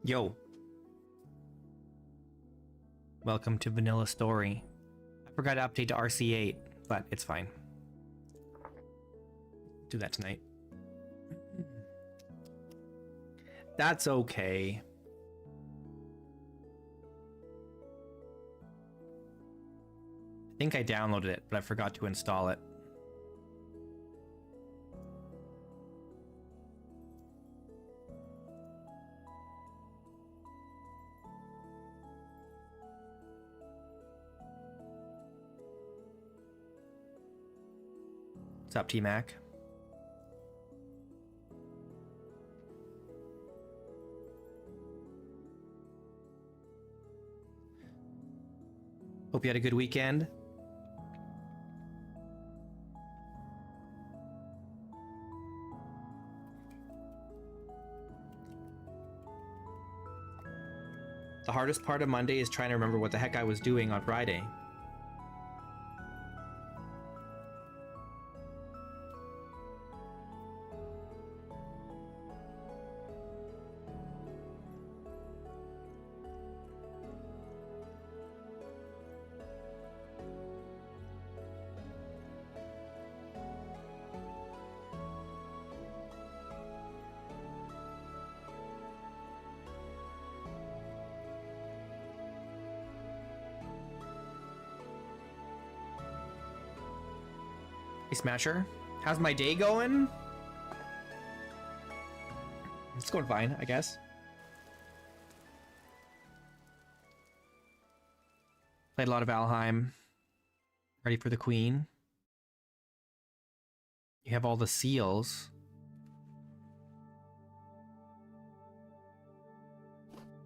Yo. Welcome to Vanilla Story. I forgot to update to RC8, but it's fine. Do that tonight. That's okay. I think I downloaded it, but I forgot to install it. What's up, T-Mac? Hope you had a good weekend. The hardest part of Monday is trying to remember what the heck I was doing on Friday. Hey, Smasher, how's my day going? It's going fine, I guess. Played a lot of Valheim. Ready for the Queen. You have all the seals.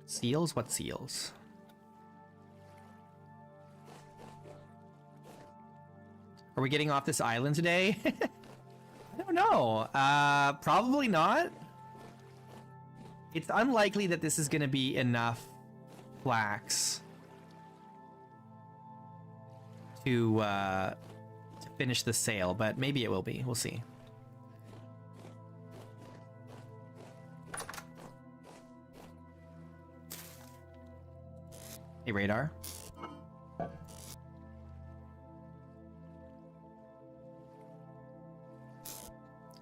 Seals? What seals? Are we getting off this island today? I don't know. Probably not. It's unlikely that this is going to be enough flax to finish the sail, but maybe it will be. We'll see. Hey, radar.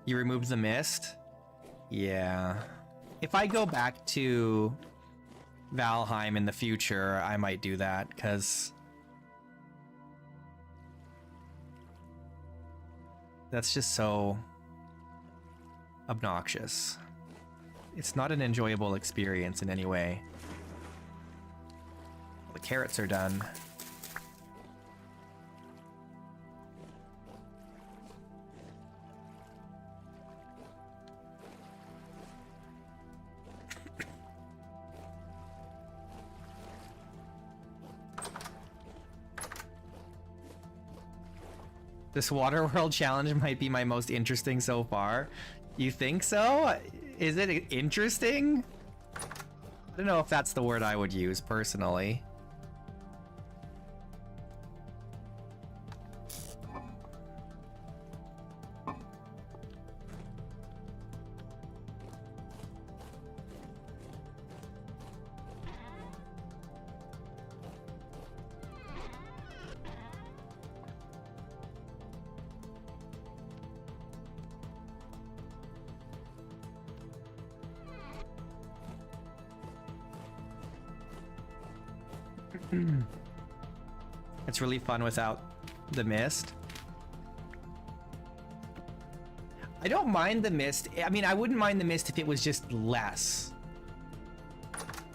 You removed the mist? Yeah. If I go back to Valheim in the future, I might do that, because that's just so obnoxious. It's not an enjoyable experience in any way. The carrots are done. This Water World challenge might be my most interesting so far. You think so? Is it interesting? I don't know if that's the word I would use personally. It's really fun without the mist. I don't mind the mist. I mean, I wouldn't mind the mist if it was just less.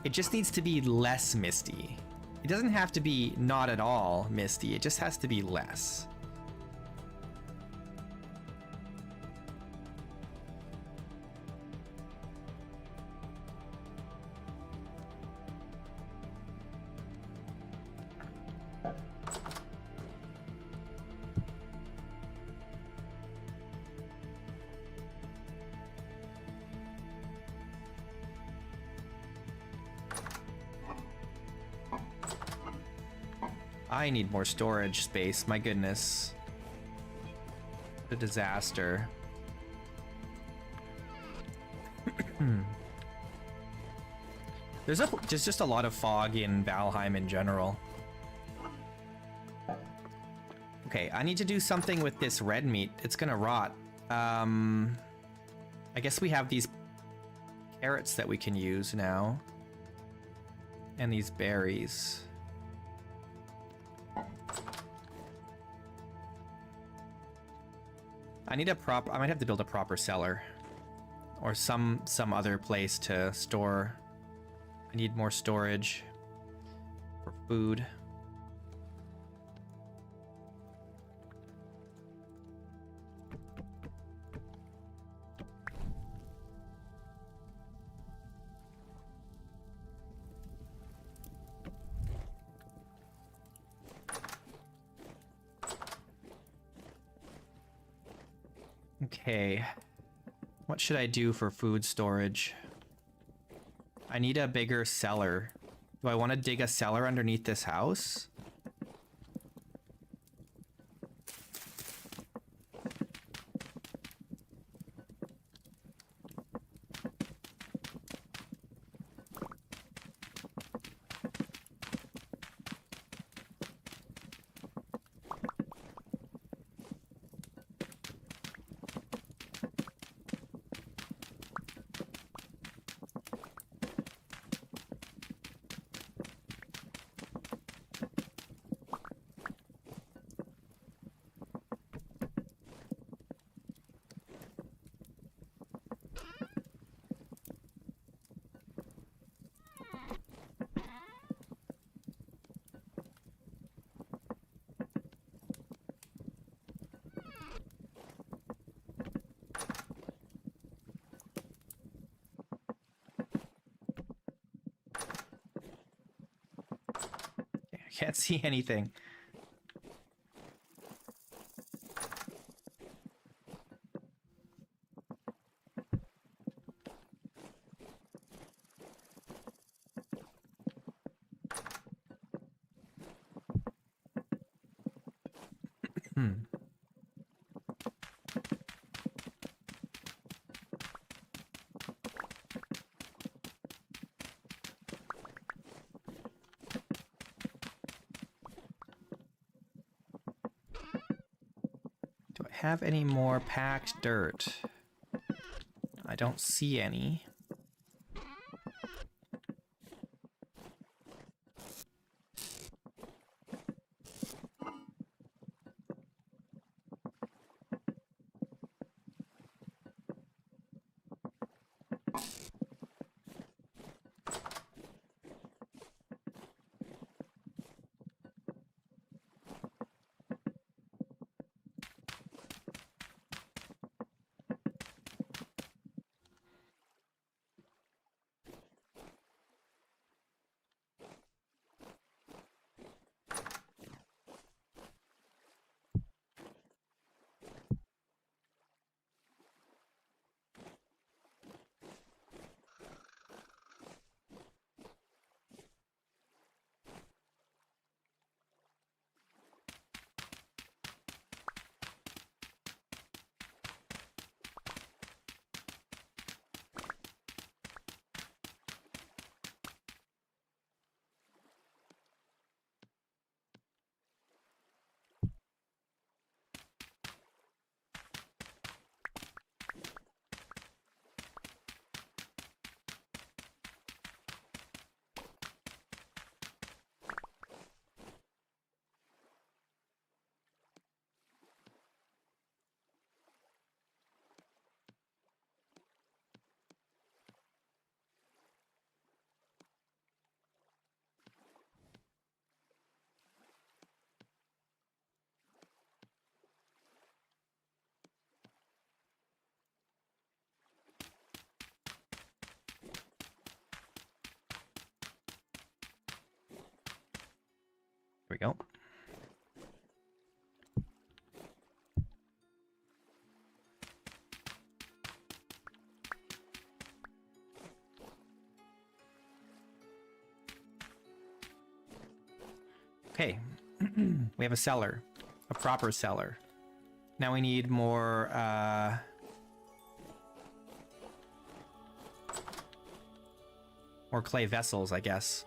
It just needs to be less misty. It doesn't have to be not at all misty. It just has to be less. I need more storage space, my goodness. What a disaster. There's just a lot of fog in Valheim in general. Okay, I need to do something with this red meat. It's gonna rot. I guess we have these carrots that we can use now. And these berries. I might have to build a proper cellar. Or some other place to store. I need more storage for food. Okay. What should I do for food storage? I need a bigger cellar. Do I want to dig a cellar underneath this house? Can't see anything. Do I have any more packed dirt? I don't see any. There we go. Okay, we have a cellar, a proper cellar. Now we need more, Or clay vessels, I guess.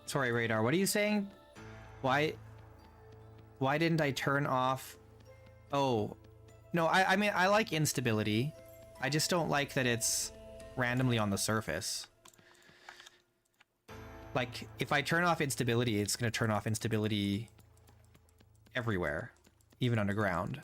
Sorry, Radar, what are you saying? Why didn't I turn off? Oh, no, I mean, I like instability. I just don't like that it's randomly on the surface. Like, if I turn off instability, it's going to turn off instability everywhere, even underground.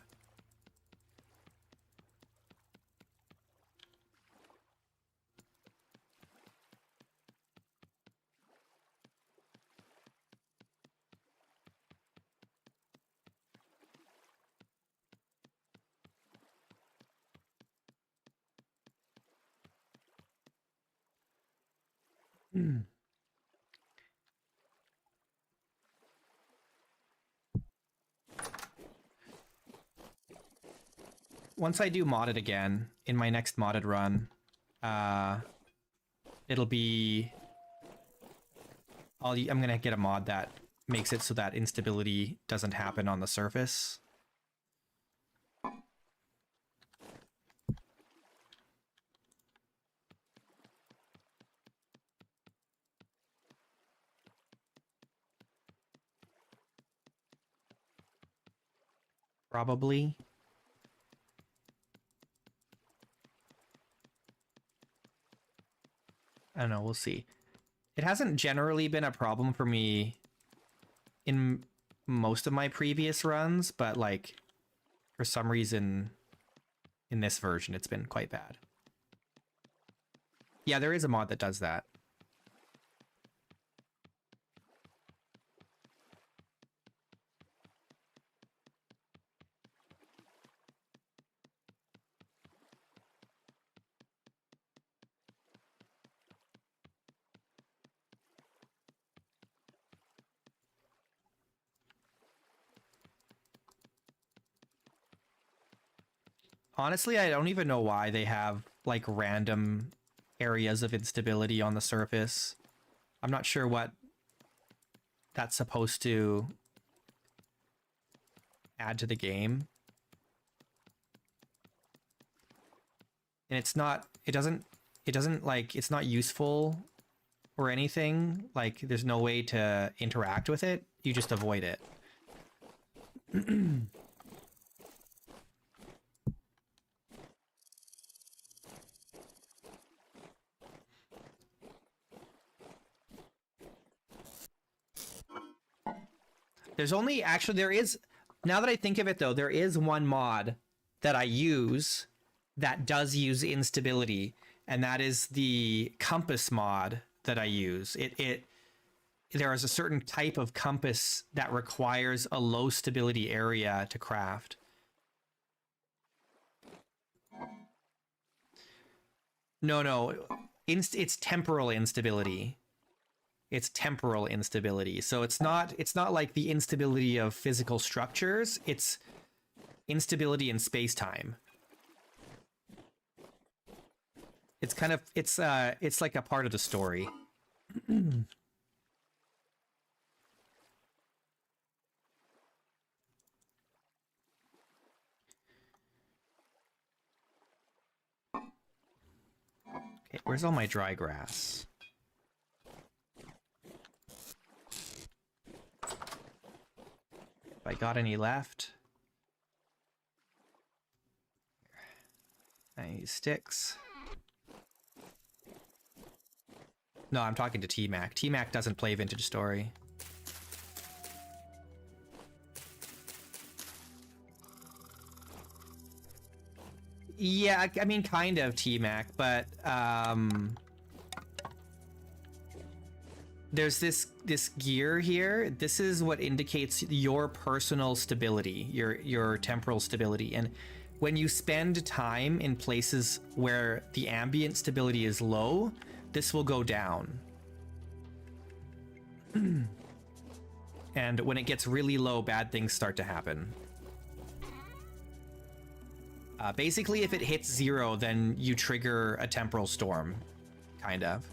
Once I do modded again, in my next modded run, it'll be... I'm gonna get a mod that makes it so that instability doesn't happen on the surface. Probably. I don't know, we'll see. It hasn't generally been a problem for me in most of my previous runs, but like for some reason in this version it's been quite bad. Yeah, there is a mod that does that. Honestly, I don't even know why they have like random areas of instability on the surface. I'm not sure what that's supposed to add to the game. And it's not, it doesn't like, it's not useful or anything. Like there's no way to interact with it. You just avoid it. There's only, actually there is, now that I think of it though, there is one mod that I use that does use instability, and that is the compass mod that I use. There is a certain type of compass that requires a low stability area to craft. No, it's temporal instability. It's temporal instability. So it's not like the instability of physical structures, it's instability in space-time. It's kind of, it's like a part of the story. Okay, where's all my dry grass? If I got any left. I use sticks. No, I'm talking to T-Mac. T-Mac doesn't play Vintage Story. Yeah, I mean, kind of, T-Mac, but there's this gear here. This is what indicates your personal stability, your temporal stability. And when you spend time in places where the ambient stability is low, this will go down. And when it gets really low, bad things start to happen. Basically, if it hits 0, then you trigger a temporal storm, kind of.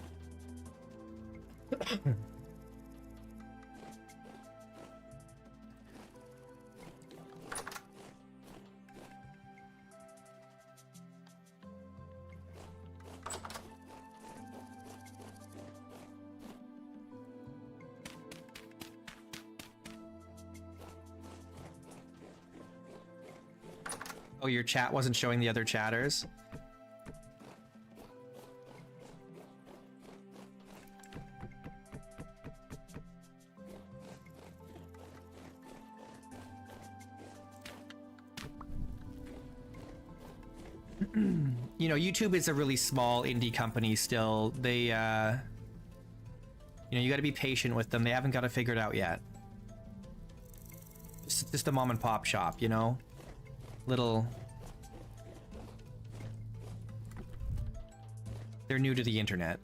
Oh, your chat wasn't showing the other chatters? You know, YouTube is a really small indie company still. They, you know, you gotta be patient with them. They haven't got it figured out yet. Just a mom and pop shop, you know? Little... They're new to the internet.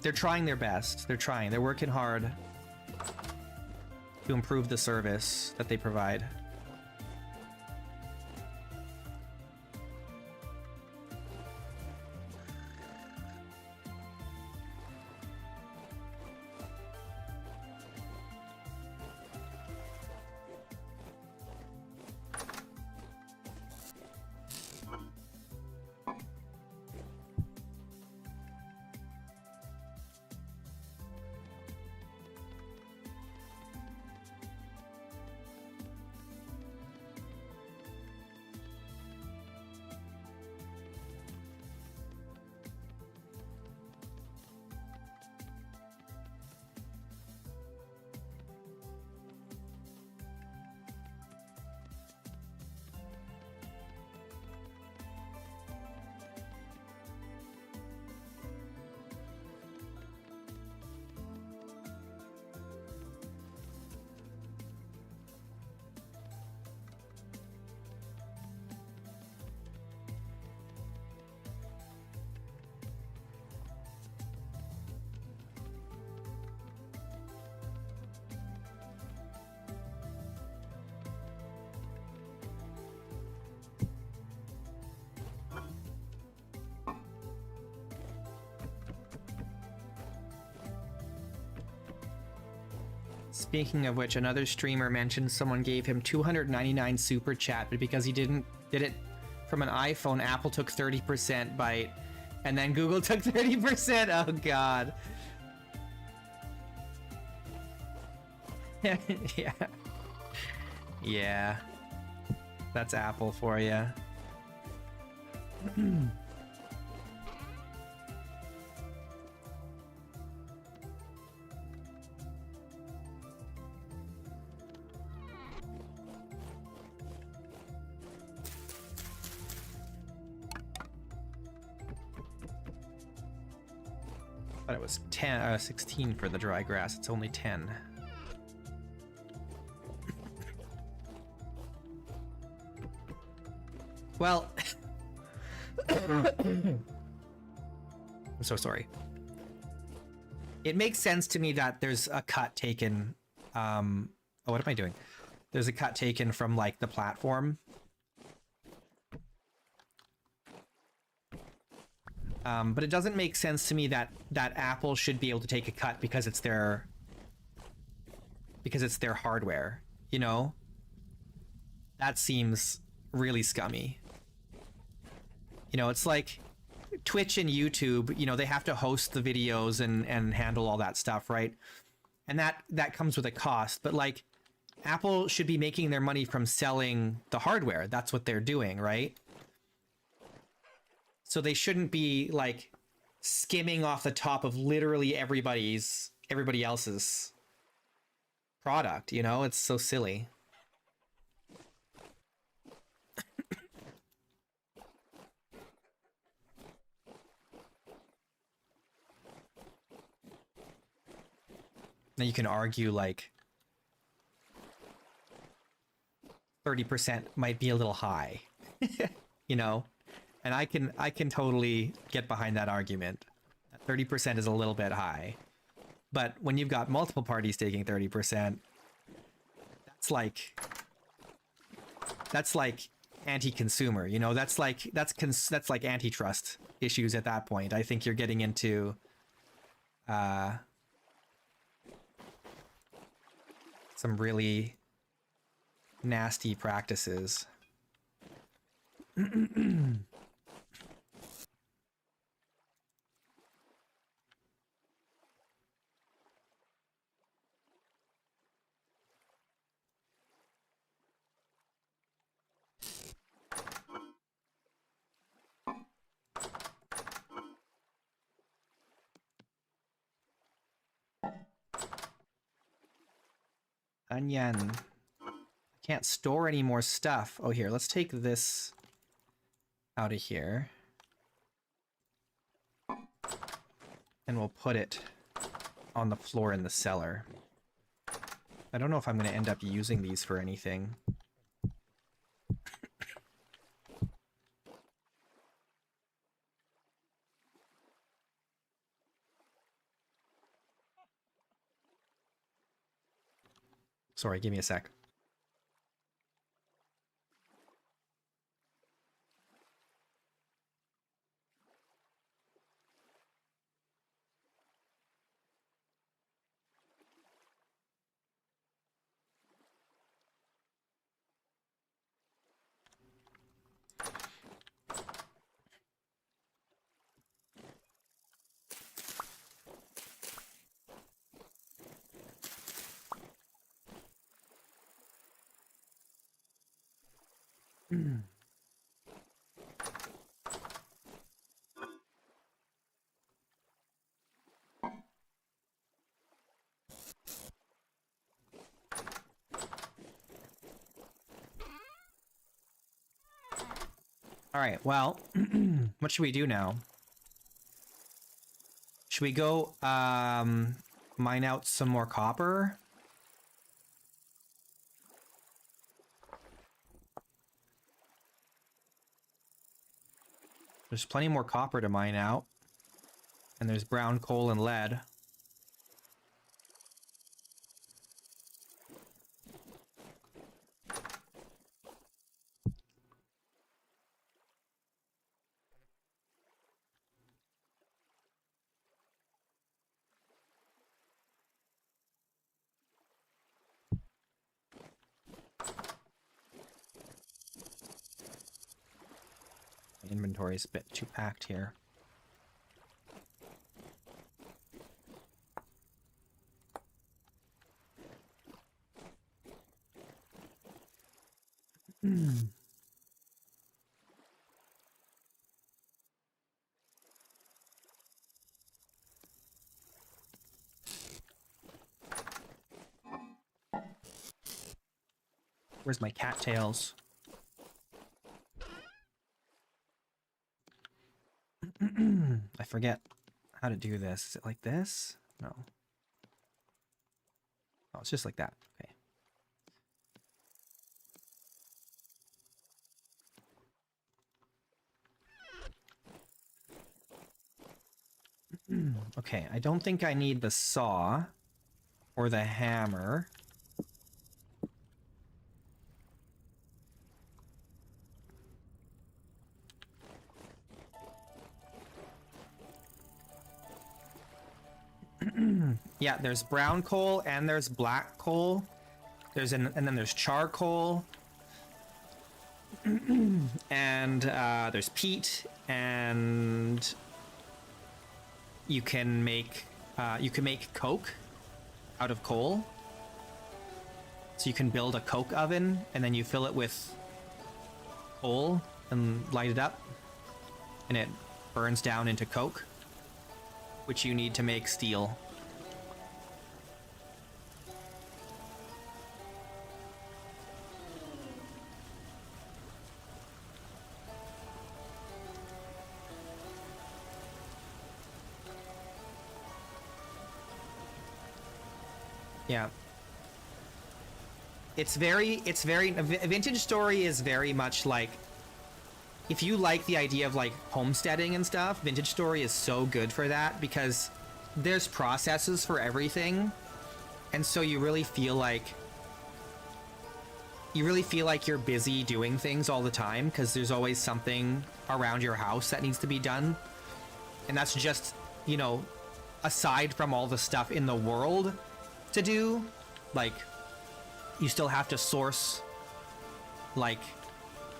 They're trying their best. They're trying. They're working hard to improve the service that they provide. Speaking of which, another streamer mentioned someone gave him 299 super chat, but because he did it from an iPhone, Apple took 30% bite, and then Google took 30%. Oh god. Yeah. Yeah. That's Apple for you. But it was 16 for the dry grass. It's only 10. Well, I'm so sorry. It makes sense to me that there's a cut taken. Oh, what am I doing? There's a cut taken from like the platform. But it doesn't make sense to me that Apple should be able to take a cut because it's their hardware, you know? That seems really scummy. You know, it's like Twitch and YouTube, you know, they have to host the videos and handle all that stuff, right? And that comes with a cost, but like Apple should be making their money from selling the hardware. That's what they're doing, right? So they shouldn't be like skimming off the top of literally everybody else's product, you know? It's so silly. Now you can argue like 30% might be a little high, you know? And I can totally get behind that argument. 30% is a little bit high. But when you've got multiple parties taking 30%, that's like anti-consumer, you know? That's like antitrust issues at that point. I think you're getting into some really nasty practices. Onion. I can't store any more stuff. Oh, here, let's take this out of here. And we'll put it on the floor in the cellar. I don't know if I'm going to end up using these for anything. Sorry, give me a sec. All right, well, what should we do now? Should we go mine out some more copper? There's plenty more copper to mine out. And there's brown coal and lead. My inventory is a bit too packed here. Where's my cattails? I forget how to do this. Is it like this? No. Oh, it's just like that. Okay. Okay, I don't think I need the saw or the hammer. Yeah, there's brown coal and there's black coal. And then there's charcoal. And there's peat, and you can make coke out of coal. So you can build a coke oven, and then you fill it with coal and light it up, and it burns down into coke, which you need to make steel. Yeah. It's very, Vintage Story is very much like, if you like the idea of like homesteading and stuff, Vintage Story is so good for that because there's processes for everything. And so you really feel like you're busy doing things all the time because there's always something around your house that needs to be done. And that's just, you know, aside from all the stuff in the world to do, like you still have to source like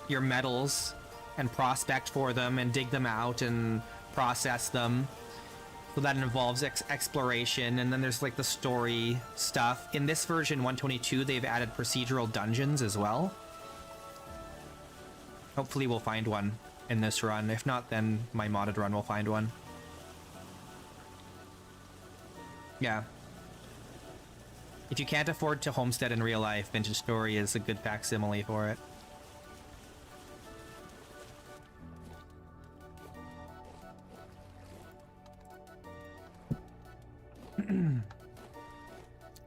your metals and prospect for them and dig them out and process them. So that involves exploration, and then there's like the story stuff. In this version 122, they've added procedural dungeons as well. Hopefully we'll find one in this run. If not, then my modded run will find one. Yeah. If you can't afford to homestead in real life, Vintage Story is a good facsimile for it.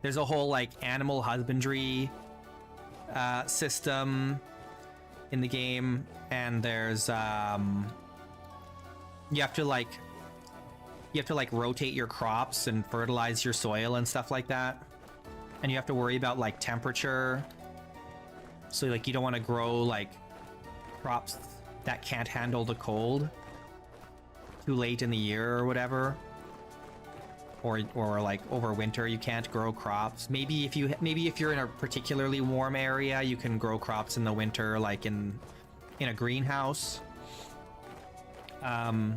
There's a whole like animal husbandry system in the game, and there's you have to like rotate your crops and fertilize your soil and stuff like that. And you have to worry about like temperature. So like you don't want to grow like crops that can't handle the cold too late in the year or whatever. Or like over winter you can't grow crops. Maybe if you're in a particularly warm area, you can grow crops in the winter, like in a greenhouse. But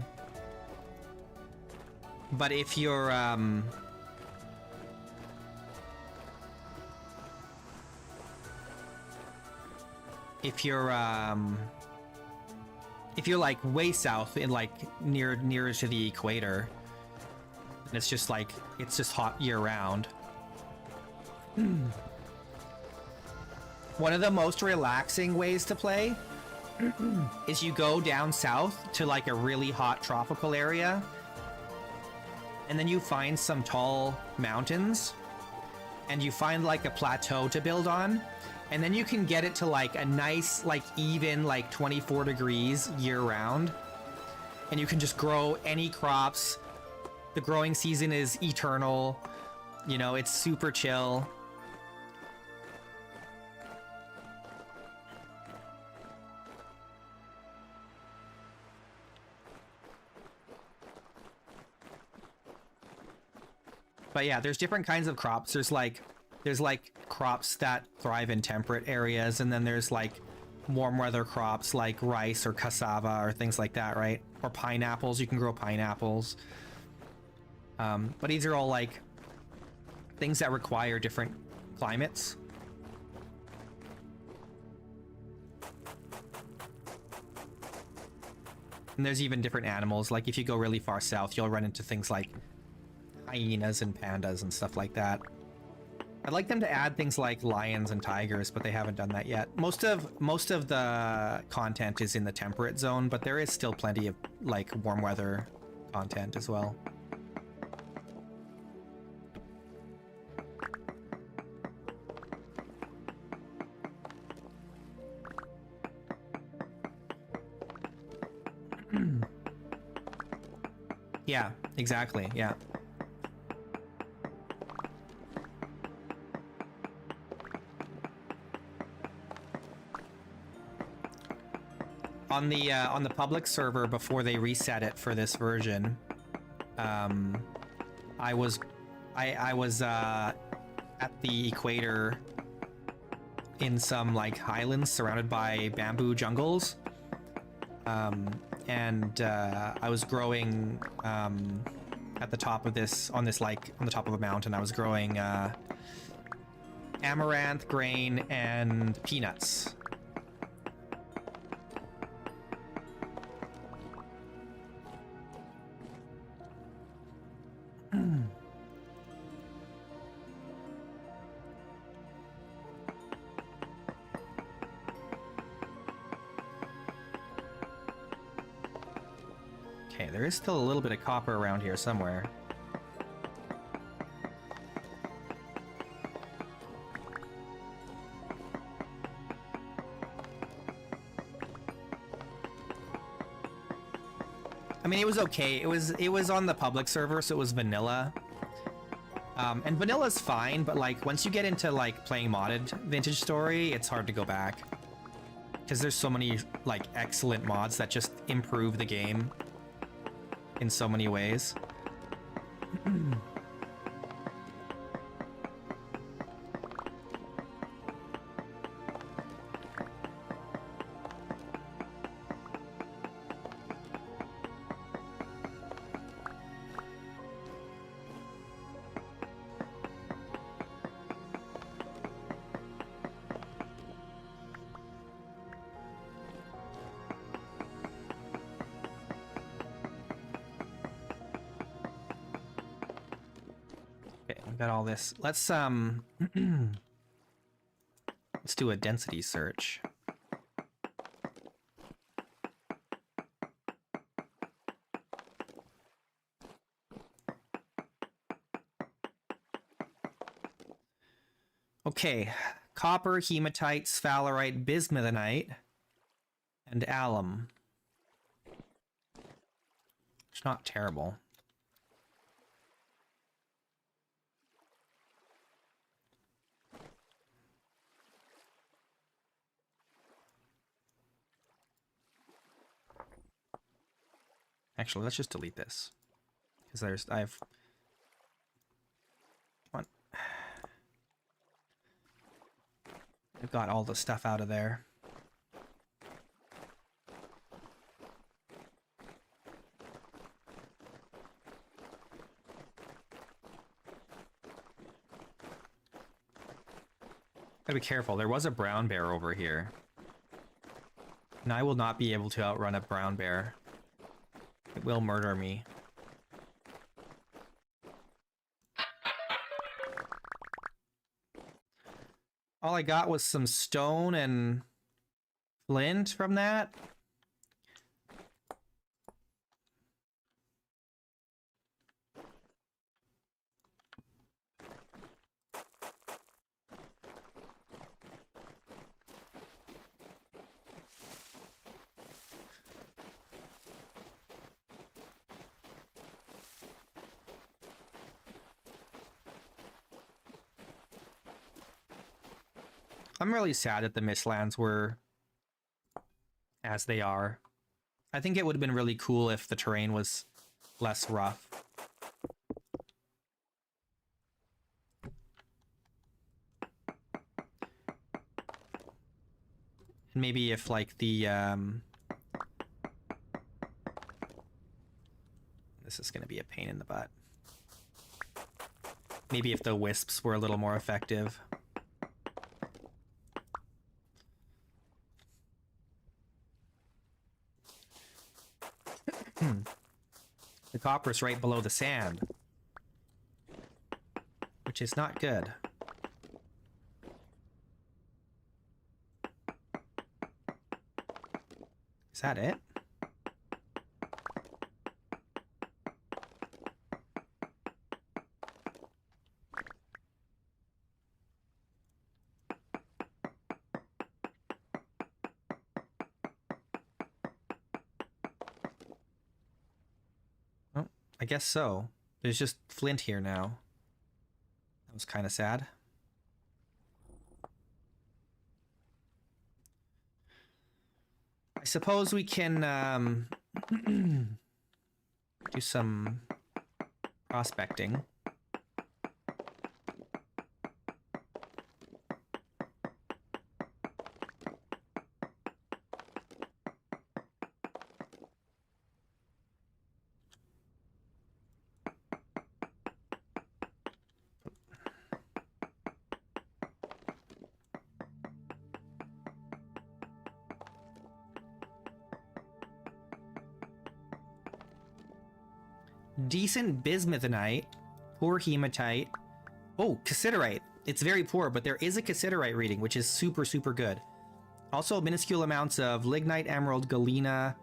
if you're like way south in like near to the equator, and it's just hot year round. One of the most relaxing ways to play is you go down south to like a really hot tropical area, and then you find some tall mountains, and you find like a plateau to build on, and then you can get it to like a nice, like even like 24 degrees year round, and you can just grow any crops. The growing season is eternal. You know, it's super chill. But yeah, there's different kinds of crops. There's like crops that thrive in temperate areas, and then there's like warm weather crops like rice or cassava or things like that, right? Or pineapples. You can grow pineapples. But these are all like things that require different climates. And there's even different animals. Like if you go really far south, you'll run into things like hyenas and pandas and stuff like that. I'd like them to add things like lions and tigers, but they haven't done that yet. Most of the content is in the temperate zone, but there is still plenty of like warm weather content as well. Yeah, exactly. Yeah. On the public server before they reset it for this version, I was at the equator in some like highlands surrounded by bamboo jungles, and I was growing at the top of on the top of a mountain. I was growing amaranth, grain, and peanuts. Okay, there is still a little bit of copper around here somewhere. I mean, it was okay. It was on the public server, so it was vanilla. And vanilla's fine, but like once you get into like playing modded Vintage Story, it's hard to go back. Because there's so many like excellent mods that just improve the game in so many ways. Got all this. Let's let's do a density search. Okay, copper, hematite, sphalerite, bismuthinite, and alum. It's not terrible. Actually, let's just delete this. Because I've got all the stuff out of there. Gotta be careful. There was a brown bear over here. And I will not be able to outrun a brown bear. It will murder me. All I got was some stone and flint from that. I'm really sad that the Mistlands were as they are. I think it would have been really cool if the terrain was less rough. And maybe if like the this is going to be a pain in the butt. Maybe if the wisps were a little more effective. The copper's right below the sand, which is not good. Is that it? I guess so. There's just flint here now. That was kind of sad. I suppose we can do some prospecting. Decent bismuthinite. Poor hematite. Oh, cassiterite. It's very poor, but there is a cassiterite reading, which is super, super good. Also, minuscule amounts of lignite, emerald, galena,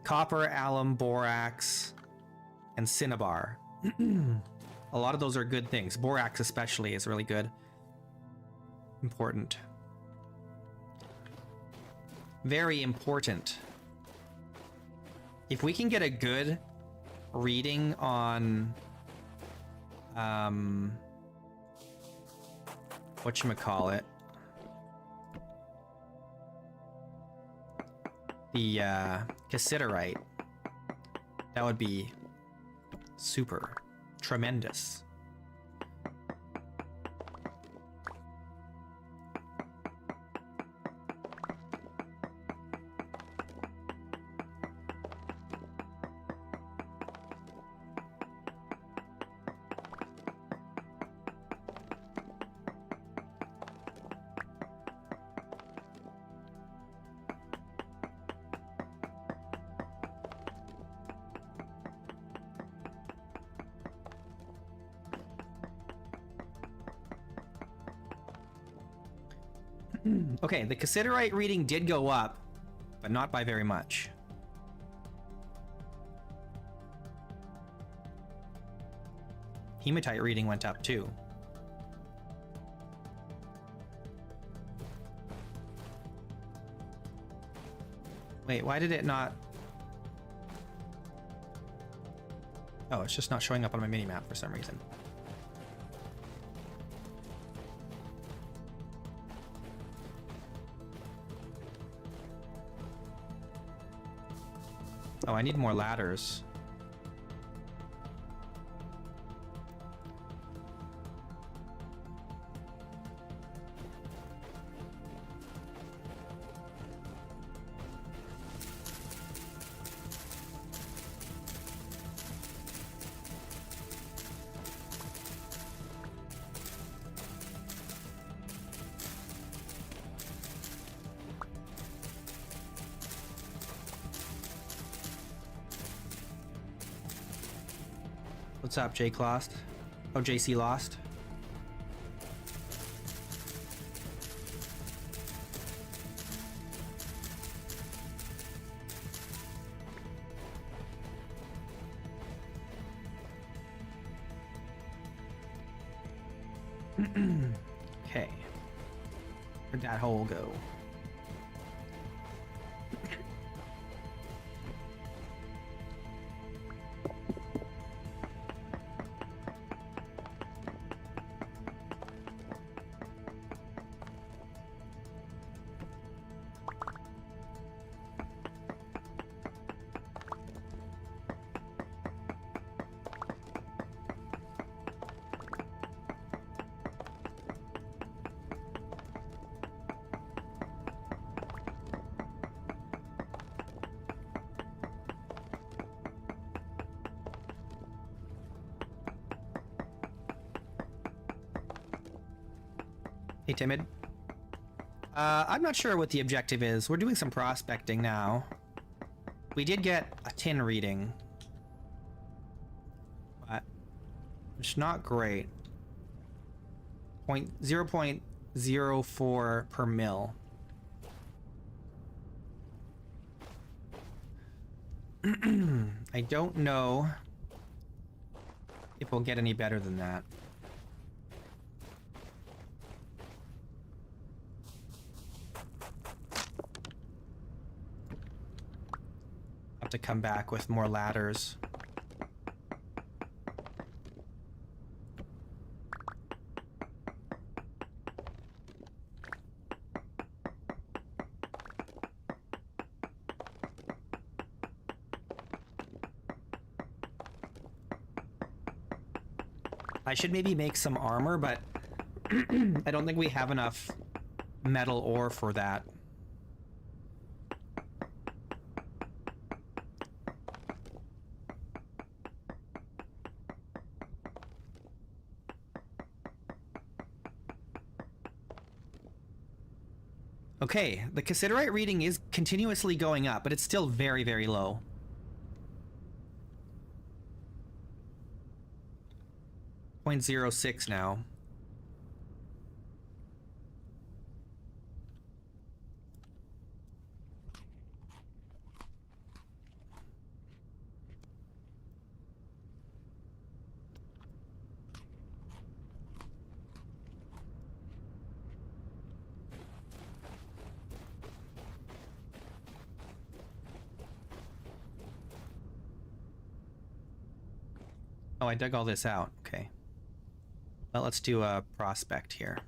copper, alum, borax, and cinnabar. A lot of those are good things. Borax especially is really good. Important. Very important. If we can get a good reading on whatchamacallit, the cassiterite, that would be super tremendous. Okay, the cassiterite reading did go up, but not by very much. Hematite reading went up too. Wait, why did it not? Oh, it's just not showing up on my minimap for some reason. Oh, I need more ladders. What's up, Jake Lost? Oh, JC Lost. Okay. Where'd that hole go? Hey, Timid. I'm not sure what the objective is. We're doing some prospecting now. We did get a tin reading, but it's not great. 0.04 per mil. I don't know if we'll get any better than that. Have to come back with more ladders. I should maybe make some armor, but I don't think we have enough metal ore for that. Okay, the cassiterite reading is continuously going up, but it's still very, very low. 0.06 now. Oh, I dug all this out. Okay. Well, let's do a prospect here.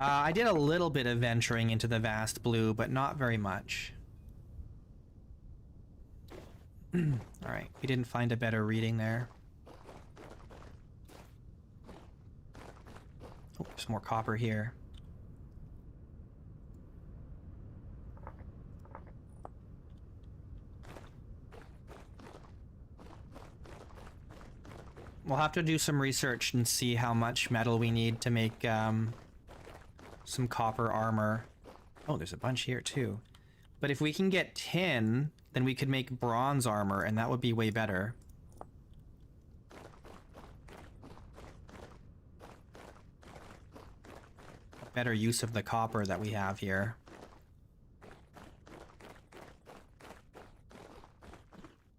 I did a little bit of venturing into the vast blue, but not very much. Alright, we didn't find a better reading there. Oh, there's more copper here. We'll have to do some research and see how much metal we need to make some copper armor. Oh, there's a bunch here too. But if we can get tin, then we could make bronze armor, and that would be way better. A better use of the copper that we have here.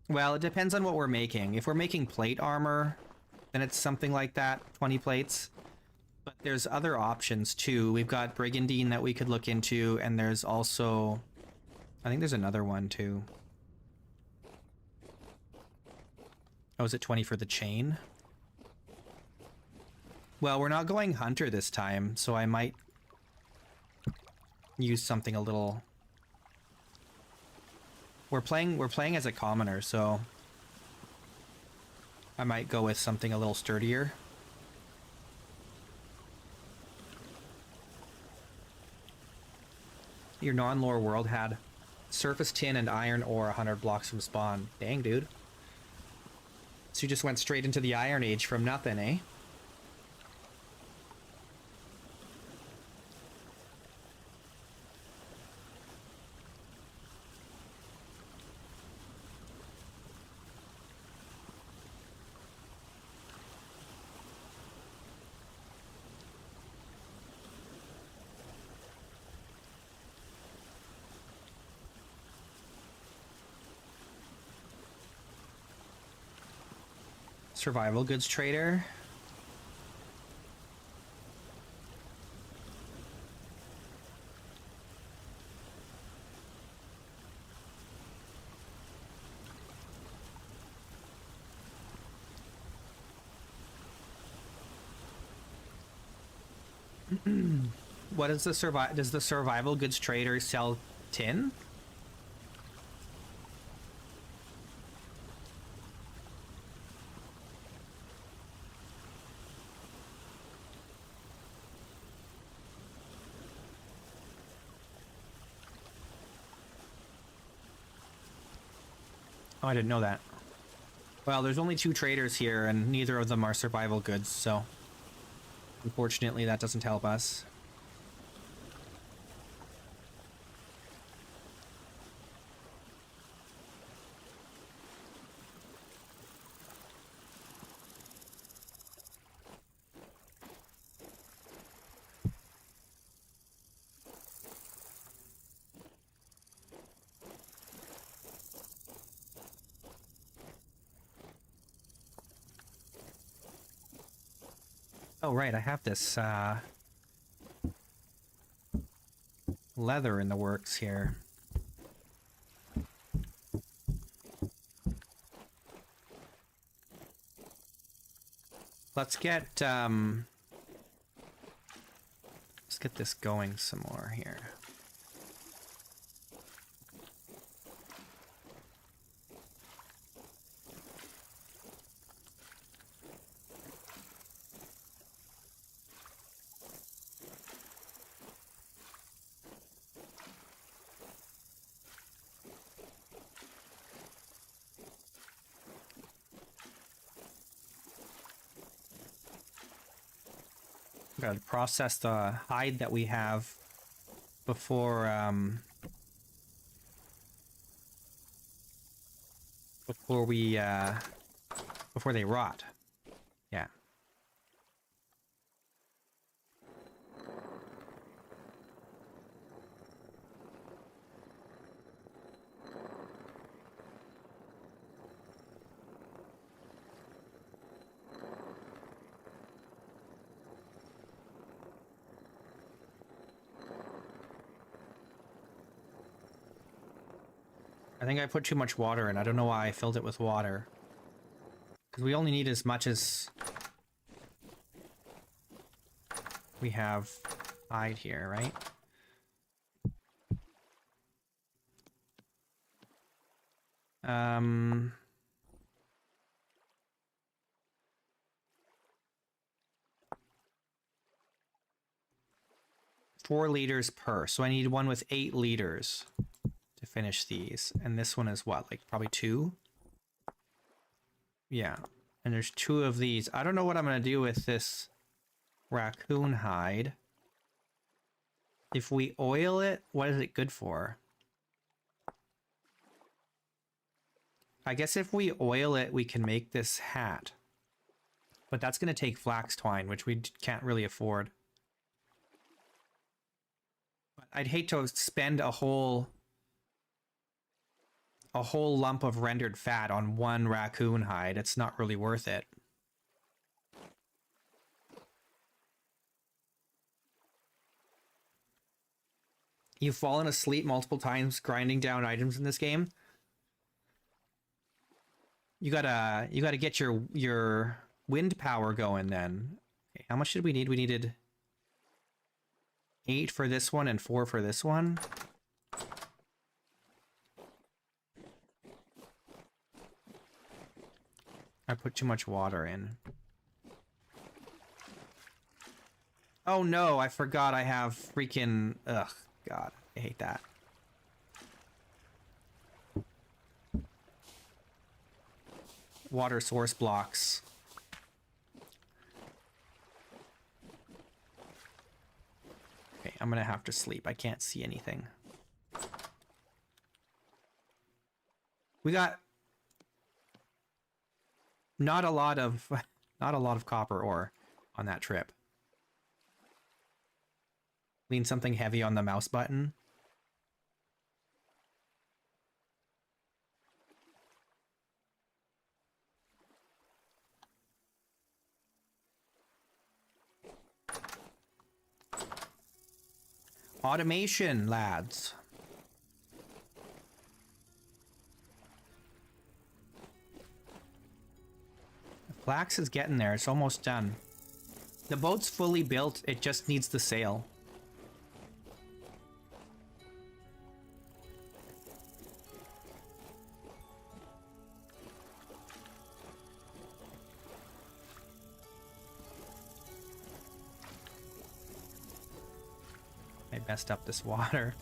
Well, it depends on what we're making. If we're making plate armor, then it's something like that, 20 plates. But there's other options too. We've got brigandine that we could look into, and there's also... I think there's another one too. Oh, is it 20 for the chain? Well, we're not going hunter this time, so I might use something a little... We're playing as a commoner, so I might go with something a little sturdier. Your non-lore world had surface tin and iron ore 100 blocks from spawn. Dang, dude. So you just went straight into the Iron Age from nothing, eh? Survival goods trader. What is the does the survival goods trader sell tin? Oh, I didn't know that. Well, there's only 2 traders here, and neither of them are survival goods, so unfortunately that doesn't help us. Oh, right, I have this, leather in the works here. Let's get this going some more here. Gotta process the hide that we have before before they rot. Yeah. I think I put too much water in. I don't know why I filled it with water. Because we only need as much as we have hide here, right? Um... 4 liters per. So I need one with 8 liters to finish these. And this one is what? Like probably 2? Yeah. And there's 2 of these. I don't know what I'm going to do with this raccoon hide. If we oil it, what is it good for? I guess if we oil it, we can make this hat. But that's going to take flax twine, which we can't really afford. I'd hate to spend a whole lump of rendered fat on one raccoon hide. It's not really worth it. You've fallen asleep multiple times grinding down items in this game. You gotta get your wind power going then. Okay, how much did we need? We needed 8 for this one and 4 for this one. I put too much water in. Oh no, I forgot I have freaking... Ugh, God, I hate that. Water source blocks. Okay, I'm gonna have to sleep. I can't see anything. We got not a lot of copper ore on that trip. Lean something heavy on the mouse button. Automation, lads. The flax is getting there. It's almost done. The boat's fully built. It just needs the sail. I messed up this water.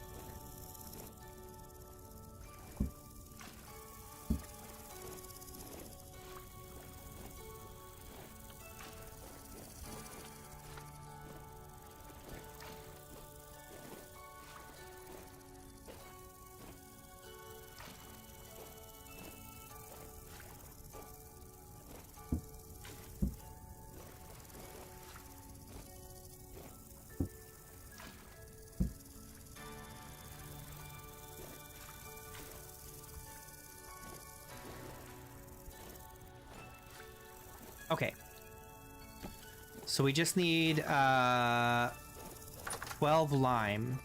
Okay. So we just need 12 lime.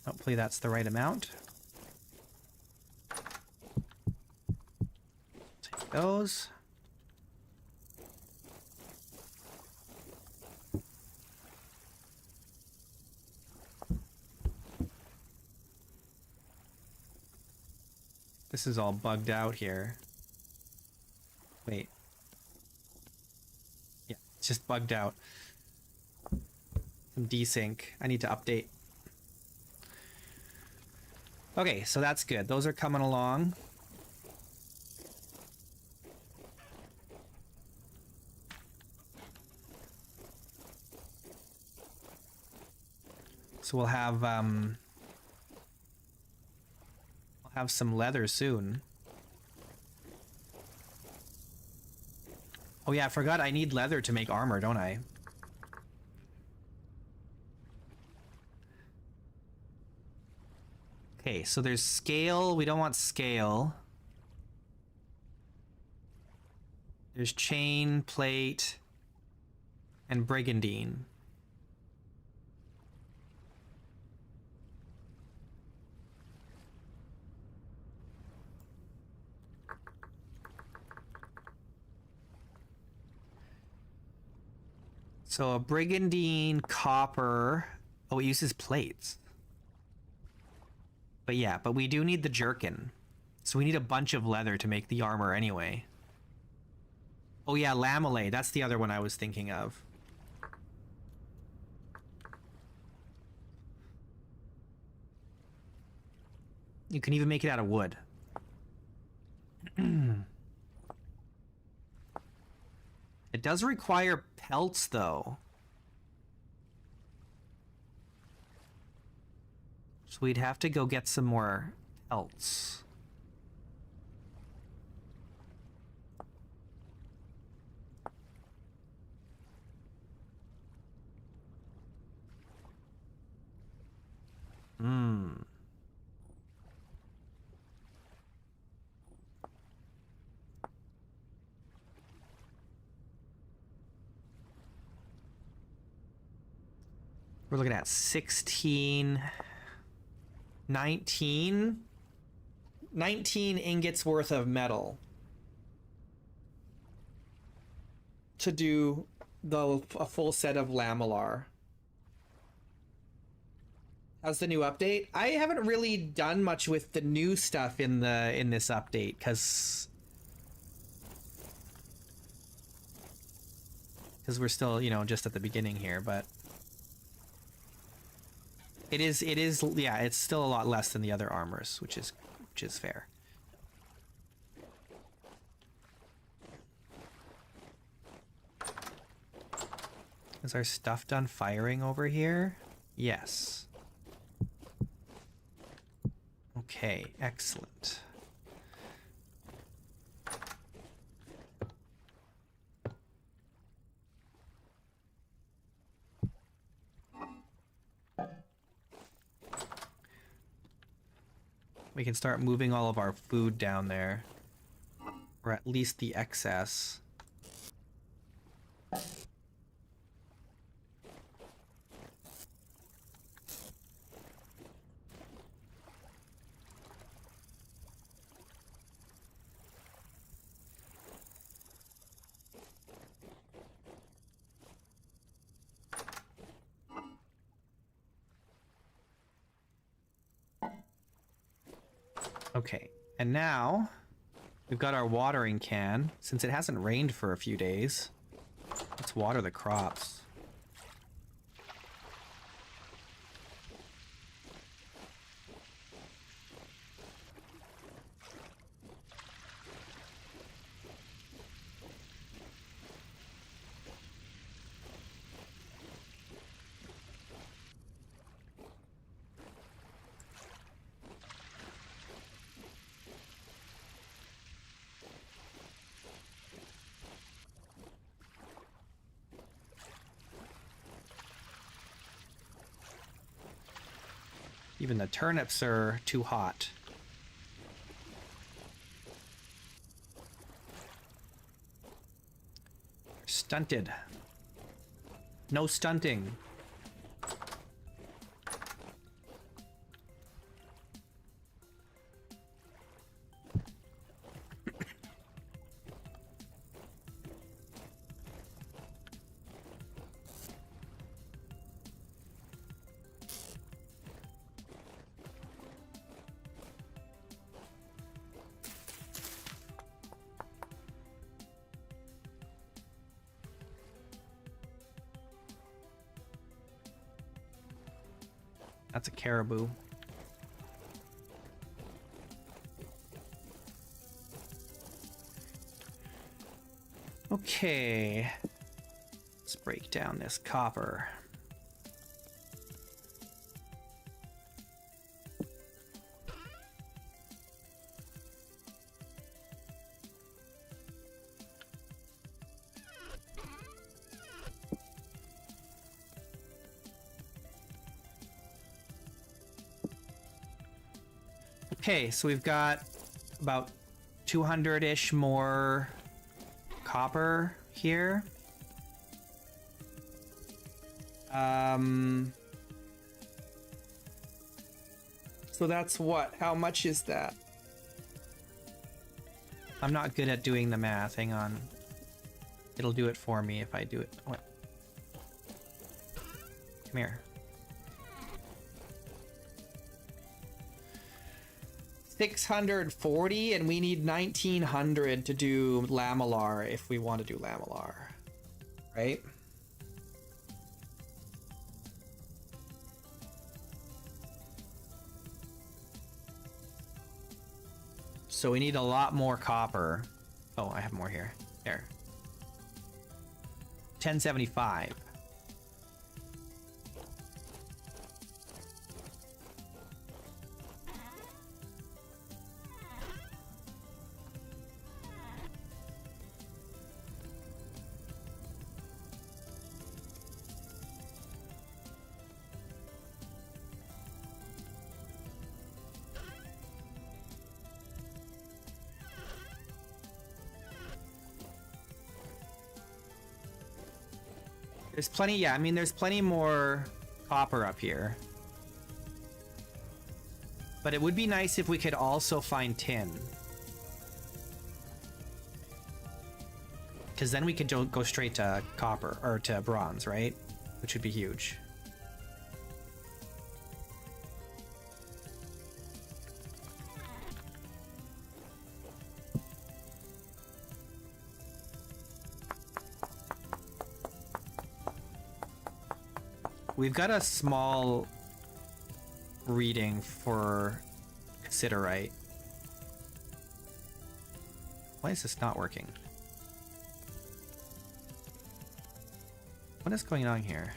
Hopefully that's the right amount. Take those. This is all bugged out here. Wait. Yeah, it's just bugged out. Some desync. I need to update. Okay, so that's good. Those are coming along. So we'll have some leather soon. Oh yeah, I forgot I need leather to make armor, don't I? Okay, so there's scale. We don't want scale. There's chain, plate, and brigandine. So a brigandine, copper. Oh, it uses plates. But yeah, but we do need the jerkin. So we need a bunch of leather to make the armor anyway. Oh yeah, lamellar. That's the other one I was thinking of. You can even make it out of wood. It does require pelts, though. So we'd have to go get some more pelts. We're looking at 16, 19 ingots worth of metal to do a full set of lamellar. How's the new update? I haven't really done much with the new stuff in this update because we're still, you know, just at the beginning here, but it is, yeah, it's still a lot less than the other armors, which is fair. Is our stuff done firing over here? Yes. Okay, excellent. We can start moving all of our food down there, or at least the excess. Okay, and now we've got our watering can. Since it hasn't rained for a few days, let's water the crops. Even the turnips are too hot. They're stunted. No stunting. That's a caribou. Okay. Let's break down this copper. Okay, so we've got about 200-ish more copper here. So that's what? How much is that? I'm not good at doing the math. Hang on. It'll do it for me if I do it. What? Come here. 640, and we need 1900 to do lamellar if we want to do lamellar, right? So we need a lot more copper. Oh, I have more here. There. 1075. There's plenty, yeah, I mean, there's plenty more copper up here. But it would be nice if we could also find tin. Because then we could go straight to copper, or to bronze, right? Which would be huge. We've got a small reading for cassiterite. Why is this not working? What is going on here?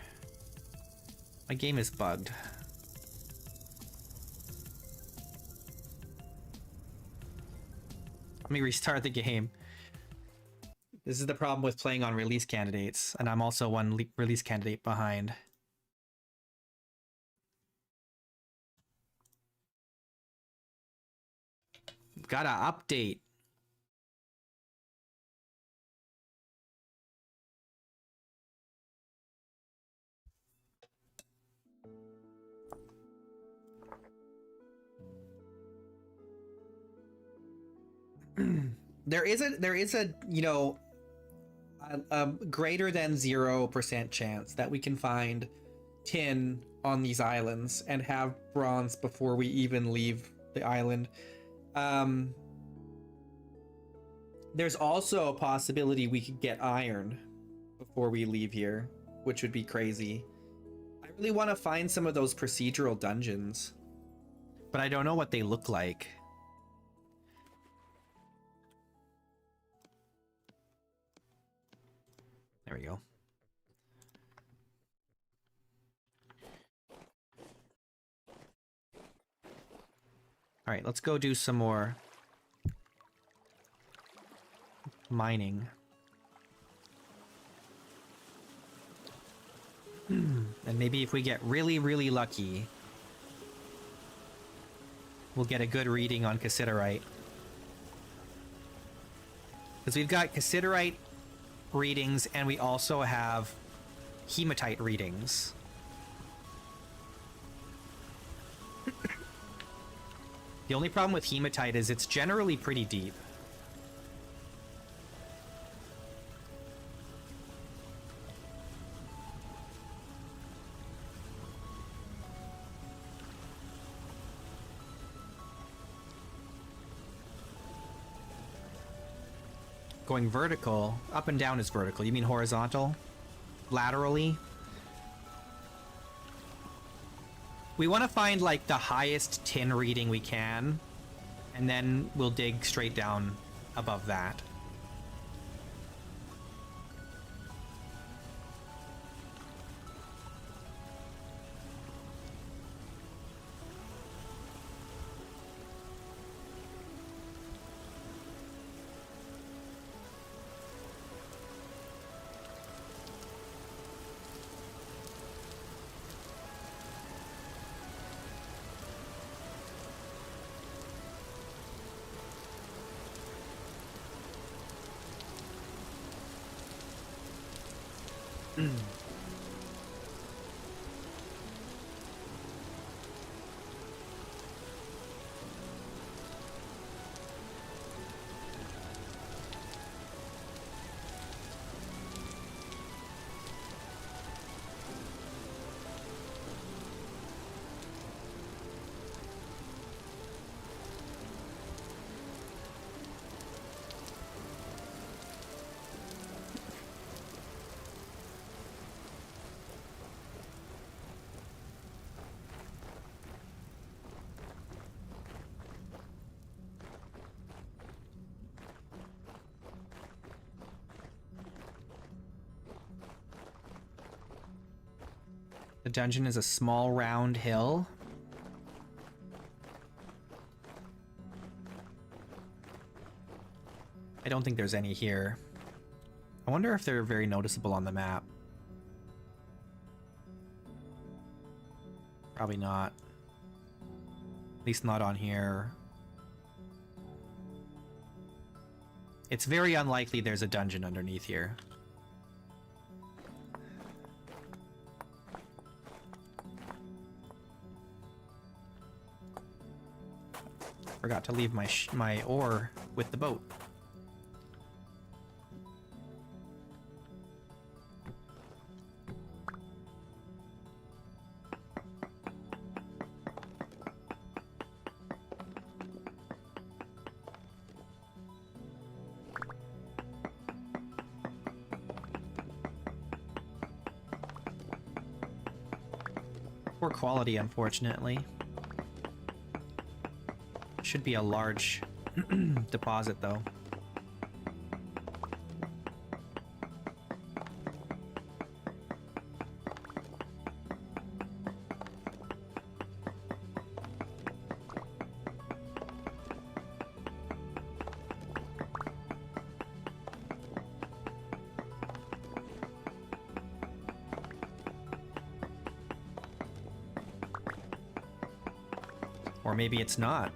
My game is bugged. Let me restart the game. This is the problem with playing on release candidates, and I'm also one release candidate behind. Gotta update. There is a you know, a greater than 0% chance that we can find tin on these islands and have bronze before we even leave the island. There's also a possibility we could get iron before we leave here, which would be crazy. I really want to find some of those procedural dungeons, but I don't know what they look like. There we go. All right, let's go do some more mining. And maybe if we get really, really lucky, we'll get a good reading on cassiterite. Because we've got cassiterite readings and we also have hematite readings. The only problem with hematite is it's generally pretty deep. Going vertical, up and down is vertical. You mean horizontal? Laterally? We want to find like the highest tin reading we can, and then we'll dig straight down above that. The dungeon is a small round hill. I don't think there's any here. I wonder if they're very noticeable on the map. Probably not. At least not on here. It's very unlikely there's a dungeon underneath here. Forgot to leave my ore with the boat. Poor quality, unfortunately. Should be a large deposit, though. Or maybe it's not.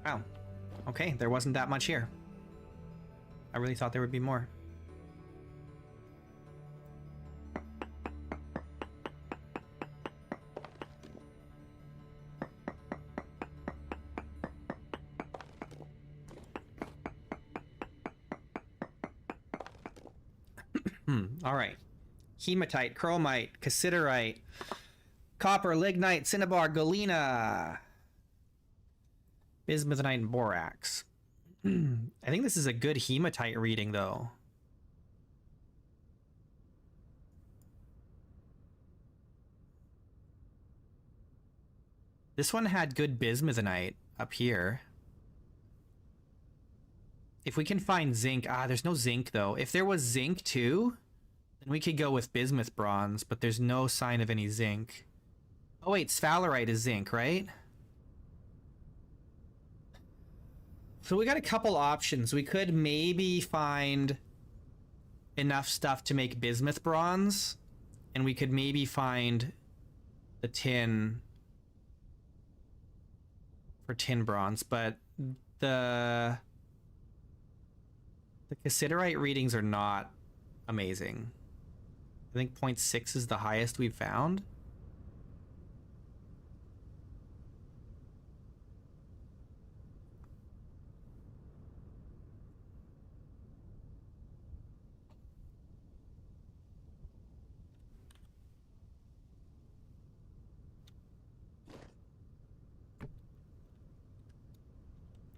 Wow. Okay, there wasn't that much here. I really thought there would be more. All right. Hematite, chromite, cassiterite, copper, lignite, cinnabar, galena, bismuthinite, and borax. I think this is a good hematite reading, though. This one had good bismuthinite up here. If we can find zinc, there's no zinc though. If there was zinc too, then we could go with bismuth bronze, but there's no sign of any zinc. Oh wait, sphalerite is zinc, right? So we got a couple options. We could maybe find enough stuff to make bismuth bronze, and we could maybe find the tin for tin bronze, but the cassiterite readings are not amazing. I think 0.6 is the highest we've found.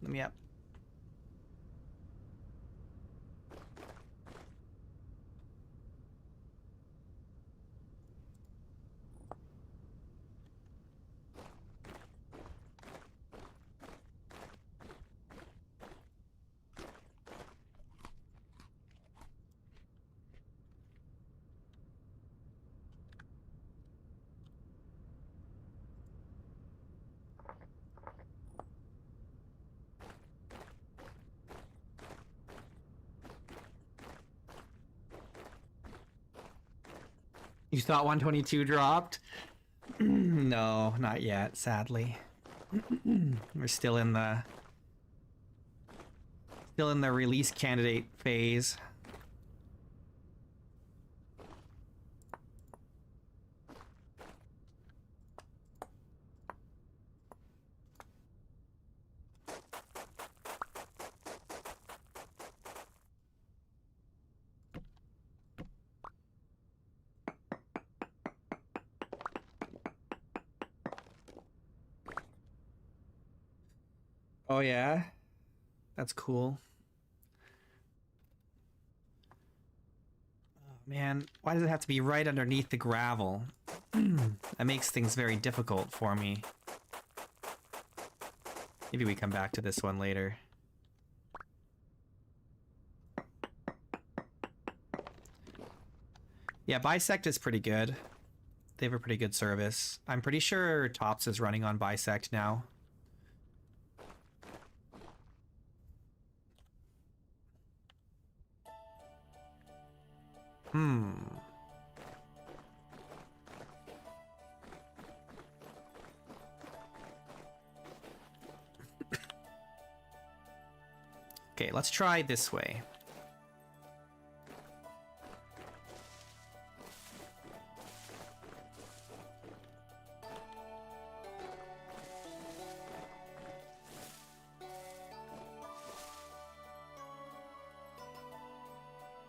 Let me up. You thought 122 dropped? No, not yet, sadly. We're still in the release candidate phase. Oh yeah, that's cool. Oh man, why does it have to be right underneath the gravel? That makes things very difficult for me. Maybe we come back to this one later. Yeah, Bisect is pretty good. They have a pretty good service. I'm pretty sure Tops is running on Bisect now. Okay, let's try this way.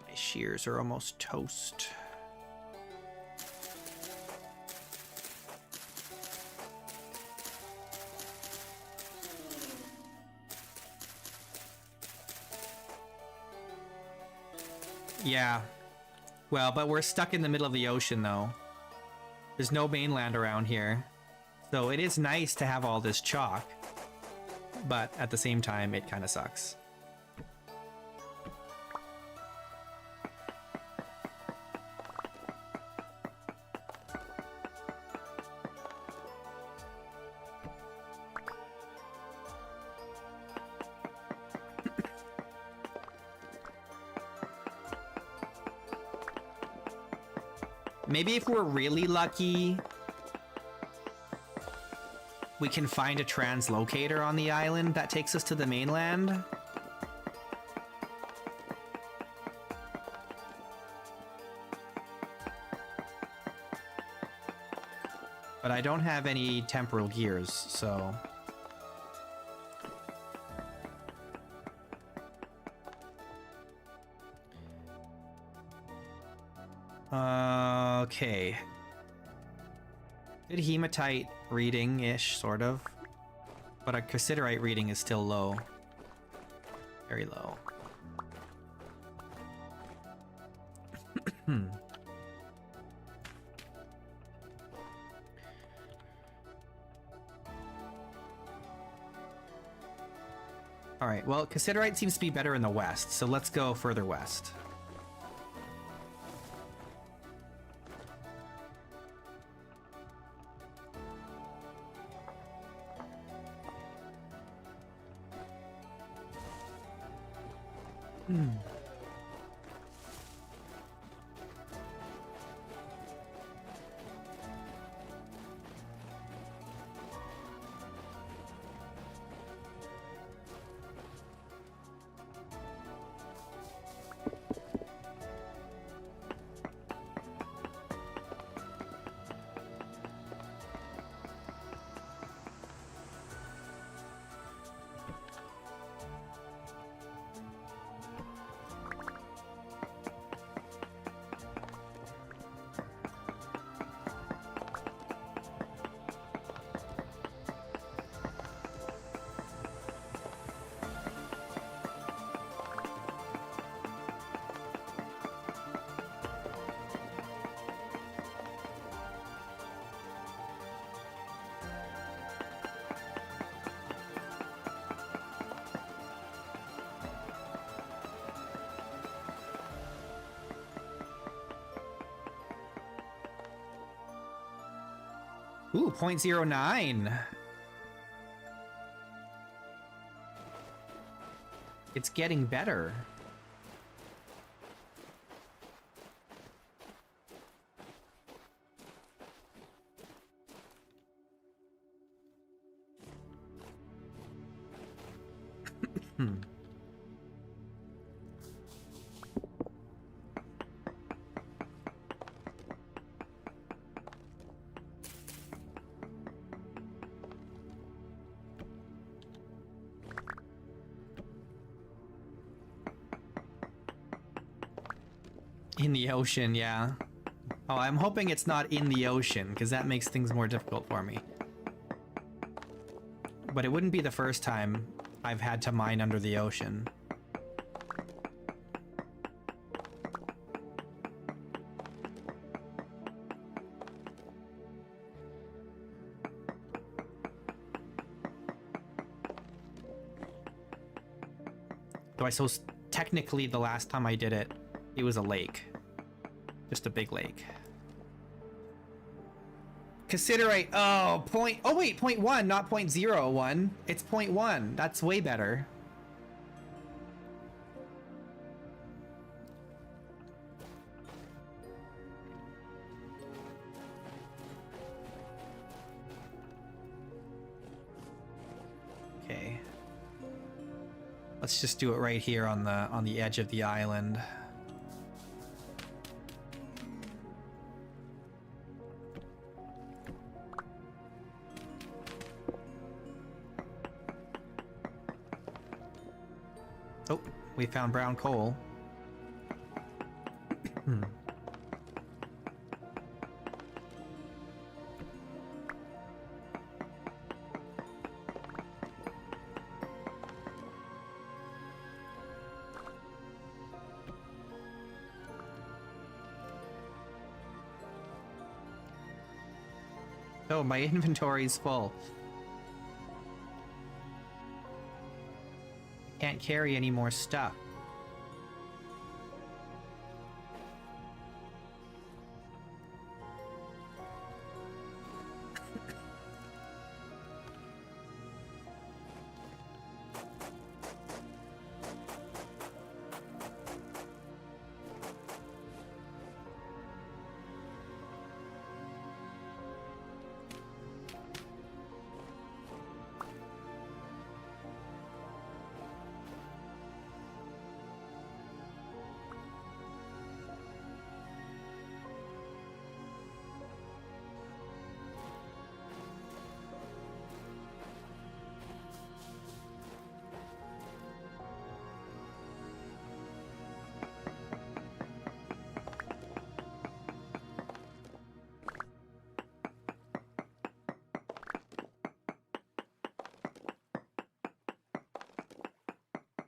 My shears are almost toast. Yeah. Well, but we're stuck in the middle of the ocean, though. There's no mainland around here. So it is nice to have all this chalk. But at the same time, it kind of sucks. Maybe if we're really lucky, we can find a translocator on the island that takes us to the mainland. But I don't have any temporal gears, so... Okay. Good hematite reading-ish, sort of. But our cassiterite reading is still low. Very low. All right, well, cassiterite seems to be better in the west, so let's go further west. Ooh, 0.09. It's getting better. In the ocean, yeah. Oh, I'm hoping it's not in the ocean, because that makes things more difficult for me. But it wouldn't be the first time I've had to mine under the ocean. Though I suppose technically the last time I did it, it was a lake. Just a big lake. Cassiterite. Oh, oh wait, 0.1, not 0.01. It's 0.1. That's way better. Okay. Let's just do it right here on the edge of the island. Oh, we found brown coal. Oh, my inventory's full. Can't carry any more stuff.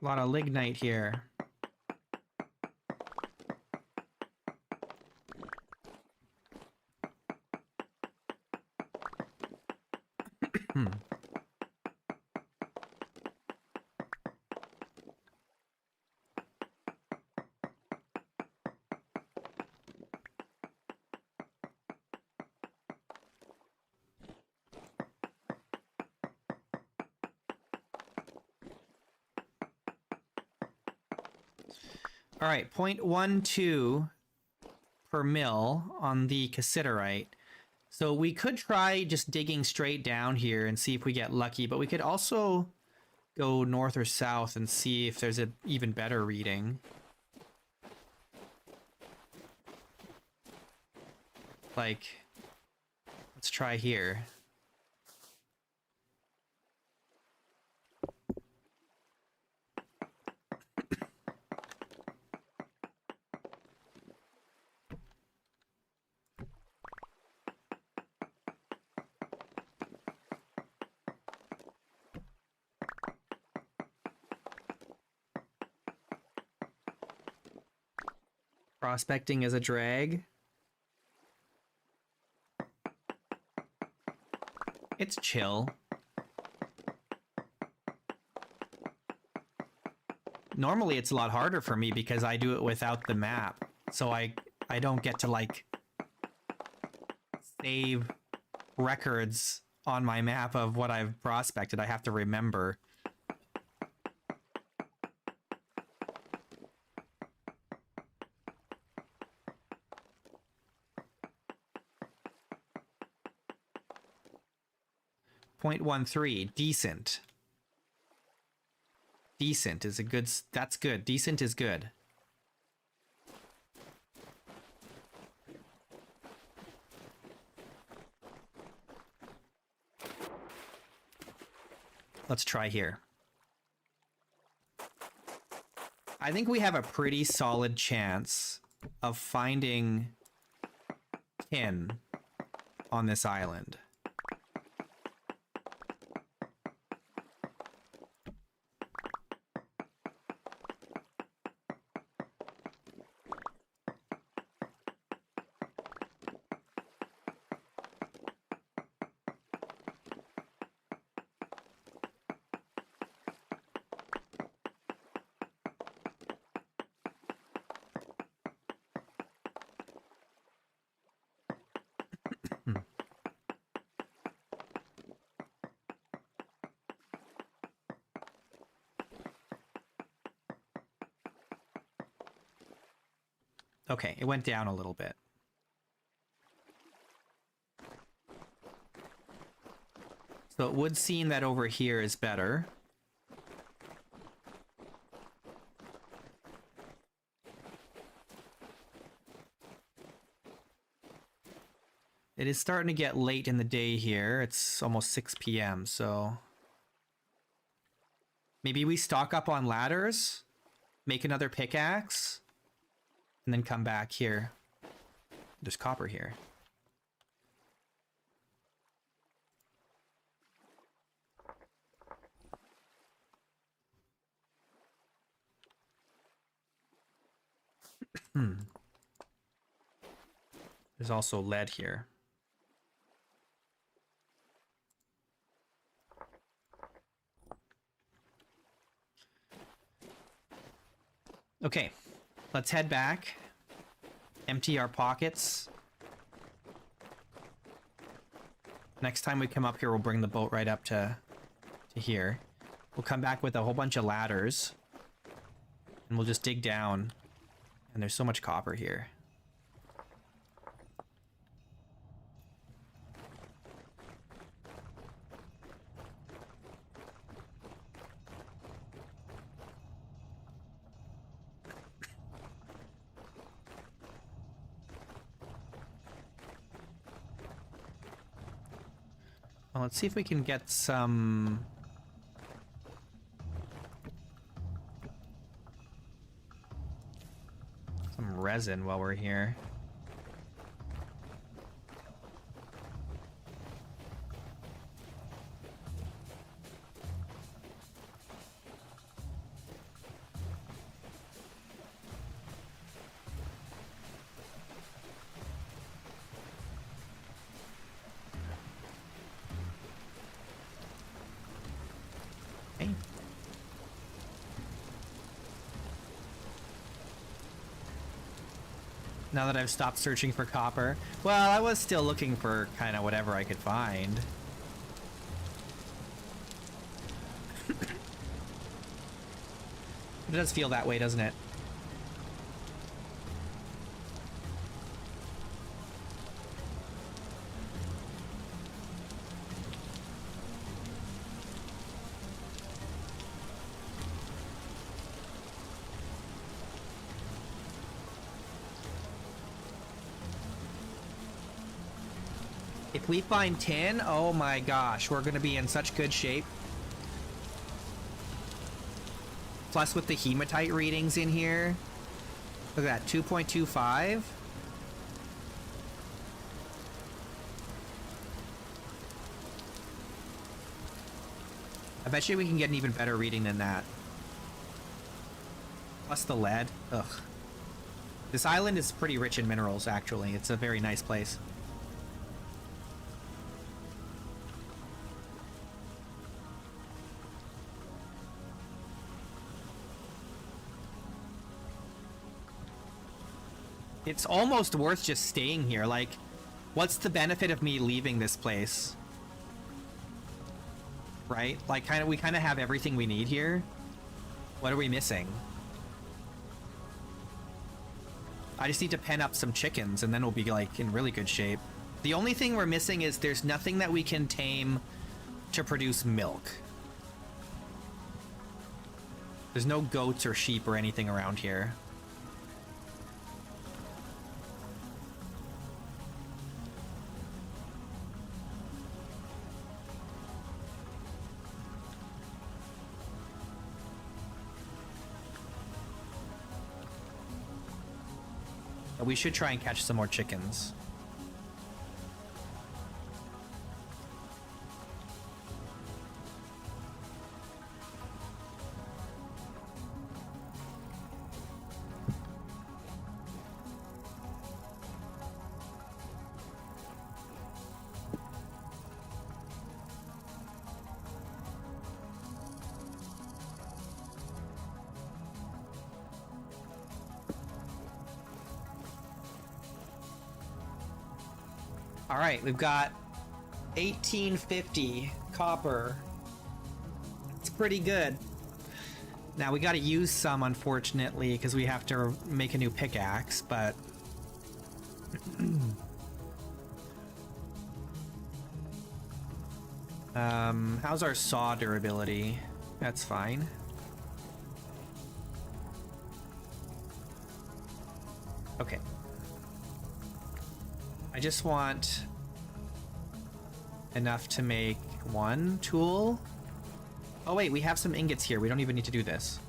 A lot of lignite here. All right, 0.12 per mil on the cassiterite. So we could try just digging straight down here and see if we get lucky, but we could also go north or south and see if there's an even better reading. Like, let's try here. Prospecting is a drag. It's chill. Normally it's a lot harder for me because I do it without the map. So I don't get to like save records on my map of what I've prospected. I have to remember. .13, decent. Decent is a good, that's good. Decent is good. Let's try here. I think we have a pretty solid chance of finding tin on this island. Okay, it went down a little bit. So it would seem that over here is better. It is starting to get late in the day here. It's almost 6 p.m., so... maybe we stock up on ladders, make another pickaxe, and then come back here. There's copper here. There's also lead here. Okay, let's head back. Empty our pockets. Next time we come up here, we'll bring the boat right up to here. We'll come back with a whole bunch of ladders. And we'll just dig down. And there's so much copper here. Well, let's see if we can get some resin while we're here. Okay. Now that I've stopped searching for copper. Well, I was still looking for kind of whatever I could find. It does feel that way, doesn't it? If we find tin, oh my gosh, we're gonna be in such good shape. Plus with the hematite readings in here. Look at that, 2.25. I bet you we can get an even better reading than that. Plus the lead. Ugh. This island is pretty rich in minerals, actually. It's a very nice place. It's almost worth just staying here. Like, what's the benefit of me leaving this place? Right? Like, we kind of have everything we need here. What are we missing? I just need to pen up some chickens and then we'll be, like, in really good shape. The only thing we're missing is there's nothing that we can tame to produce milk. There's no goats or sheep or anything around here. We should try and catch some more chickens. All right, we've got 1850 copper. It's pretty good. Now we got to use some, unfortunately, because we have to make a new pickaxe, but how's our saw durability? That's fine. Okay. I just want enough to make one tool. Oh wait, we have some ingots here. We don't even need to do this.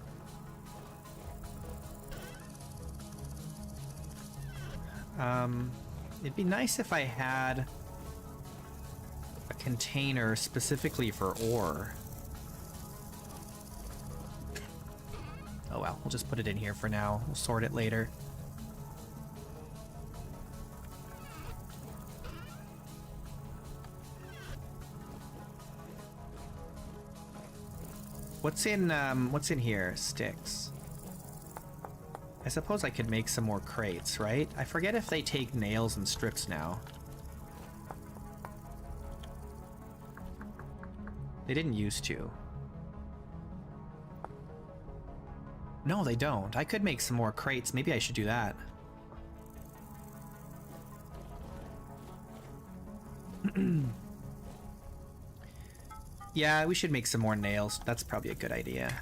It'd be nice if I had a container specifically for ore. Oh well, we'll just put it in here for now. We'll sort it later. What's in here? Sticks. I suppose I could make some more crates, right? I forget if they take nails and strips now. They didn't used to. No, they don't. I could make some more crates. Maybe I should do that. Yeah, we should make some more nails. That's probably a good idea.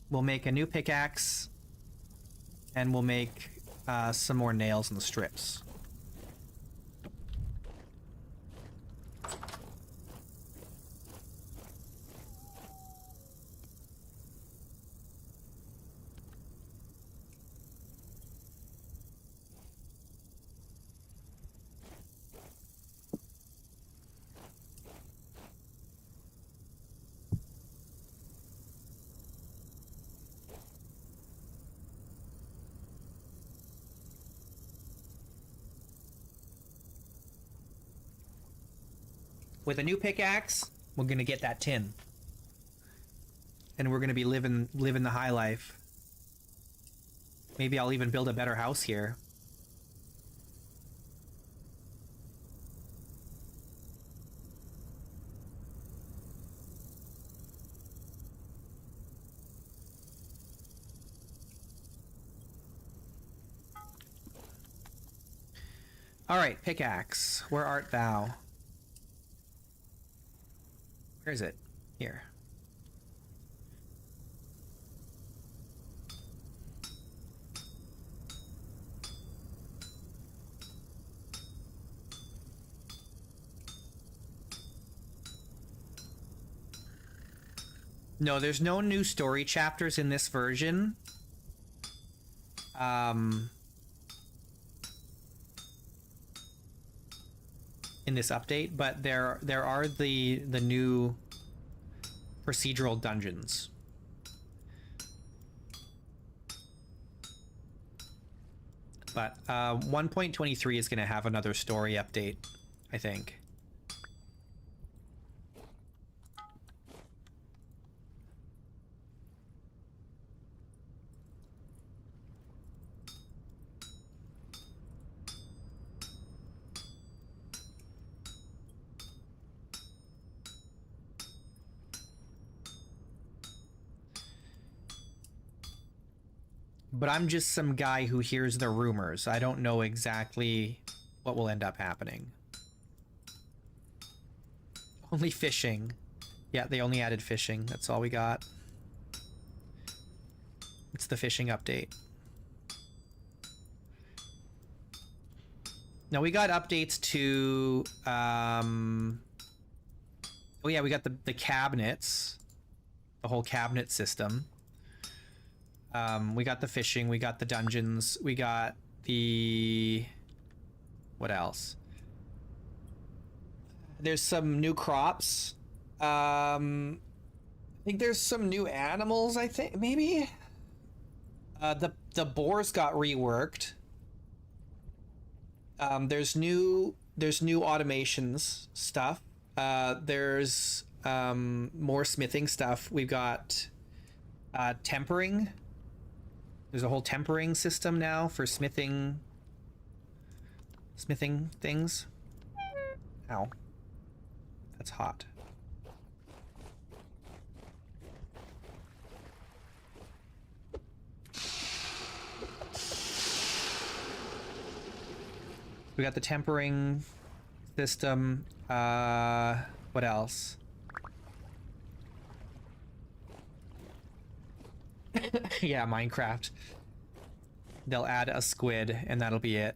We'll make a new pickaxe, and we'll make some more nails and strips. With a new pickaxe, we're gonna get that tin. And we're gonna be living the high life. Maybe I'll even build a better house here. Alright, pickaxe. Where art thou? Where is it? Here. No, there's no new story chapters in this version. In this update, but there are the new procedural dungeons. But 1.23 is going to have another story update, I think. But I'm just some guy who hears the rumors. I don't know exactly what will end up happening. Only fishing. Yeah, they only added fishing. That's all we got. It's the fishing update. Now we got updates to... oh yeah, we got the cabinets. The whole cabinet system. We got the fishing, we got the dungeons, we got the... What else? There's some new crops. I think there's some new animals, I think, maybe? The boars got reworked. There's new automations stuff. There's more smithing stuff. We've got tempering. There's a whole tempering system now for smithing things. Ow. That's hot. We got the tempering system. What else? Yeah, Minecraft. They'll add a squid and that'll be it.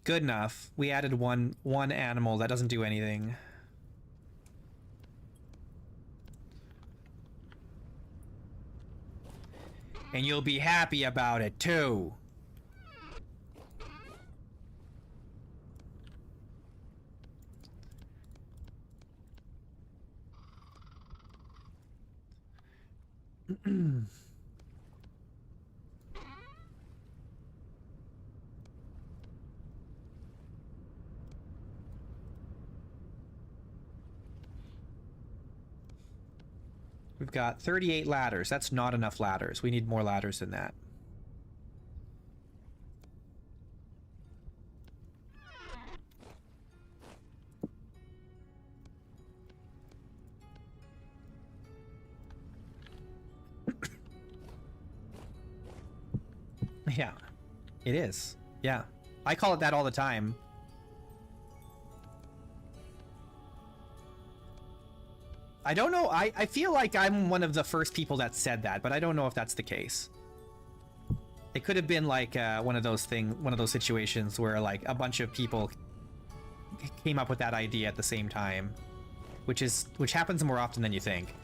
Good enough. We added one animal that doesn't do anything. And you'll be happy about it too. We've got 38 ladders. That's not enough ladders. We need more ladders than that. Yeah, it is. Yeah, I call it that all the time. I don't know. I feel like I'm one of the first people that said that, but I don't know if that's the case. It could have been like one of those situations where like a bunch of people came up with that idea at the same time, which happens more often than you think.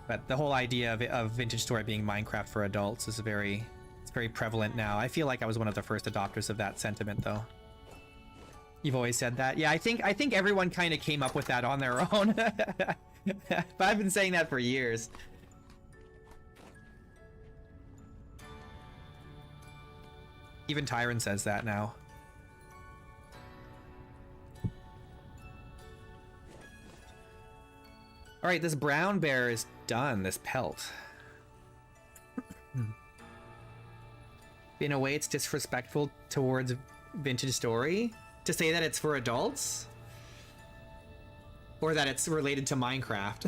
But the whole idea of Vintage Story being Minecraft for adults is very prevalent now. I feel like I was one of the first adopters of that sentiment, though. You've always said that. Yeah, I think everyone kind of came up with that on their own. But I've been saying that for years. Even Tyron says that now. All right, this brown bear is done, this pelt. In a way, it's disrespectful towards Vintage Story to say that it's for adults, or that it's related to Minecraft.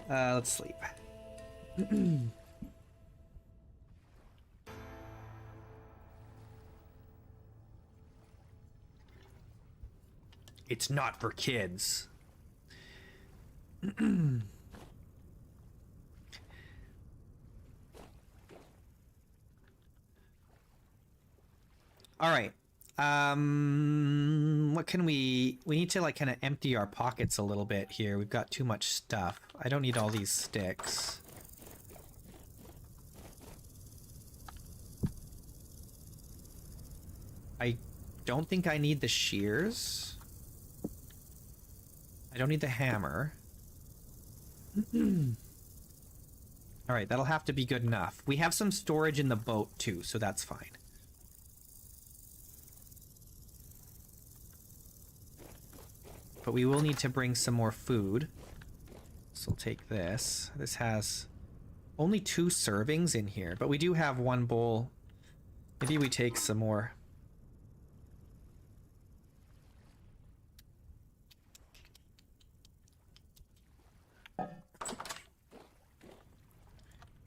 Let's sleep. It's not for kids. All right. What can we need to like kind of empty our pockets a little bit here. We've got too much stuff. I don't need all these sticks. I don't think I need the shears. I don't need the hammer. All right, that'll have to be good enough. We have some storage in the boat too, so that's fine. But we will need to bring some more food. So we'll take this. This has only 2 servings in here, but we do have 1 bowl. Maybe we take some more.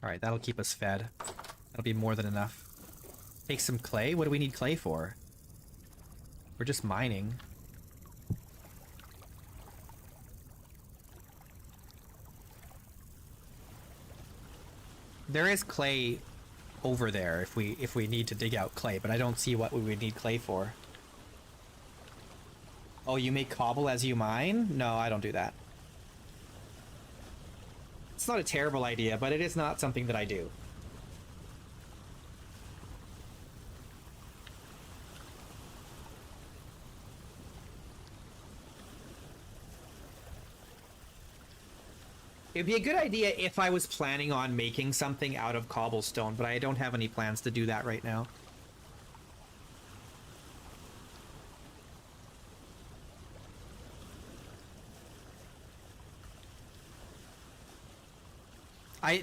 Alright, that'll keep us fed. That'll be more than enough. Take some clay? What do we need clay for? We're just mining. There is clay over there if we need to dig out clay, but I don't see what we would need clay for. Oh, you make cobble as you mine? No, I don't do that. It's not a terrible idea, but it is not something that I do. It'd be a good idea if I was planning on making something out of cobblestone, but I don't have any plans to do that right now.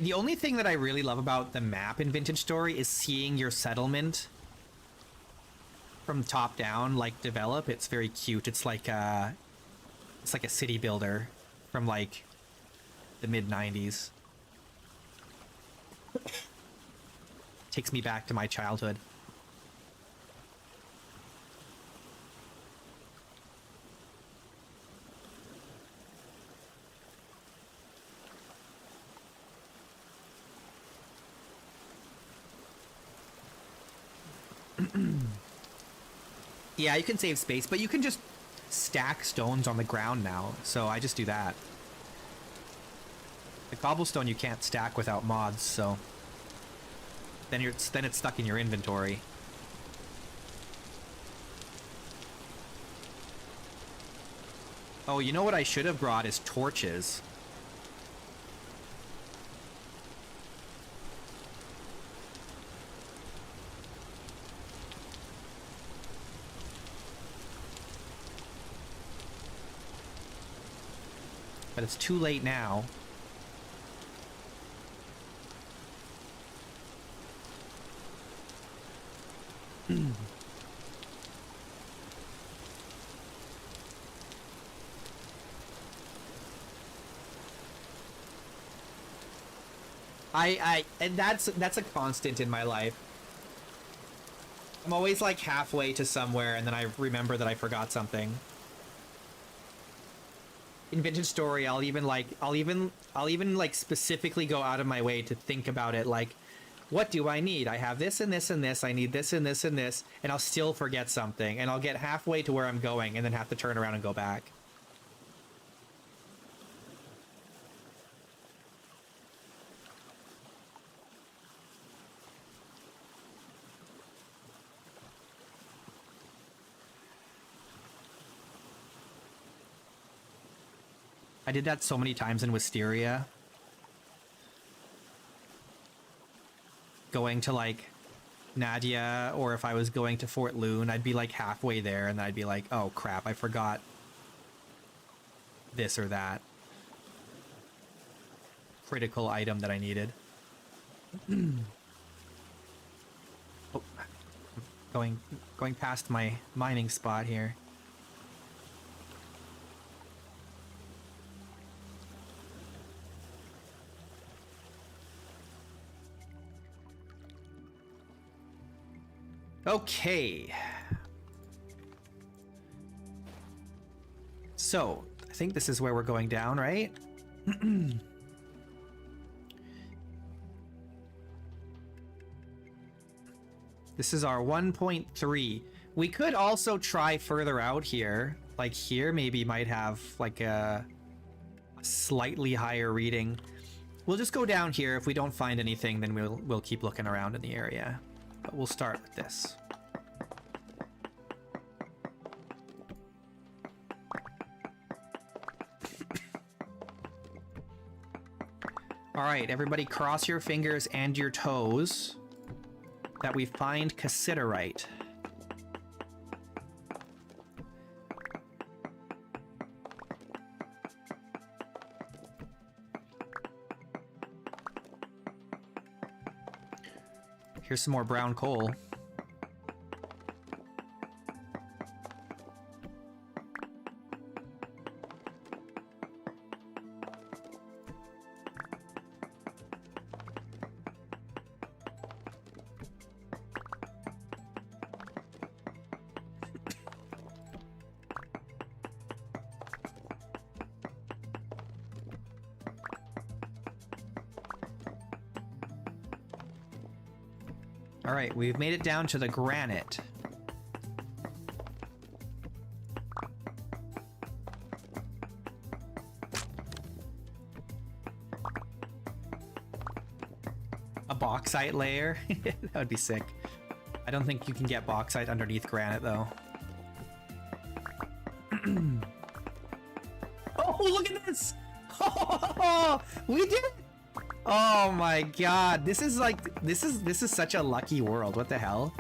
The only thing that I really love about the map in Vintage Story is seeing your settlement from top down, like, develop. It's very cute. It's like a city builder from like the mid-90s. Takes me back to my childhood. Yeah, you can save space, but you can just stack stones on the ground now, so I just do that. The cobblestone you can't stack without mods, so then it's stuck in your inventory. Oh, you know what I should have brought is torches. But it's too late now. And that's a constant in my life. I'm always like halfway to somewhere and then I remember that I forgot something. In Vintage Story, I'll even like specifically go out of my way to think about it, like, what do I need? I have this and this and this, I need this and this and this, and I'll still forget something, and I'll get halfway to where I'm going and then have to turn around and go back. I did that so many times in Wisteria. Going to, like, Nadia, or if I was going to Fort Loon, I'd be, like, halfway there, and then I'd be like, oh, crap, I forgot this or that critical item that I needed. Oh, going past my mining spot here. Okay. So, I think this is where we're going down, right? This is our 1.3. We could also try further out here. Like here, maybe might have like a slightly higher reading. We'll just go down here. If we don't find anything, then we'll keep looking around in the area. But we'll start with this. All right, everybody cross your fingers and your toes that we find cassiterite. Here's some more brown coal. All right, we've made it down to the granite. A bauxite layer? That would be sick. I don't think you can get bauxite underneath granite, though. Oh, look at this! Oh, we did it! Oh my god, this is like, this is such a lucky world. What the hell?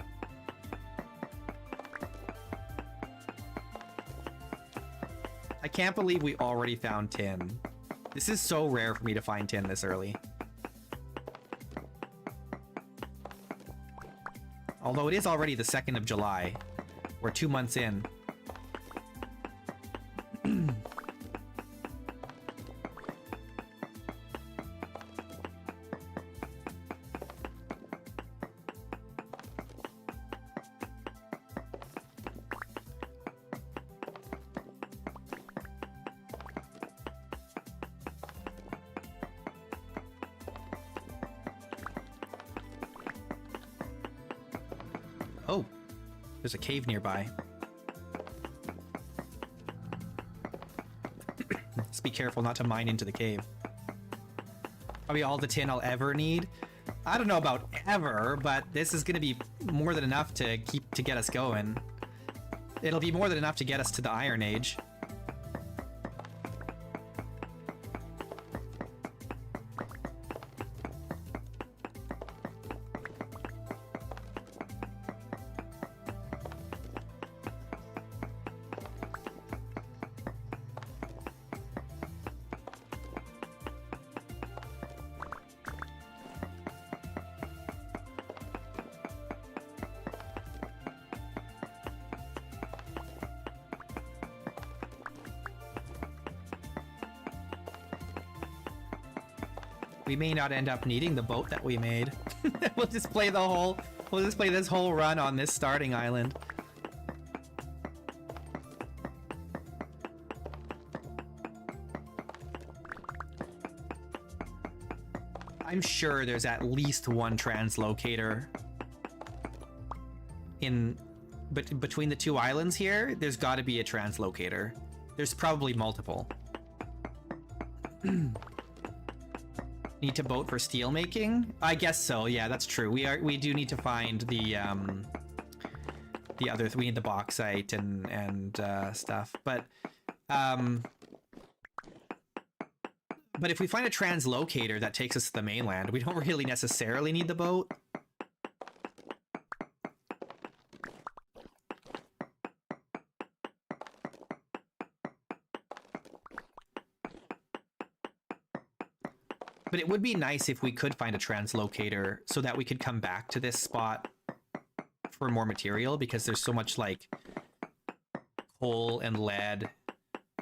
I can't believe we already found tin. This is so rare for me to find tin this early. Although it is already the 2nd of July. We're 2 months in. Oh, there's a cave nearby. Just be careful not to mine into the cave. Probably all the tin I'll ever need. I don't know about ever, but this is gonna be more than enough to get us going. It'll be more than enough to get us to the Iron Age. We may not end up needing the boat that we made. We'll just play this whole run on this starting island. I'm sure there's at least one translocator between the two islands here. There's got to be a translocator. There's probably multiple. Need to boat for steel making? I guess so. Yeah, that's true. We do need to find the other. We need the bauxite and stuff. But if we find a translocator that takes us to the mainland, we don't really necessarily need the boat. But it would be nice if we could find a translocator so that we could come back to this spot for more material, because there's so much like coal and lead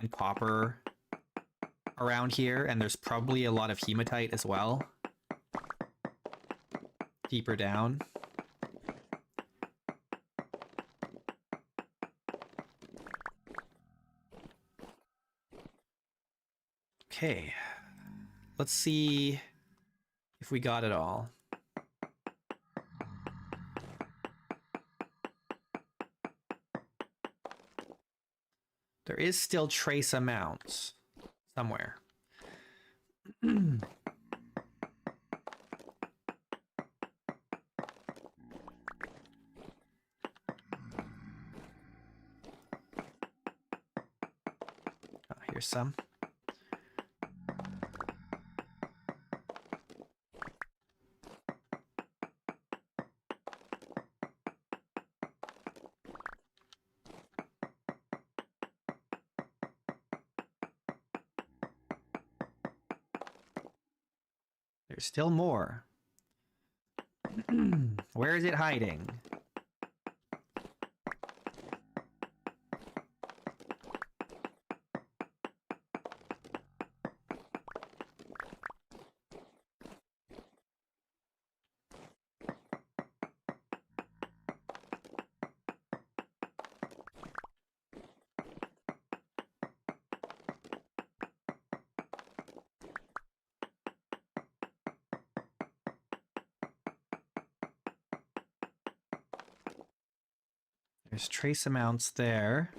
and copper around here, and there's probably a lot of hematite as well deeper down. Okay. Let's see if we got it all. There is still trace amounts somewhere. Here's some. There's still more. Where is it hiding? There's trace amounts there.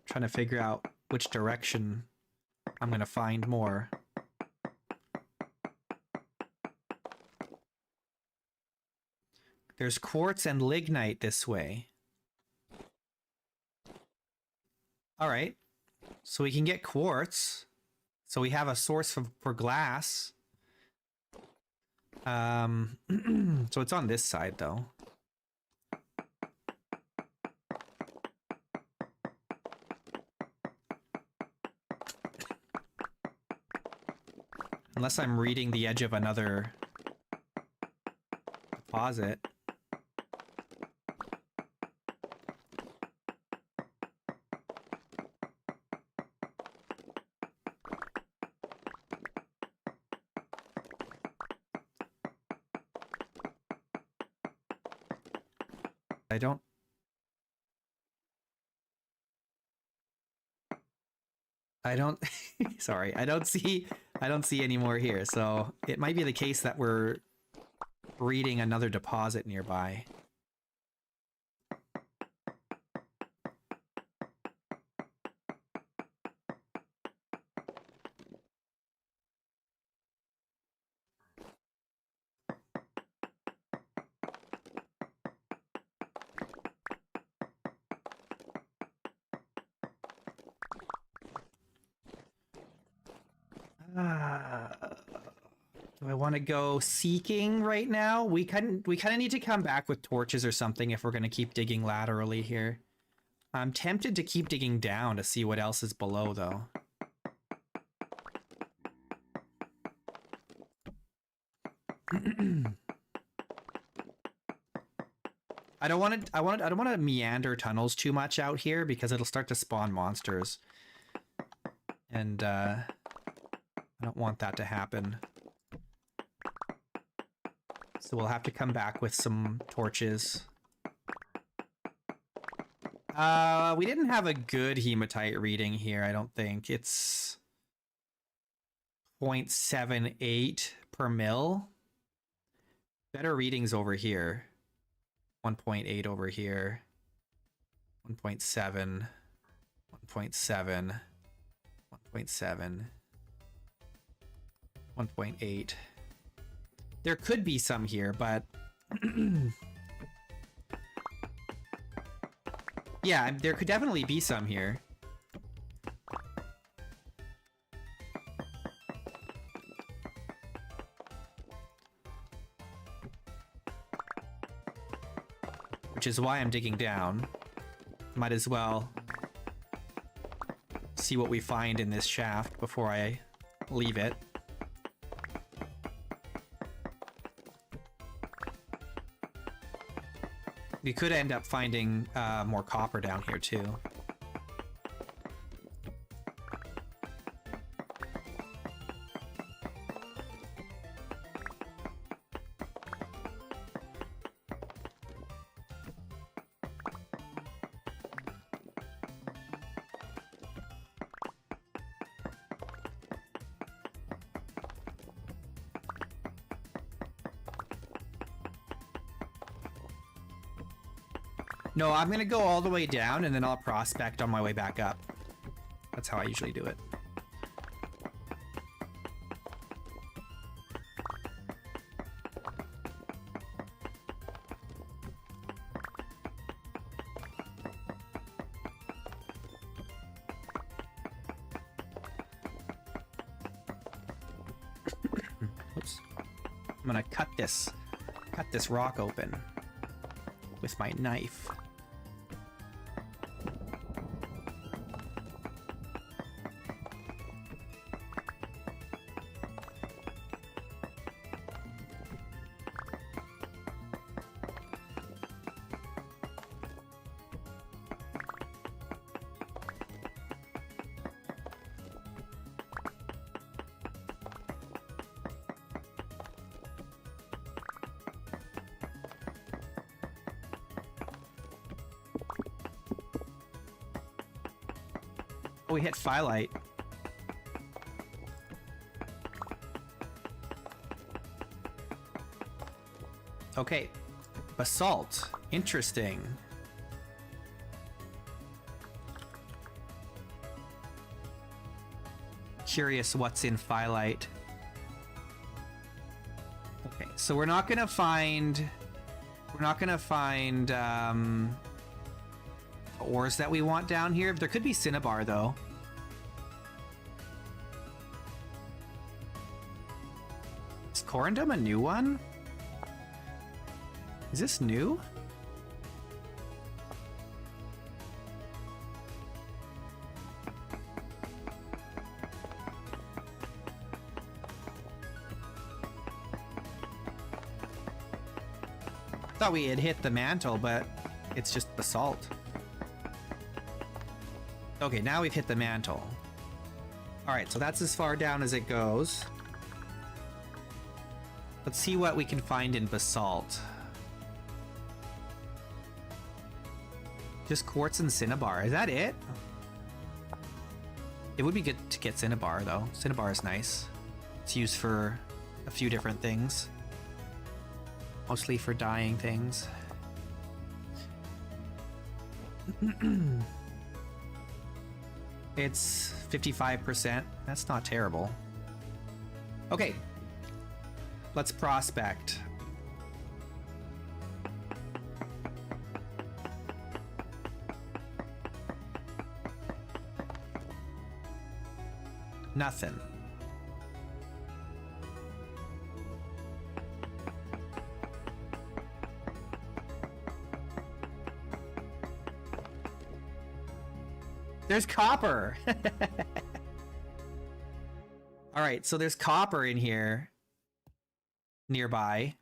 Trying to figure out which direction I'm going to find more. There's quartz and lignite this way. All right. So we can get quartz. So we have a source for glass. So it's on this side though. Unless I'm reading the edge of another deposit. I don't sorry, I don't see any more here. So it might be the case that we're reading another deposit nearby. Do I want to go seeking right now? We kind of need to come back with torches or something if we're going to keep digging laterally here. I'm tempted to keep digging down to see what else is below though. I don't want to meander tunnels too much out here because it'll start to spawn monsters. And I don't want that to happen. So we'll have to come back with some torches. We didn't have a good hematite reading here, I don't think. It's 0.78 per mil. Better readings over here. 1.8 over here. 1.7. 1.7. 1.7. 1.8. There could be some here, but yeah, there could definitely be some here. Which is why I'm digging down. Might as well see what we find in this shaft before I leave it. We could end up finding more copper down here too. No, I'm gonna go all the way down and then I'll prospect on my way back up. That's how I usually do it. Oops. I'm gonna cut this rock open with my knife. We hit Firelight. Okay. Basalt. Interesting. Curious what's in Firelight. Okay, so we're not gonna find ores that we want down here. There could be cinnabar though. Is Corundum a new one? Is this new? I thought we had hit the mantle, but it's just basalt. Okay, now we've hit the mantle. Alright, so that's as far down as it goes. Let's see what we can find in basalt. Just quartz and cinnabar. Is that it? It would be good to get cinnabar, though. Cinnabar is nice. It's used for a few different things. Mostly for dyeing things. It's 55%. That's not terrible. Okay. Let's prospect. Nothing. There's copper. All right, so there's copper in here nearby.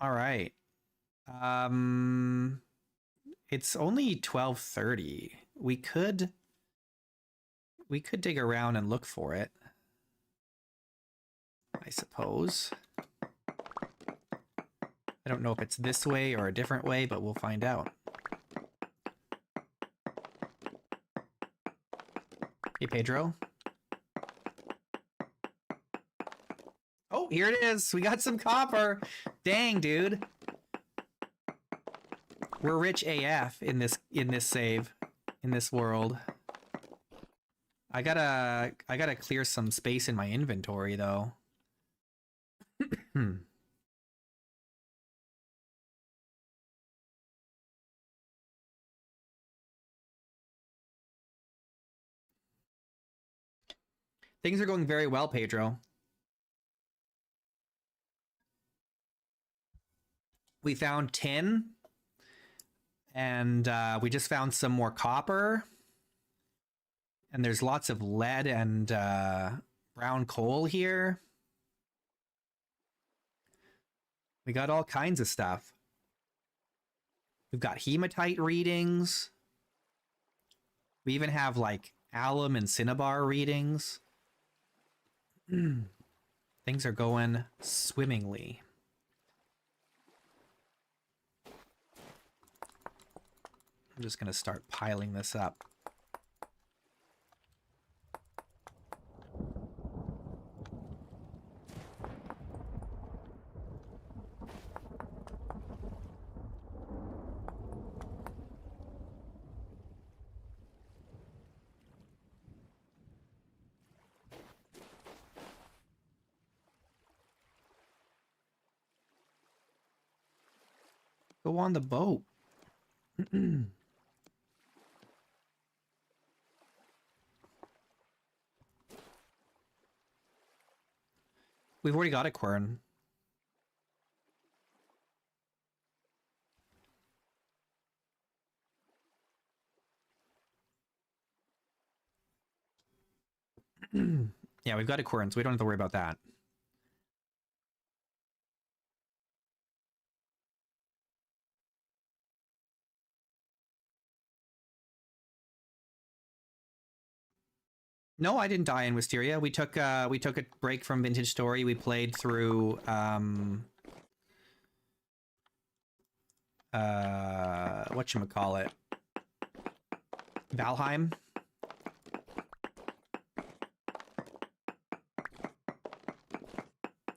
All right. It's only 12:30. We could dig around and look for it, I suppose. I don't know if it's this way or a different way, but we'll find out. Hey, Pedro. Oh, here it is. We got some copper. Dang, dude. We're rich AF in this save, in this world. I gotta clear some space in my inventory though. Things are going very well, Pedro. We found tin, and we just found some more copper. And there's lots of lead and brown coal here. We got all kinds of stuff. We've got hematite readings. We even have like alum and cinnabar readings. Things are going swimmingly. I'm just gonna start piling this up. Go on the boat. We've already got a quern. Yeah, we've got a quern, so we don't have to worry about that. No, I didn't die in Wisteria. We took a break from Vintage Story. We played through whatchamacallit? Valheim.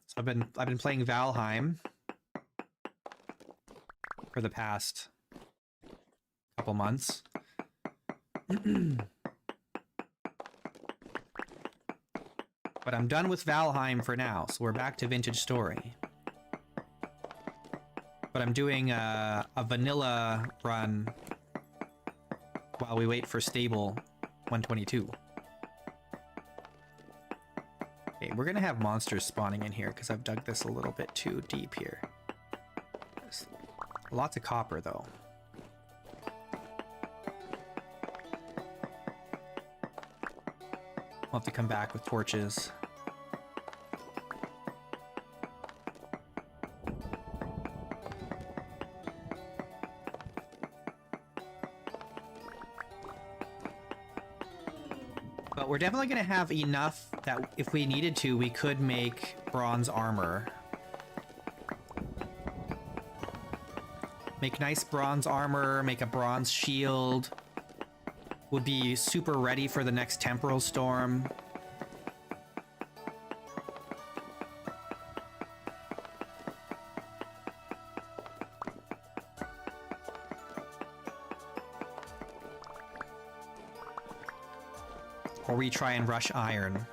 So I've been playing Valheim for the past couple months. But I'm done with Valheim for now, so we're back to Vintage Story. But I'm doing a vanilla run while we wait for stable 122. Okay, we're gonna have monsters spawning in here because I've dug this a little bit too deep here. There's lots of copper though. We'll have to come back with torches. But we're definitely going to have enough that if we needed to, we could make bronze armor. Make nice bronze armor, make a bronze shield. Would be super ready for the next temporal storm. Or we try and rush iron.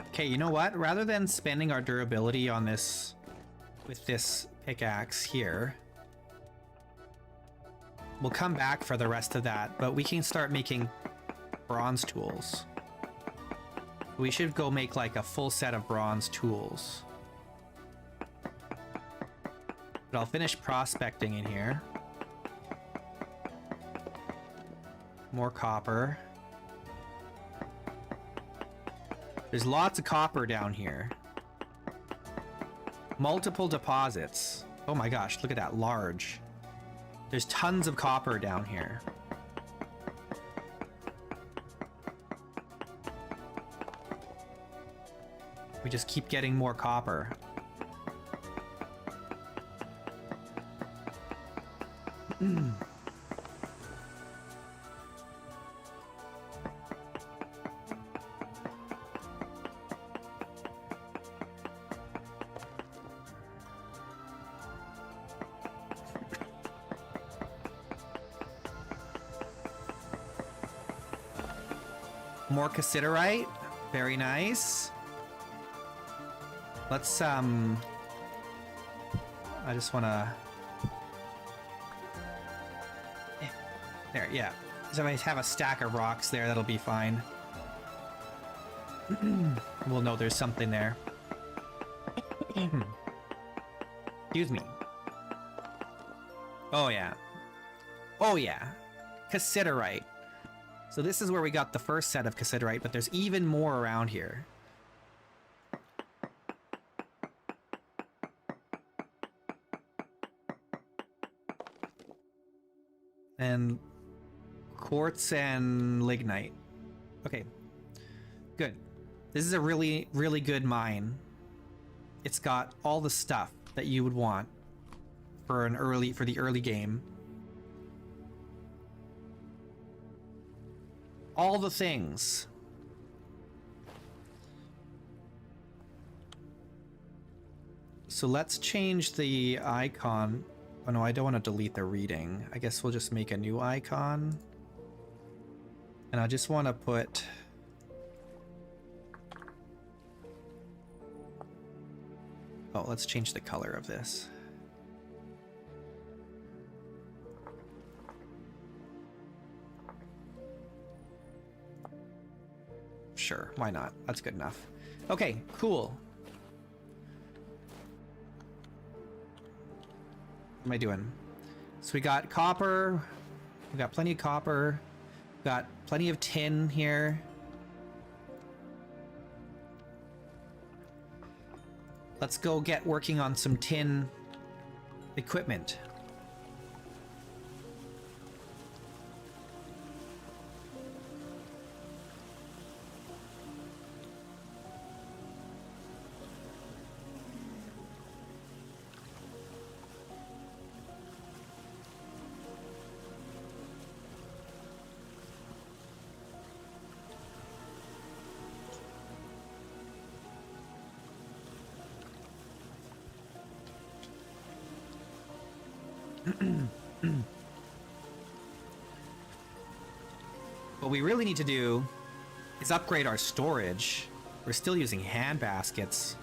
Okay, you know what? Rather than spending our durability on this with this pickaxe here, we'll come back for the rest of that, but we can start making bronze tools. We should go make like a full set of bronze tools. But I'll finish prospecting in here. More copper. There's lots of copper down here. Multiple deposits. Oh my gosh, look at that, large. There's tons of copper down here. We just keep getting more copper. More cassiterite. Very nice. Let's, I just want to... There, yeah. So if I have a stack of rocks there, that'll be fine. We'll know there's something there. Excuse me. Oh, yeah. Oh, yeah. Cassiterite. So this is where we got the first set of cassiterite, but there's even more around here. And quartz and lignite. Okay, good. This is a really, really good mine. It's got all the stuff that you would want for the early game. All the things. So let's change the icon. Oh no, I don't want to delete the reading. I guess we'll just make a new icon. And I just want to put... Oh, let's change the color of this. Sure, why not? That's good enough. Okay, cool. What am I doing? So we got copper. We got plenty of copper. We got plenty of tin here. Let's go get working on some tin equipment. What we really need to do is upgrade our storage. We're still using hand baskets.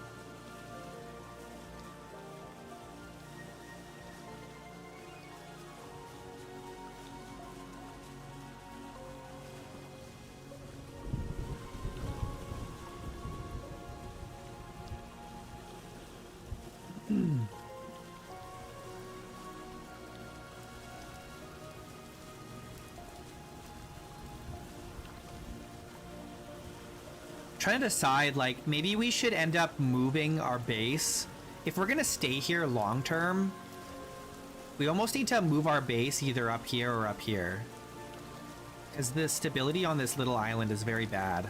Trying to decide, like, maybe we should end up moving our base. If we're gonna stay here long term, we almost need to move our base either up here or up here, because the stability on this little island is very bad.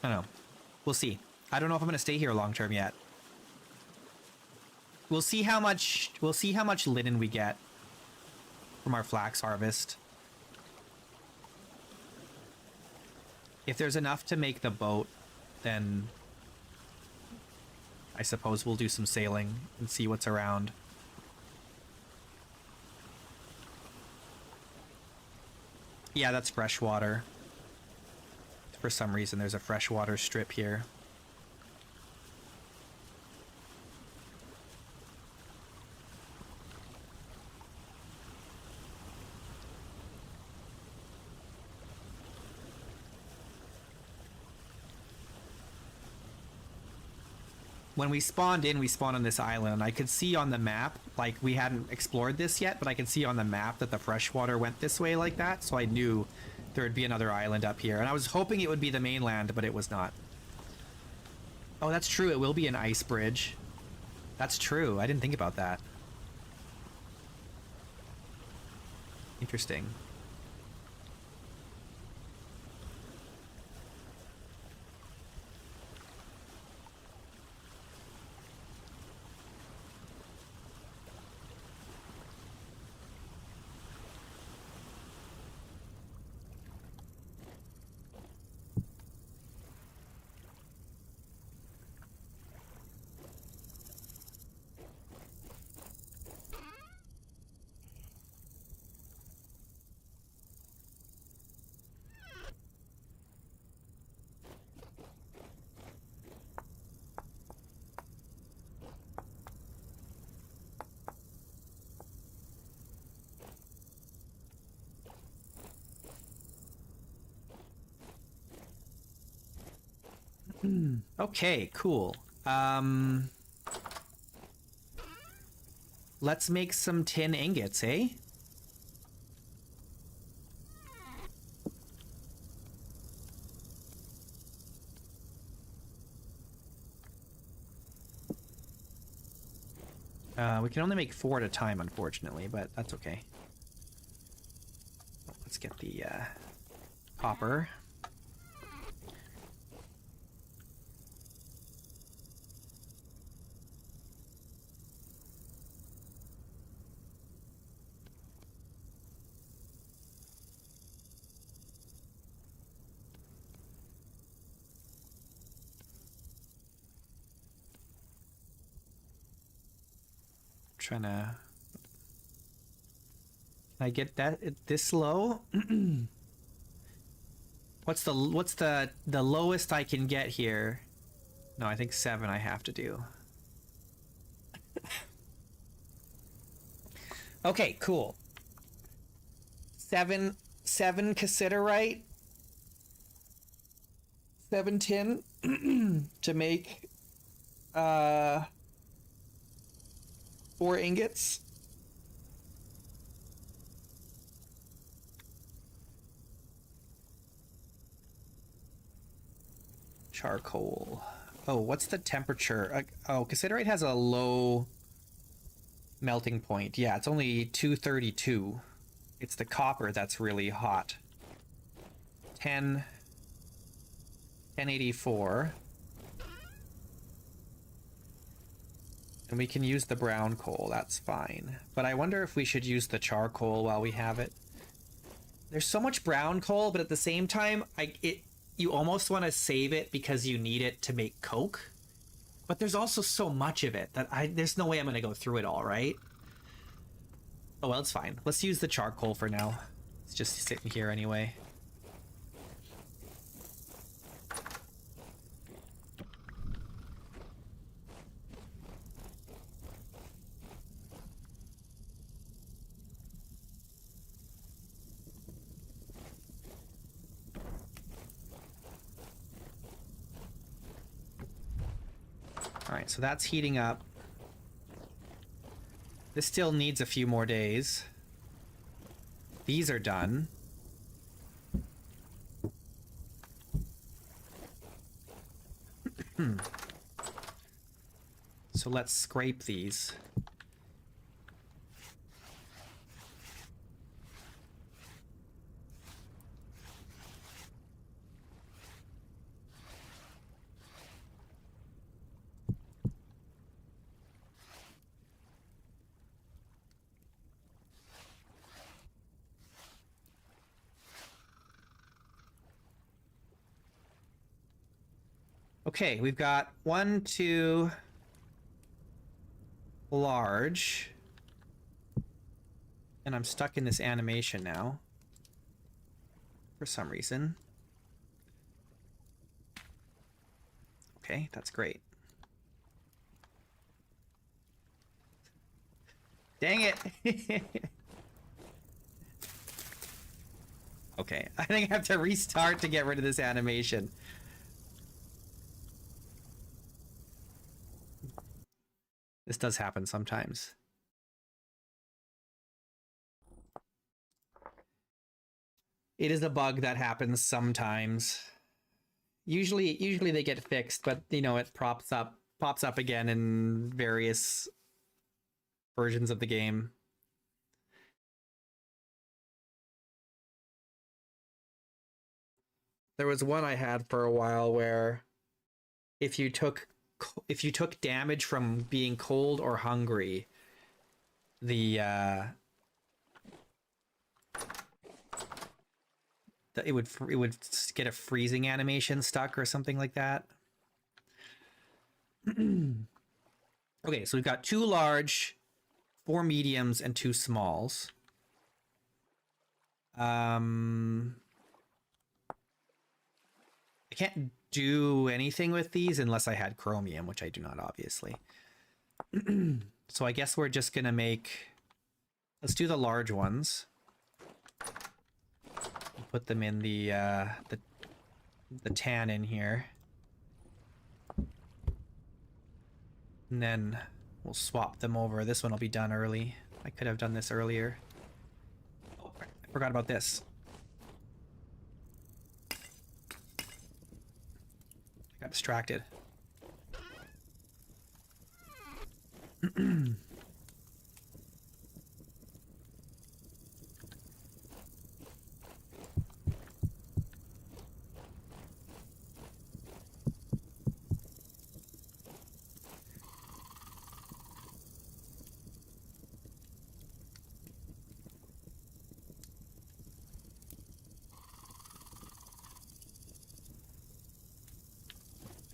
I don't know. We'll see. I don't know if I'm going to stay here long term yet. We'll see how much linen we get from our flax harvest. If there's enough to make the boat, then I suppose we'll do some sailing and see what's around. Yeah, that's freshwater. For some reason, there's a freshwater strip here. When we spawned in, we spawned on this island. I could see on the map, like, we hadn't explored this yet, but I could see on the map that the freshwater went this way like that, so I knew there would be another island up here. And I was hoping it would be the mainland, but it was not. Oh, that's true. It will be an ice bridge. That's true. I didn't think about that. Interesting. Okay, cool. Let's make some tin ingots, eh? We can only make 4 at a time, unfortunately, but that's okay. Let's get the copper. Trying to... Can I get that this low? What's the lowest I can get here? No, I think 7 I have to do. Okay, cool. 7 cassiterite, 7 tin to make 4 ingots. Charcoal. Oh, what's the temperature? Oh, cassiterite has a low melting point. Yeah, it's only 232. It's the copper that's really hot. 1084. And we can use the brown coal, that's fine. But I wonder if we should use the charcoal while we have it. There's so much brown coal, but at the same time, you almost want to save it because you need it to make coke. But there's also so much of it that there's no way I'm going to go through it all, right? Oh, well, it's fine. Let's use the charcoal for now. It's just sitting here anyway. All right, so that's heating up. This still needs a few more days. These are done. So let's scrape these. Okay, we've got 1, 2 large. And I'm stuck in this animation now. For some reason. Okay, that's great. Dang it! Okay, I think I have to restart to get rid of this animation. This does happen sometimes. It is a bug that happens sometimes. Usually they get fixed, but you know, it pops up again in various versions of the game. There was one I had for a while where if you took damage from being cold or hungry, it would get a freezing animation stuck or something like that. Okay, so we've got 2 large, 4 mediums, and 2 smalls. I can't do anything with these unless I had chromium, which I do not, obviously. So I guess we're just gonna let's do the large ones. Put them in the tan in here. And then we'll swap them over. This one will be done early. I could have done this earlier. Oh, I forgot about this. I got distracted.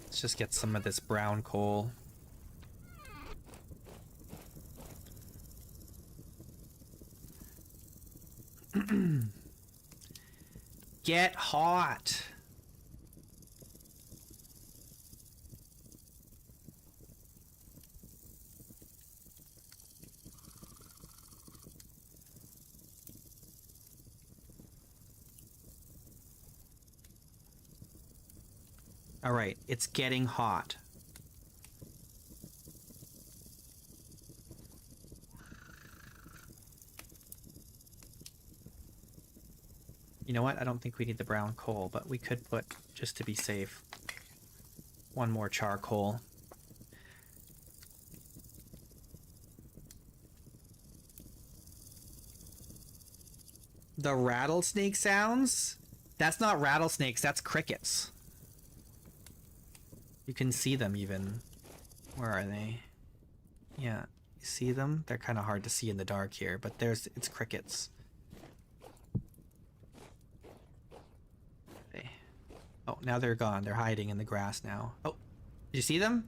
Let's just get some of this brown coal. Get hot. All right, it's getting hot. You know what? I don't think we need the brown coal, but we could put, just to be safe, one more charcoal. The rattlesnake sounds? That's not rattlesnakes, that's crickets. You can see them even. Where are they? Yeah, you see them? They're kind of hard to see in the dark here, but it's crickets. Okay. Oh, now they're gone. They're hiding in the grass now. Oh, did you see them?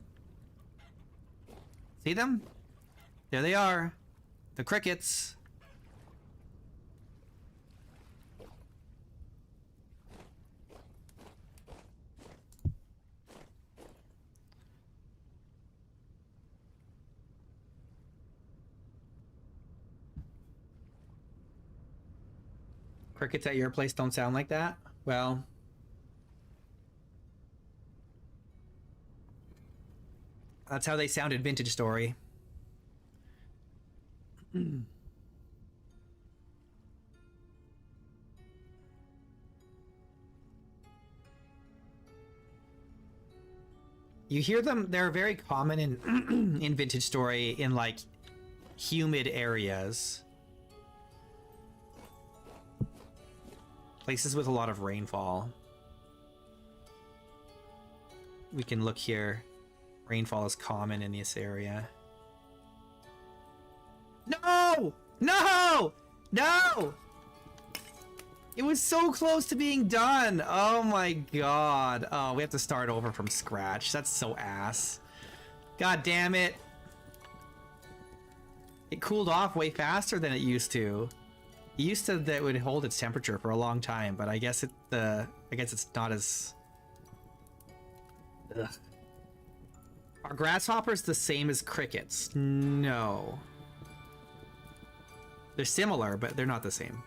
See them? There they are. The crickets. Crickets at your place don't sound like that? Well, that's how they sounded Vintage Story. You hear them, they're very common in in Vintage Story in like humid areas. Places with a lot of rainfall. We can look here. Rainfall is common in this area. No! No! No! It was so close to being done. Oh my god. Oh, we have to start over from scratch. That's so ass. God damn it. It cooled off way faster than it used to. It used to that it would hold its temperature for a long time, but I guess it's not as... Ugh. Are grasshoppers the same as crickets? No. They're similar, but they're not the same.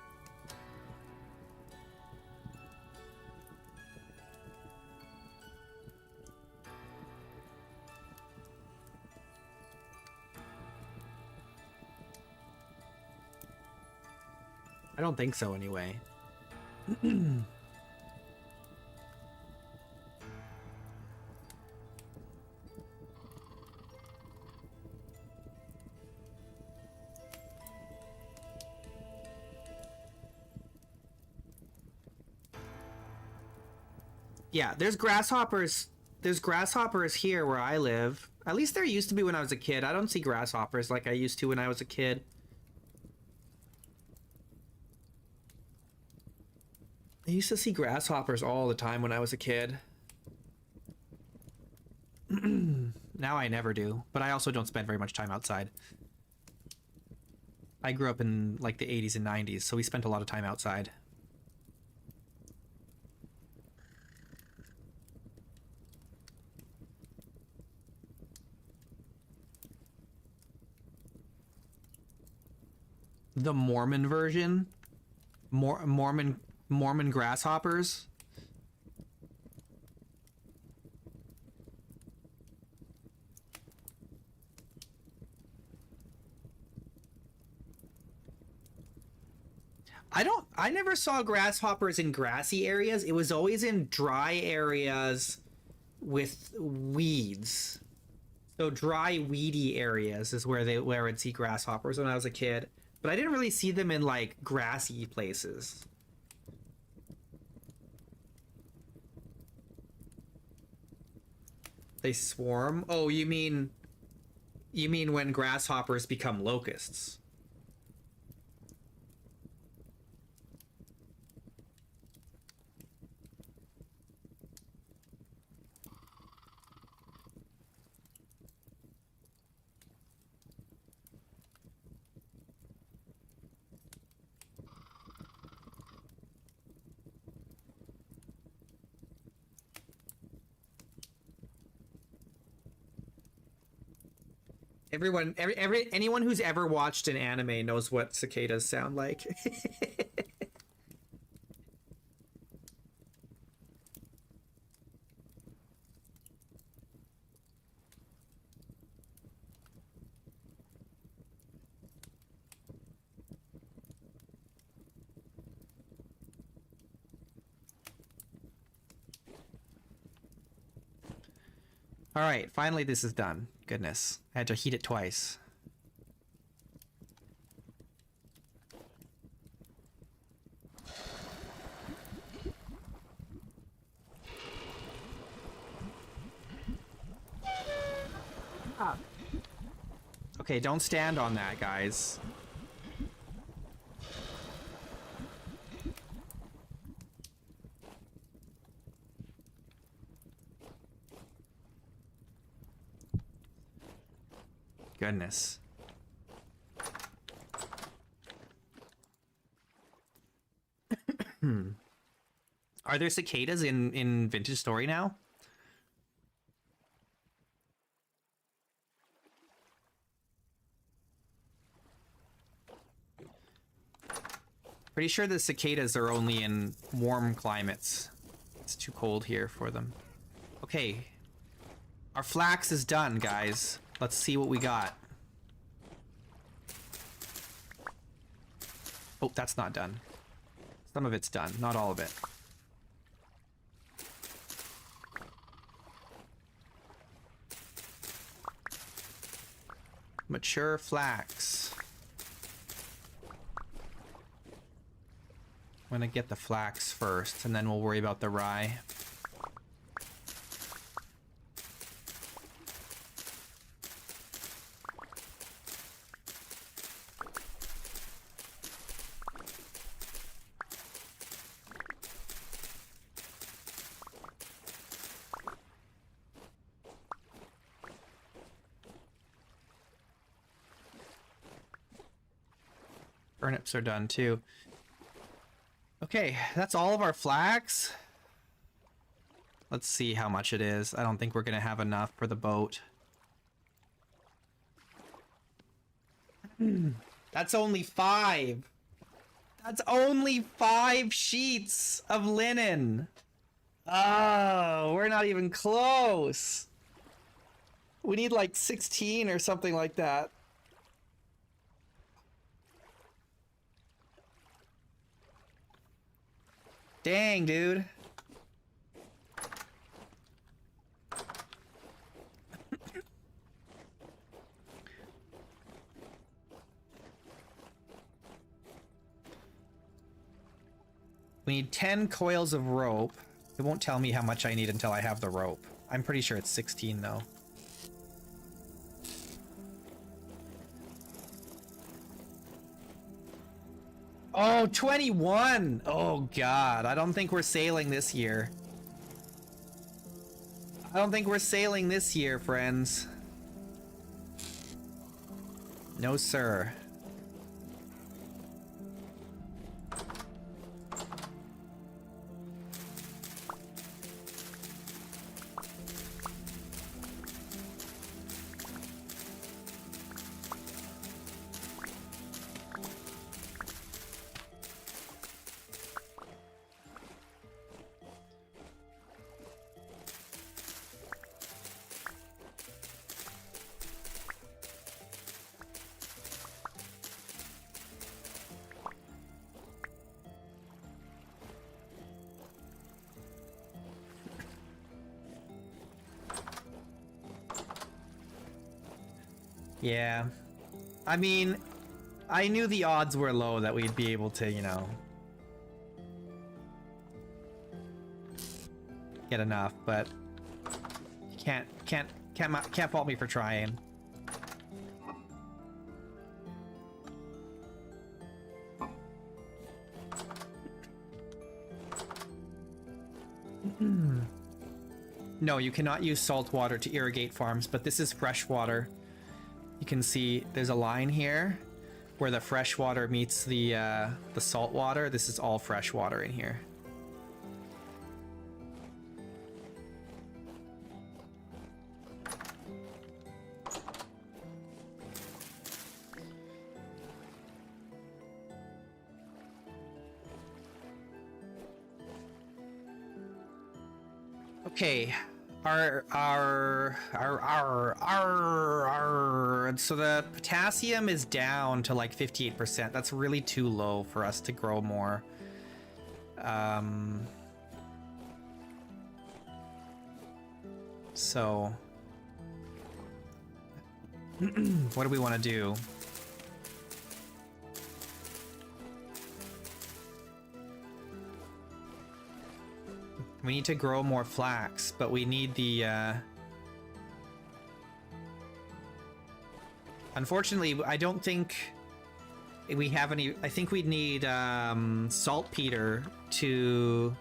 I don't think so, anyway. Yeah, there's grasshoppers. There's grasshoppers here where I live. At least there used to be when I was a kid. I don't see grasshoppers like I used to when I was a kid. I used to see grasshoppers all the time when I was a kid. Now I never do, but I also don't spend very much time outside. I grew up in like the 80s and 90s, so we spent a lot of time outside. The Mormon version? Mormon grasshoppers? I never saw grasshoppers in grassy areas. It was always in dry areas with weeds. So dry, weedy areas is where I'd see grasshoppers when I was a kid. But I didn't really see them in like grassy places. They swarm? Oh, you mean when grasshoppers become locusts? Anyone who's ever watched an anime knows what cicadas sound like. All right, finally this is done. Goodness, I had to heat it twice. Okay, don't stand on that, guys. Goodness. Are there cicadas in Vintage Story now? Pretty sure the cicadas are only in warm climates. It's too cold here for them. Okay. Our flax is done, guys. Let's see what we got. Oh, that's not done. Some of it's done, not all of it. Mature flax. I'm gonna get the flax first, and then we'll worry about the rye. Turnips are done too. Okay, that's all of our flax. Let's see how much it is. I don't think we're gonna have enough for the boat. That's only 5. That's only 5 sheets of linen. Oh, we're not even close. We need like 16 or something like that. Dang, dude. We need 10 coils of rope. It won't tell me how much I need until I have the rope. I'm pretty sure it's 16 though. Oh, 21! Oh god, I don't think we're sailing this year. I don't think we're sailing this year, friends. No, sir. Yeah. I mean, I knew the odds were low that we'd be able to, you know, get enough, but you can't fault me for trying. No, you cannot use salt water to irrigate farms, but this is fresh water. You can see there's a line here where the fresh water meets the salt water. This is all fresh water in here. Okay, so the potassium is down to like 58%. That's really too low for us to grow more. So what do we want to do? We need to grow more flax, but we need the, unfortunately, I don't think we have any. I think we'd need saltpeter to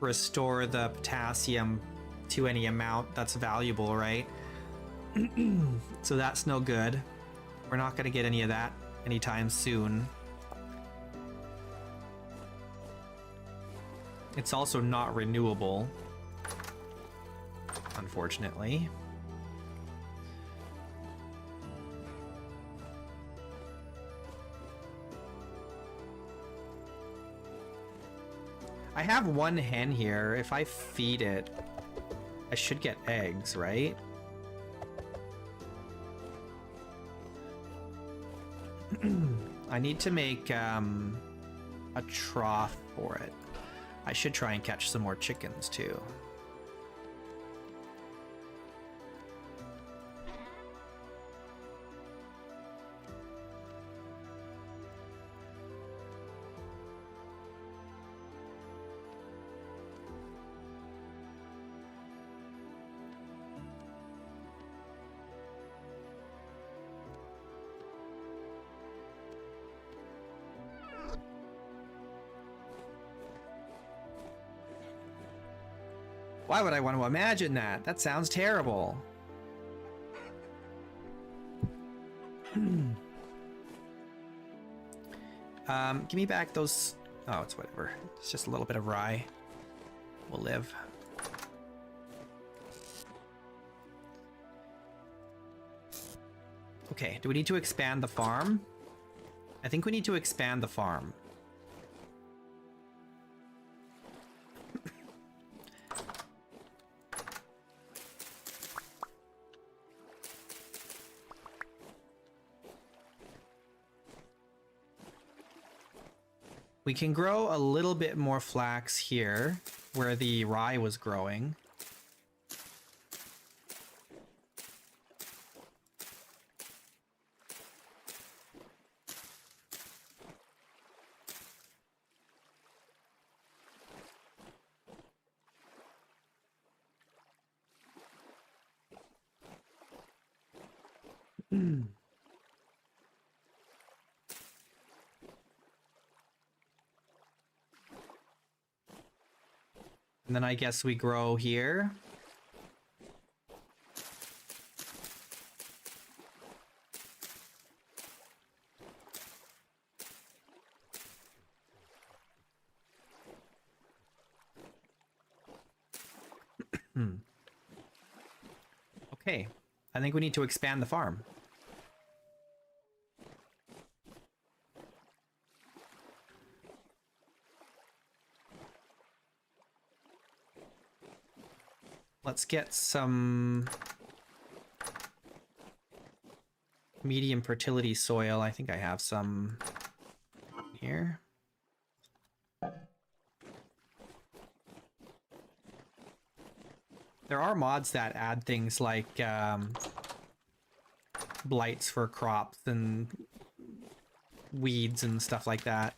restore the potassium to any amount that's valuable, right? So that's no good. We're not going to get any of that anytime soon. It's also not renewable, unfortunately. I have one hen here. If I feed it, I should get eggs, right? I need to make a trough for it. I should try and catch some more chickens too. Why would I want to imagine that? That sounds terrible. Give me back those. Oh, it's whatever. It's just a little bit of rye. We'll live. Okay, do we need to expand the farm? I think we need to expand the farm. We can grow a little bit more flax here, where the rye was growing. And then I guess we grow here. Okay, I think we need to expand the farm. Let's get some medium fertility soil. I think I have some here. There are mods that add things like blights for crops and weeds and stuff like that.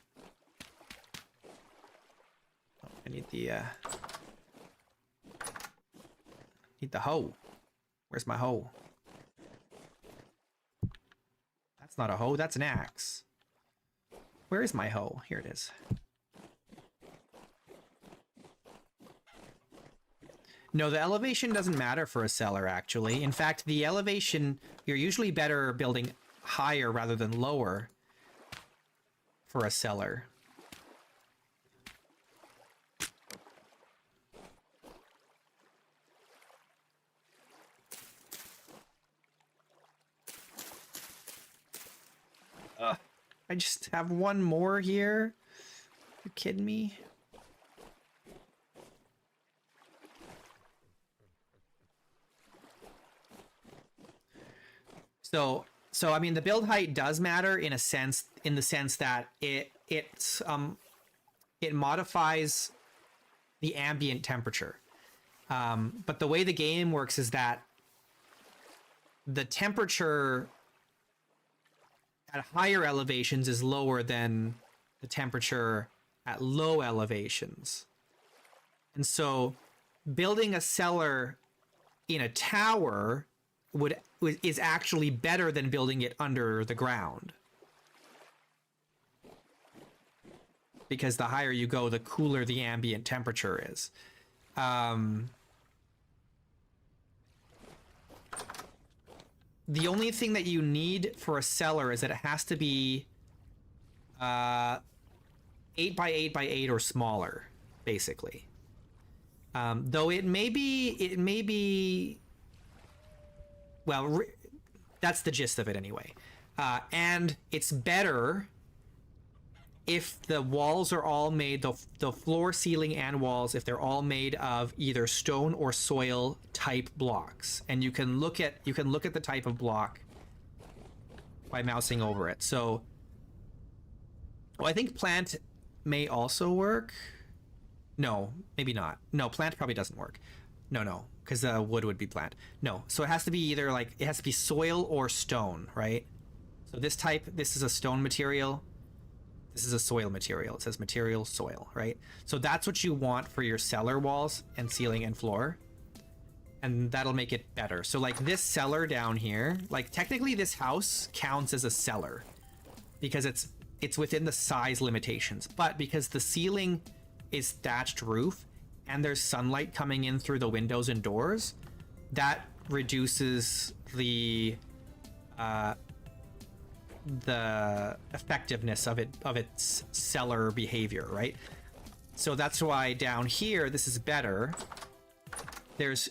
Oh, I need the hoe. Where's my hoe? That's not a hoe, that's an axe. Where is my hoe? Here it is. No, the elevation doesn't matter for a cellar, actually. In fact, the elevation, you're usually better building higher rather than lower for a cellar. I just have one more here. You kidding me? So I mean, the build height does matter in the sense that it modifies the ambient temperature. But the way the game works is that the temperature at higher elevations is lower than the temperature at low elevations. And so building a cellar in a tower is actually better than building it under the ground. Because the higher you go, the cooler the ambient temperature is. The only thing that you need for a cellar is that it has to be 8 by 8 by 8 or smaller, basically. Though it may be, well, that's the gist of it anyway. And it's better if the walls are all made, the floor, ceiling, and walls, if they're all made of either stone or soil type blocks. And you can look at the type of block by mousing over it. So, well, I think plant may also work. No, maybe not. No, plant probably doesn't work. No, because the wood would be plant. No, so it has to be either like, it has to be soil or stone, right? So this is a stone material. This is a soil material. It says material soil, right? So that's what you want for your cellar walls and ceiling and floor. And that'll make it better. So like this cellar down here, like technically this house counts as a cellar because it's within the size limitations. But because the ceiling is thatched roof and there's sunlight coming in through the windows and doors, that reduces the effectiveness of its cellar behavior, right? So that's why down here this is better. There's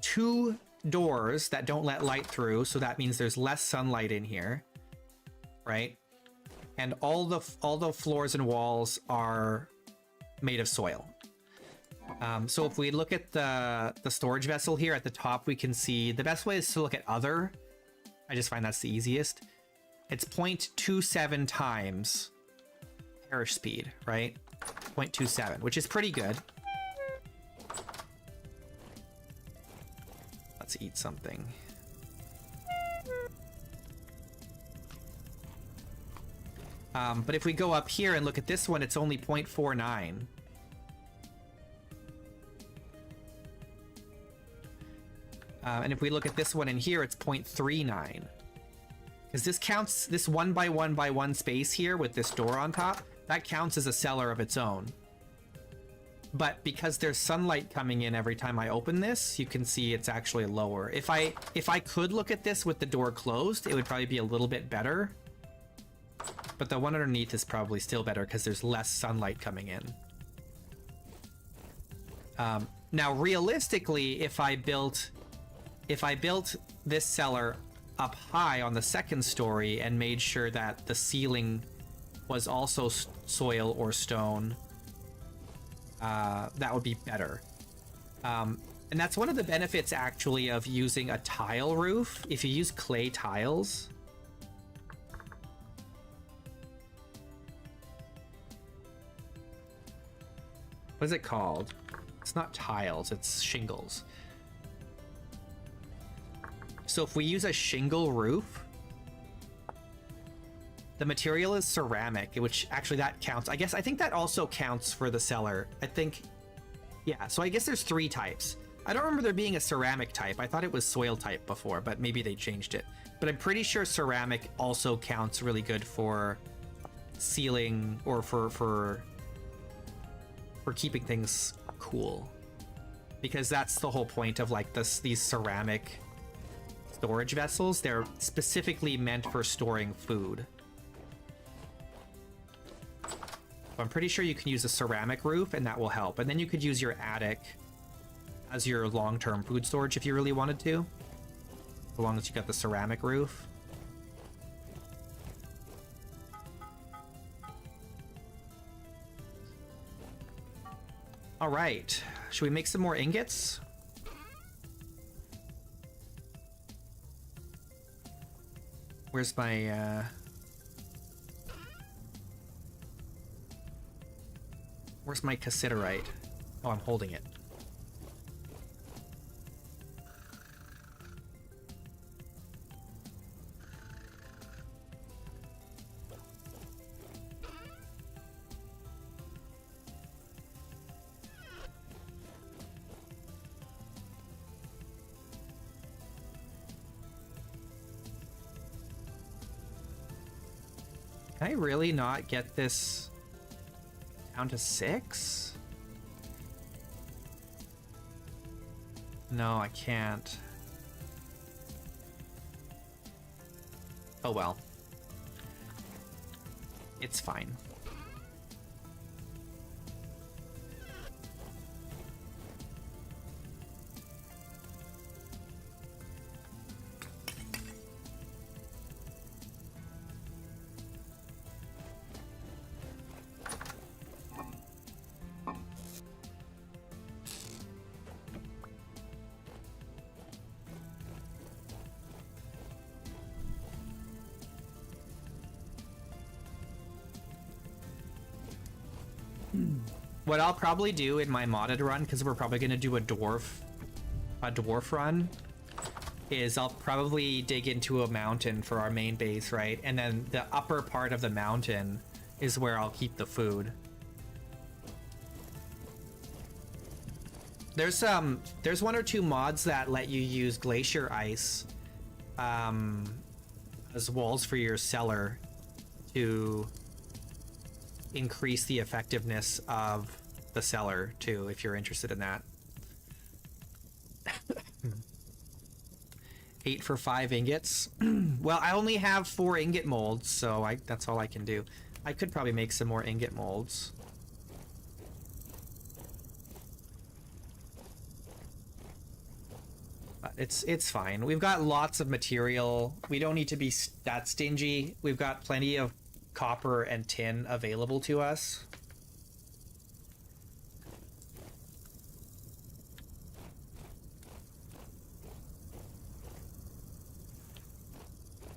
2 doors that don't let light through, so that means there's less sunlight in here, right? And all the floors and walls are made of soil. So if we look at the storage vessel here at the top, we can see the best way is to look at other. I just find that's the easiest. It's 0.27 times parish speed, right? 0.27, which is pretty good. Let's eat something. But if we go up here and look at this one, it's only 0.49. And if we look at this one in here, it's 0.39. Because this counts, this 1 by 1 by 1 space here with this door on top, that counts as a cellar of its own. But because there's sunlight coming in every time I open this, you can see it's actually lower. If I could look at this with the door closed, it would probably be a little bit better. But the one underneath is probably still better because there's less sunlight coming in. Now, realistically, if I built this cellar up high on the second story and made sure that the ceiling was also soil or stone, that would be better. And that's one of the benefits actually of using a tile roof. If you use clay tiles, what is it called? It's not tiles, it's shingles. So if we use a shingle roof, the material is ceramic, which actually that counts. I think that also counts for the cellar. I think, yeah, so I guess there's 3 types. I don't remember there being a ceramic type. I thought it was soil type before, but maybe they changed it. But I'm pretty sure ceramic also counts really good for sealing or for keeping things cool. Because that's the whole point of like these ceramic storage vessels. They're specifically meant for storing food. I'm pretty sure you can use a ceramic roof and that will help. And then you could use your attic as your long-term food storage if you really wanted to. As long as you got the ceramic roof. All right, should we make some more ingots? Where's my, where's my cassiterite? Oh, I'm holding it. Can I really not get this down to 6? No, I can't. Oh well. It's fine. What I'll probably do in my modded run, because we're probably going to do a dwarf run, is I'll probably dig into a mountain for our main base, right? And then the upper part of the mountain is where I'll keep the food. There's 1 or 2 mods that let you use glacier ice as walls for your cellar to increase the effectiveness of the cellar too, if you're interested in that. 8 for 5 ingots. Well, I only have 4 ingot molds, so that's all I can do. I could probably make some more ingot molds. But it's fine. We've got lots of material. We don't need to be that stingy. We've got plenty of copper and tin available to us.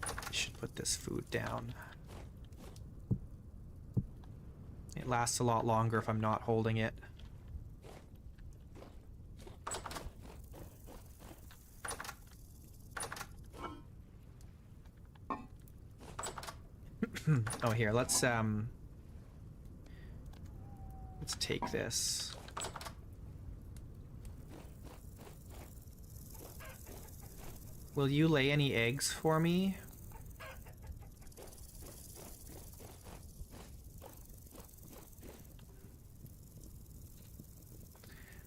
I should put this food down. It lasts a lot longer if I'm not holding it. Oh, here, let's take this. Will you lay any eggs for me?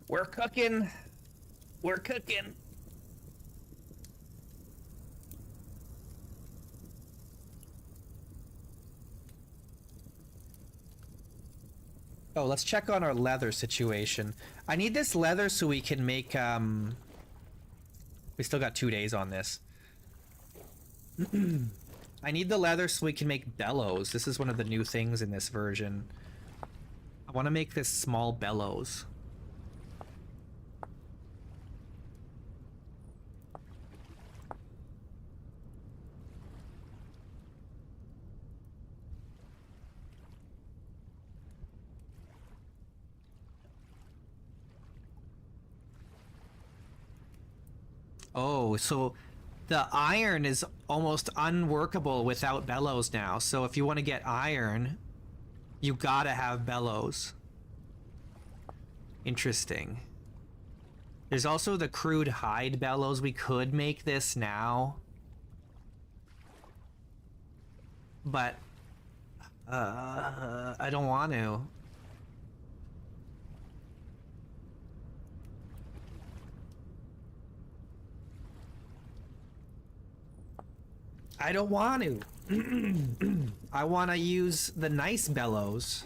We're cooking. We're cooking. Oh, let's check on our leather situation. I need this leather so we can make, we still got 2 days on this. I need the leather so we can make bellows. This is one of the new things in this version. I want to make this small bellows. Oh, so the iron is almost unworkable without bellows now. So if you want to get iron, you gotta have bellows. Interesting. There's also the crude hide bellows. We could make this now. But I don't want to. I don't want to. I want to use the nice bellows.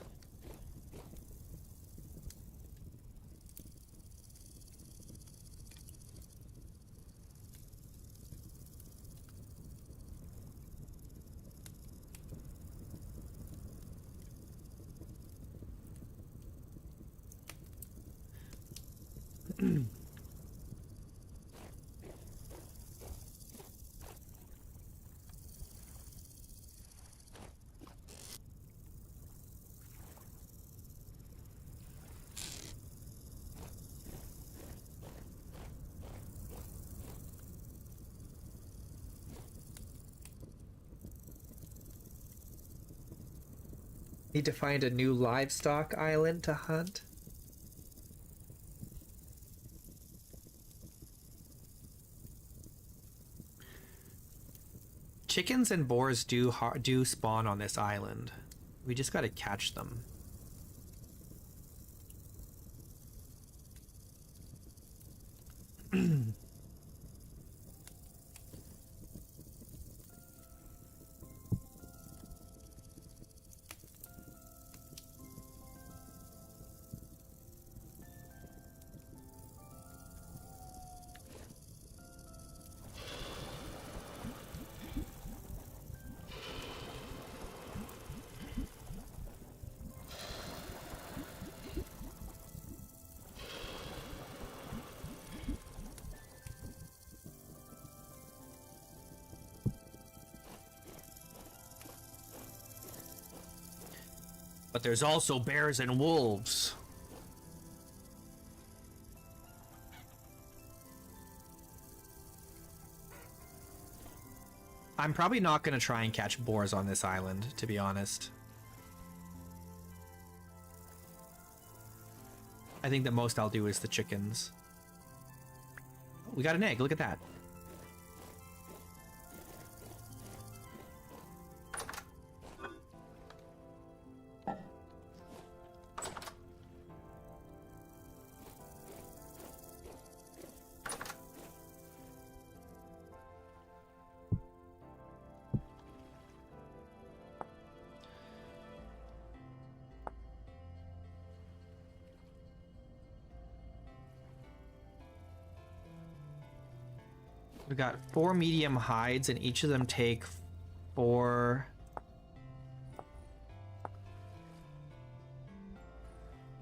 Need to find a new livestock island to hunt. Chickens and boars do spawn on this island. We just gotta catch them. But there's also bears and wolves. I'm probably not going to try and catch boars on this island, to be honest. I think the most I'll do is the chickens. We got an egg, look at that. We got 4 medium hides, and each of them take 4.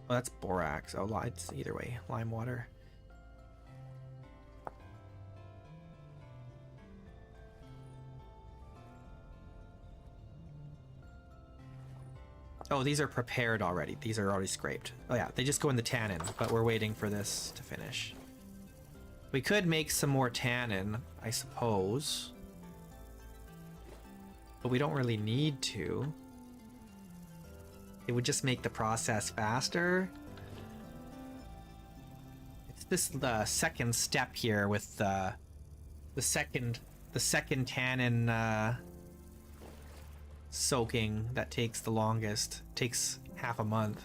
Oh, that's borax. Oh, it's either way. Lime water. Oh, these are prepared already. These are already scraped. Oh yeah, they just go in the tannin, but we're waiting for this to finish. We could make some more tannin, I suppose. But we don't really need to. It would just make the process faster. It's this the second step here with the second tannin soaking that takes the longest. Takes half a month.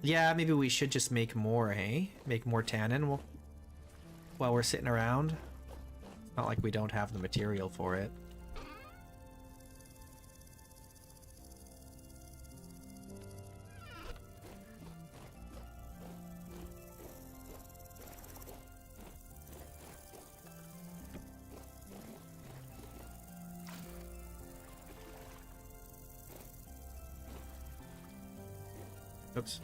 Yeah, maybe we should just make more, eh? Make more tannin while we're sitting around. It's not like we don't have the material for it. Oops.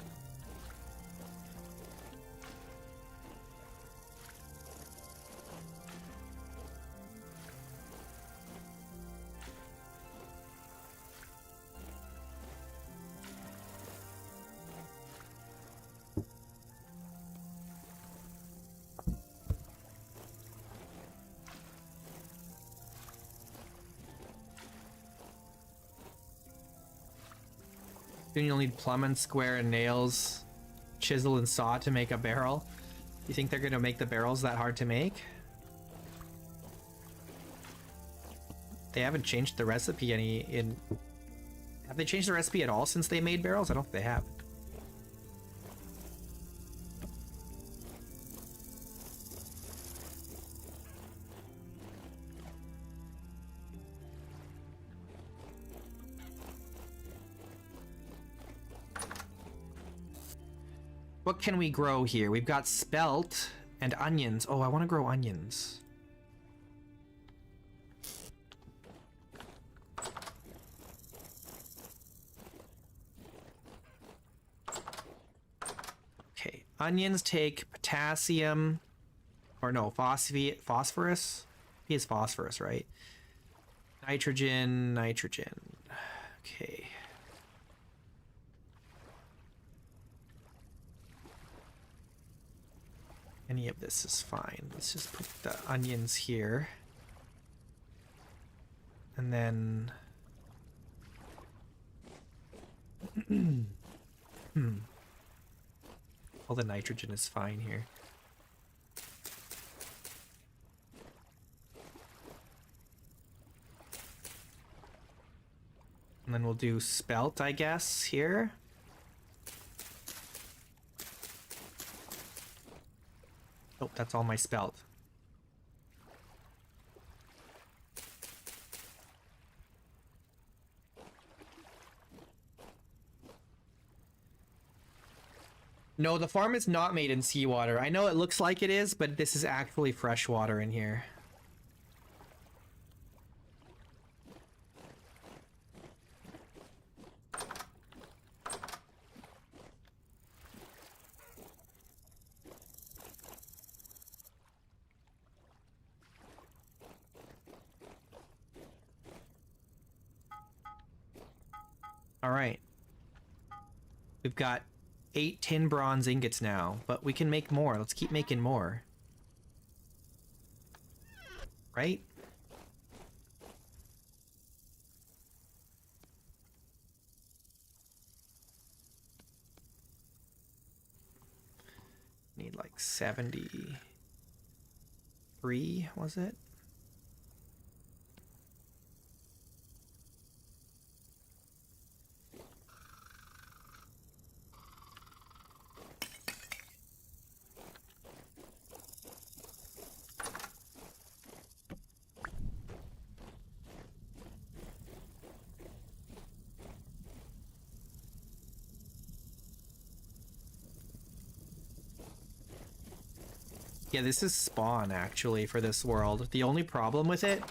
Then you'll need plumb and square and nails, chisel and saw to make a barrel. You think they're gonna make the barrels that hard to make? They haven't changed the recipe have they changed the recipe at all since they made barrels? I don't think they have. What can we grow here? We've got spelt and onions. Oh, I want to grow onions. Okay, onions take potassium, or no, phosphorus? He is phosphorus, right? Nitrogen. Okay. Any of this is fine. Let's just put the onions here. And then... All the nitrogen is fine here. And then we'll do spelt, I guess, here. Oh, that's all my spelt. No, the farm is not made in seawater. I know it looks like it is, but this is actually fresh water in here. All right. We've got 8 tin bronze ingots now, but we can make more. Let's keep making more. Right? Need like 73, was it? Yeah, this is spawn, actually, for this world. The only problem with it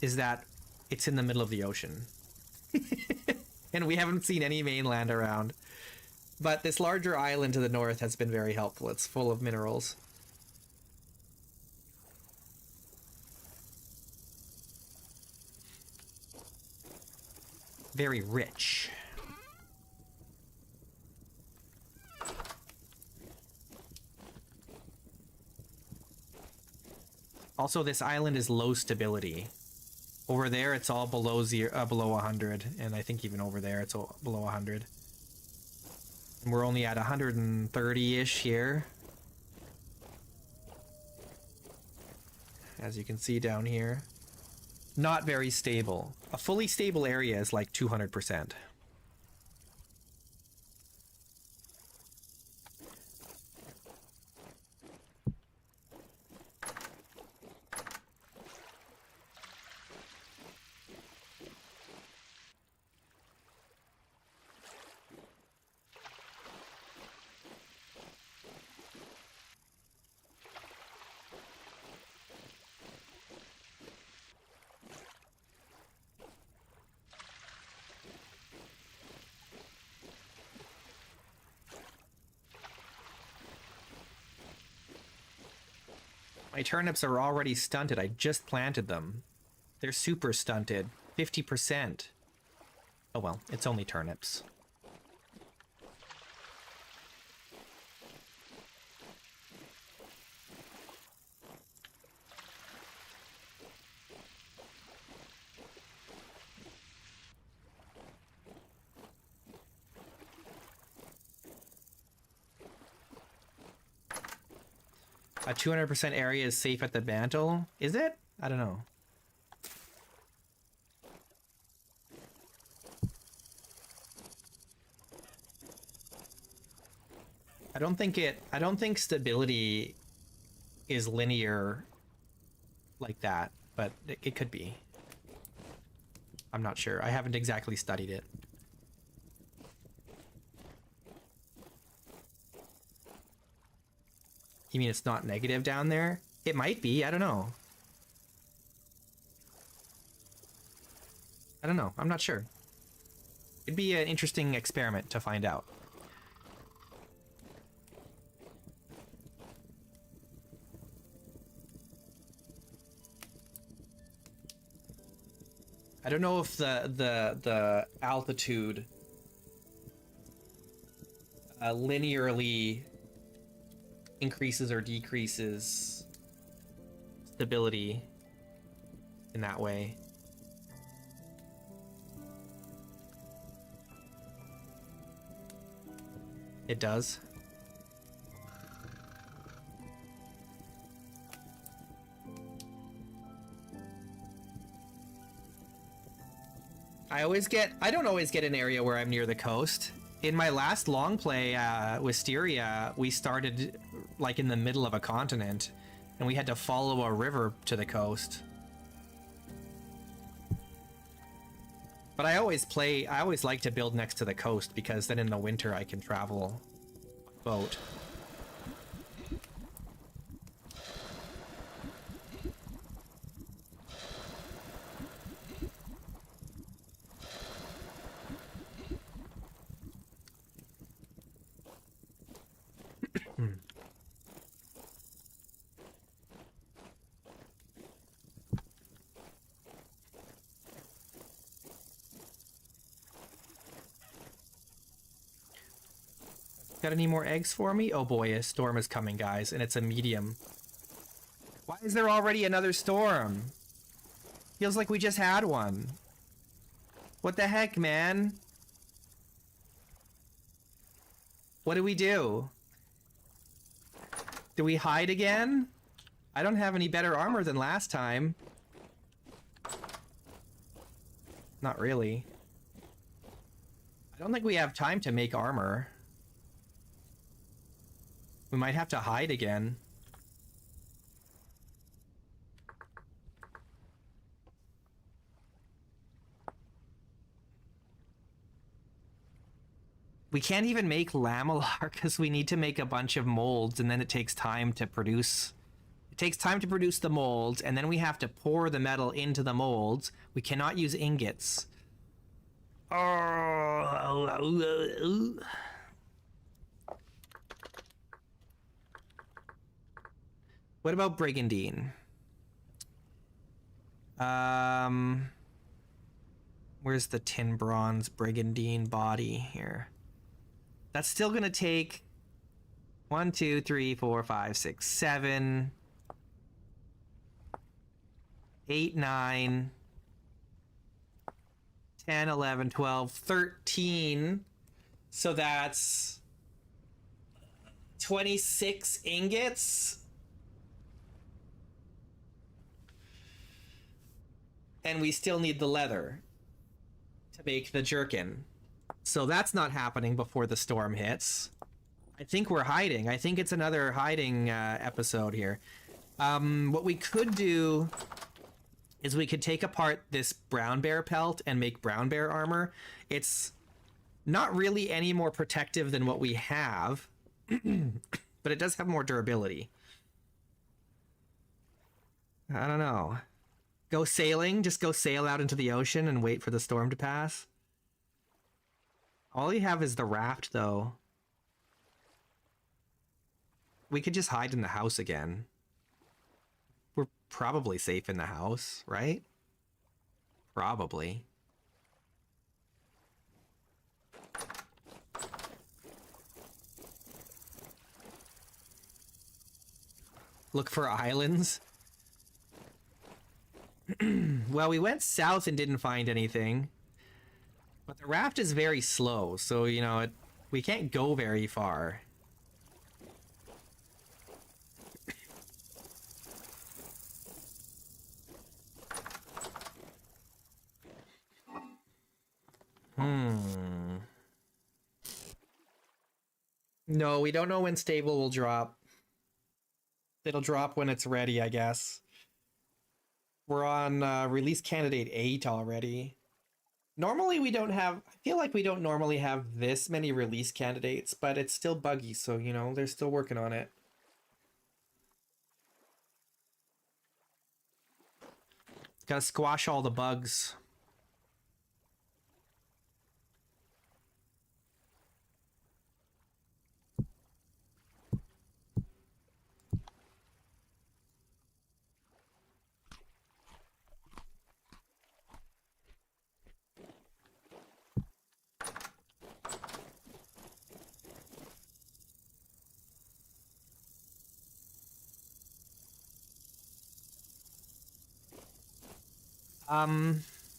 is that it's in the middle of the ocean. And we haven't seen any mainland around. But this larger island to the north has been very helpful. It's full of minerals. Very rich. Also, this island is low stability. Over there, it's all below below 100, and I think even over there, it's all below 100. And we're only at 130-ish here. As you can see down here. Not very stable. A fully stable area is like 200%. My turnips are already stunted. I just planted them. They're super stunted. 50%. Oh well, it's only turnips. A 200% area is safe at the mantle. Is it? I don't know. I don't think stability is linear like that, but it could be. I'm not sure. I haven't exactly studied it. You mean it's not negative down there? It might be. I don't know. I don't know. I'm not sure. It'd be an interesting experiment to find out. I don't know if the altitude linearly increases or decreases stability in that way. It does. I don't always get an area where I'm near the coast. In my last long play, Wisteria, we started like in the middle of a continent and we had to follow a river to the coast. But I always like to build next to the coast because then in the winter I can travel boat. Got any more eggs for me? Oh boy, a storm is coming, guys, and it's a medium. Why is there already another storm? Feels like we just had one. What the heck, man? What do we do? Do we hide again? I don't have any better armor than last time. Not really. I don't think we have time to make armor. We might have to hide again. We can't even make lamellar because we need to make a bunch of molds and then it takes time to produce. It takes time to produce the molds and then we have to pour the metal into the molds. We cannot use ingots. What about brigandine? Where's the tin bronze brigandine body here? That's still gonna take 1, 2, 3, 4, 5, 6, 7, 8, 9, 10, 11, 12, 13. So that's 26 ingots. And we still need the leather to make the jerkin. So that's not happening before the storm hits. I think we're hiding. I think it's another hiding episode here. What we could do is we could take apart this brown bear pelt and make brown bear armor. It's not really any more protective than what we have, but it does have more durability. I don't know. Go sailing, just go sail out into the ocean and wait for the storm to pass. All you have is the raft, though. We could just hide in the house again. We're probably safe in the house, right? Probably. Look for islands. Well, we went south and didn't find anything. But the raft is very slow, so, you know, we can't go very far. No, we don't know when stable will drop. It'll drop when it's ready, I guess. We're on release candidate 8 already. Normally we don't have, I feel like we don't normally have this many release candidates, but it's still buggy, so you know, they're still working on it. Gotta squash all the bugs.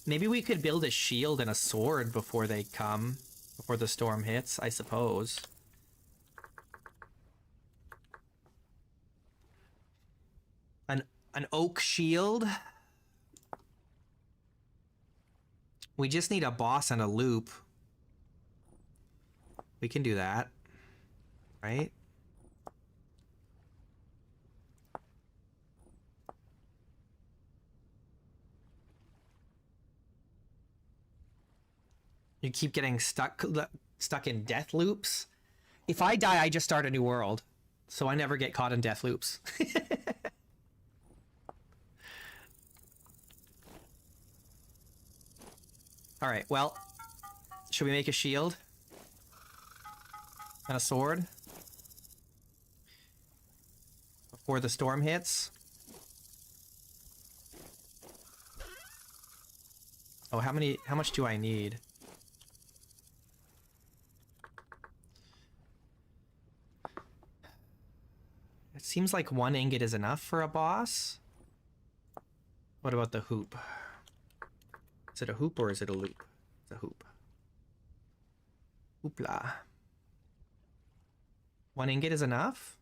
Maybe we could build a shield and a sword before they come, before the storm hits, I suppose. An oak shield? We just need a boss and a loop. We can do that, right? You keep getting stuck in death loops. If I die, I just start a new world. So I never get caught in death loops. Alright, well, should we make a shield? And a sword? Before the storm hits? Oh, how much do I need? It seems like 1 ingot is enough for a boss. What about the hoop? Is it a hoop or is it a loop? It's a hoop. Hoopla. 1 ingot is enough?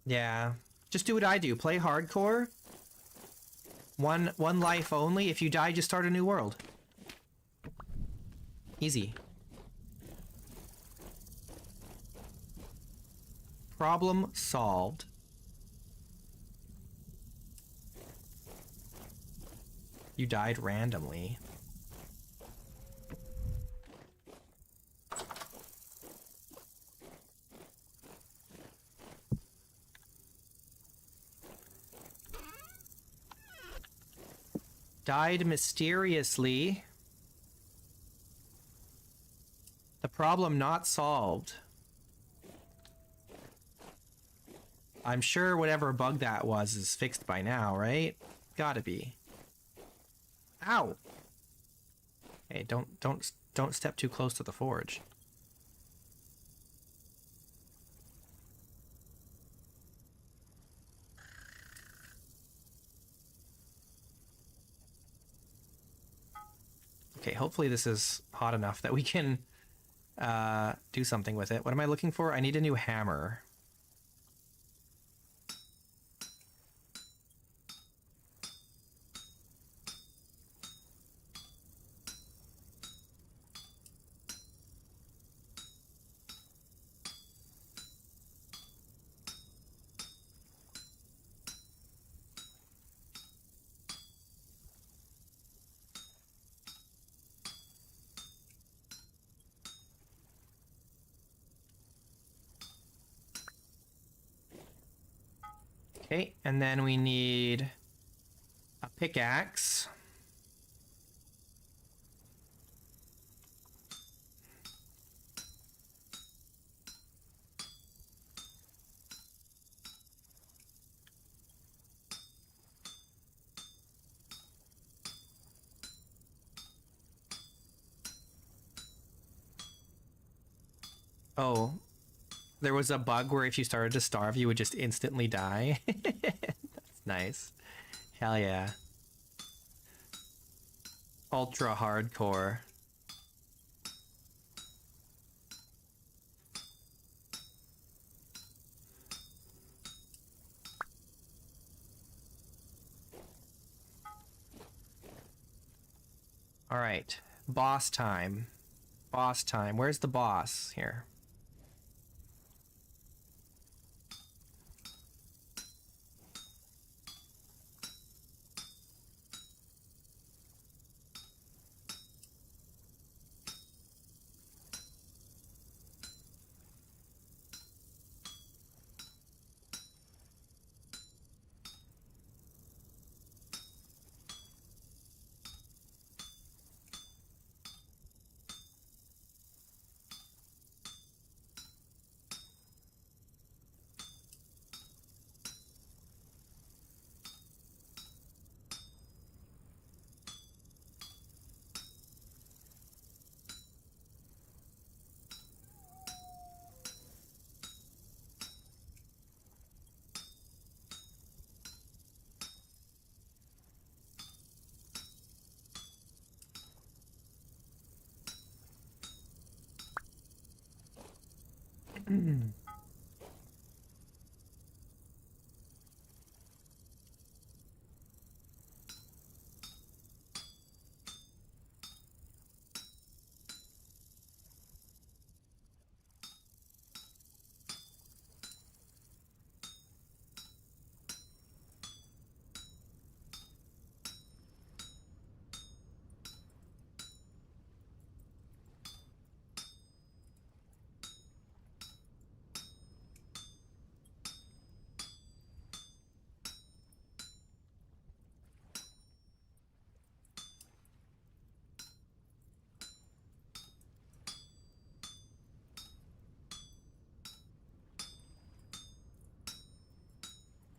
Yeah. Just do what I do. Play hardcore. One life only. If you die, just start a new world. Easy. Problem solved. You died randomly. Died mysteriously. The problem not solved. I'm sure whatever bug that was is fixed by now, right? Gotta be. Ow! Hey, don't step too close to the forge. Okay, hopefully this is hot enough that we can do something with it. What am I looking for? I need a new hammer. Okay, and then we need a pickaxe. Oh, there was a bug where if you started to starve, you would just instantly die. That's nice. Hell yeah. Ultra hardcore. All right, boss time. Boss time. Where's the boss here?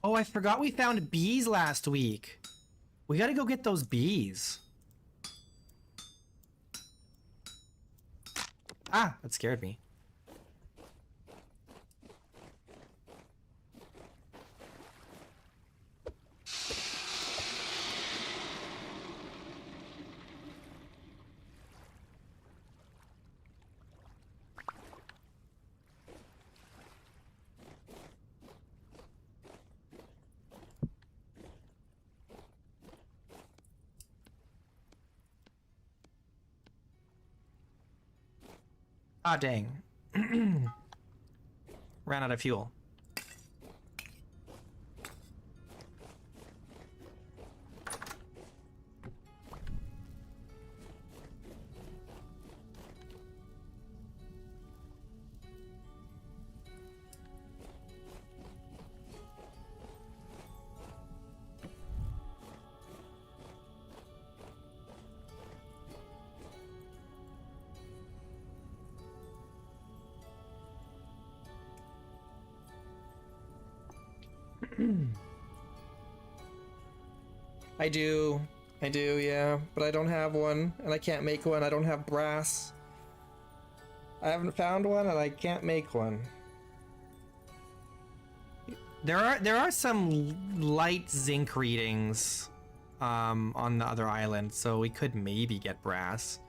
Oh, I forgot we found bees last week. We gotta go get those bees. Ah, that scared me. Ah, dang. Ran out of fuel. I do. I do, yeah. But I don't have one, and I can't make one. I don't have brass. I haven't found one, and I can't make one. There are some light zinc readings on the other island, so we could maybe get brass.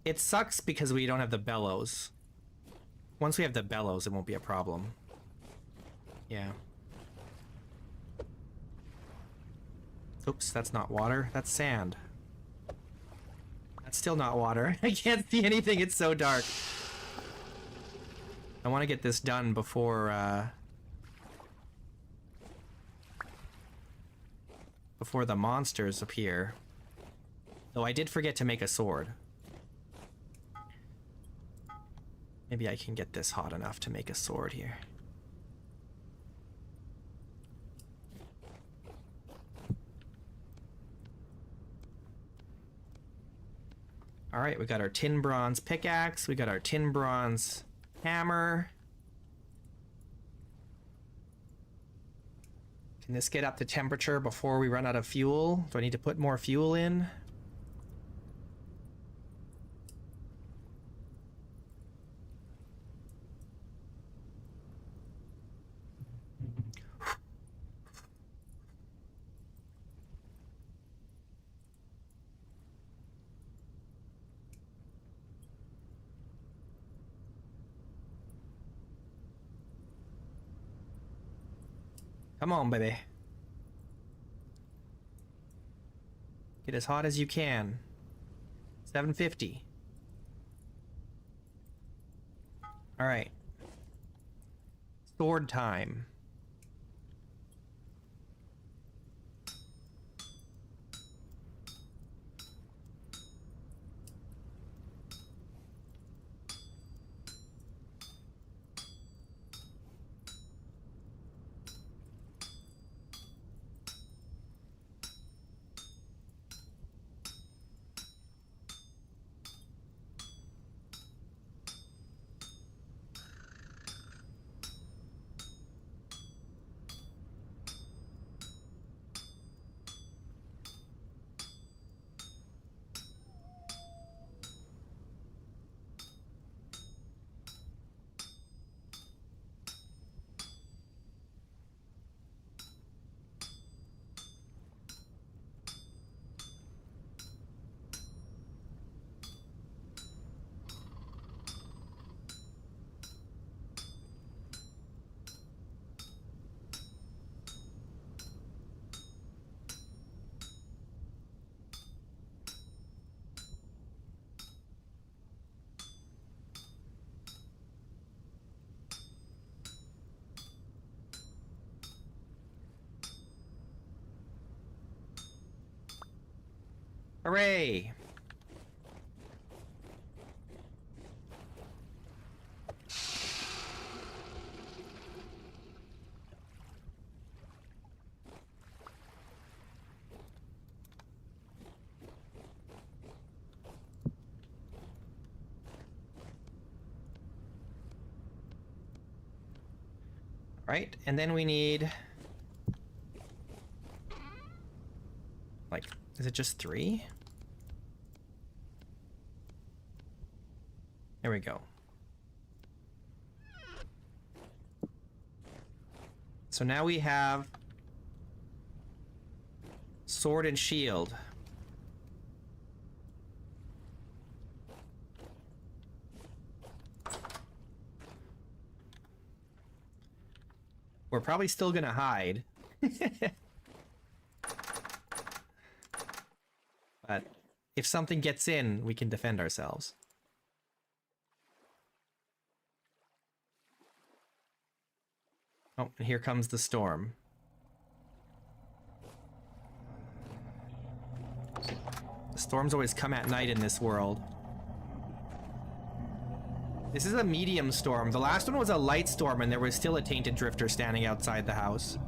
It sucks because we don't have the bellows. Once we have the bellows, it won't be a problem. Yeah. Oops, that's not water. That's sand. That's still not water. I can't see anything. It's so dark. I want to get this done before the monsters appear. Though I did forget to make a sword. Maybe I can get this hot enough to make a sword here. Alright, we got our tin bronze pickaxe, we got our tin bronze hammer. Can this get up to temperature before we run out of fuel? Do I need to put more fuel in? Come on, baby. Get as hot as you can. 750. Alright. Sword time. Hooray! Right, and then we need... like, is it just 3? There we go. So now we have sword and shield. We're probably still gonna hide. But if something gets in, we can defend ourselves. Oh, and here comes the storm. The storms always come at night in this world. This is a medium storm. The last one was a light storm and there was still a tainted drifter standing outside the house.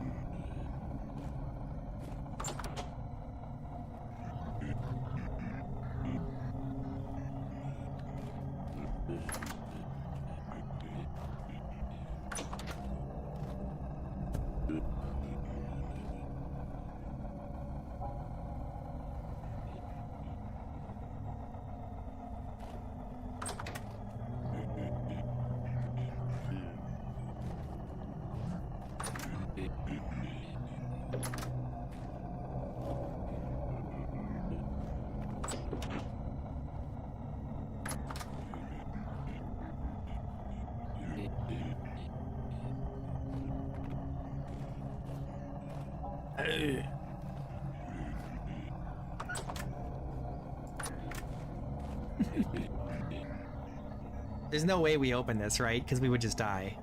There's no way we open this, right? Because we would just die.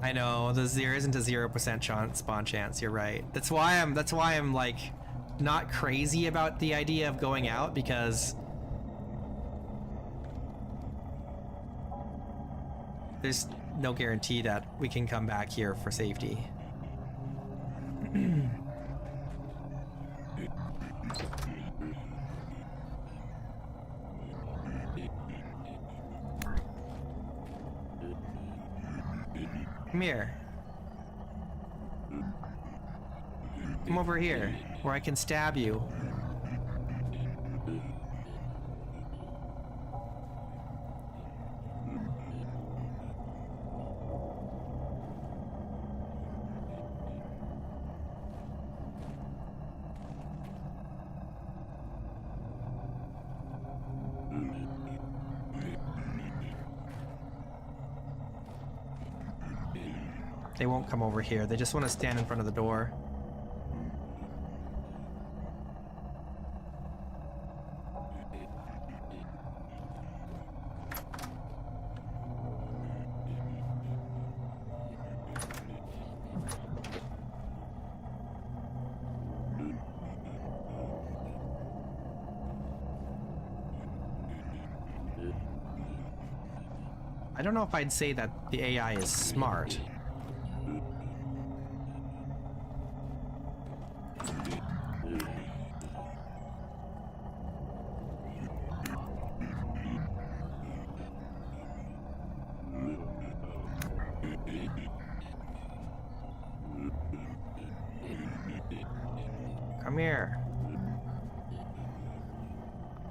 I know, there isn't a 0% spawn chance, you're right. That's why I'm like not crazy about the idea of going out, because there's no guarantee that we can come back here for safety. Come here. Come over here, where I can stab you. They won't come over here. They just want to stand in front of the door. I don't know if I'd say that the AI is smart. Come here.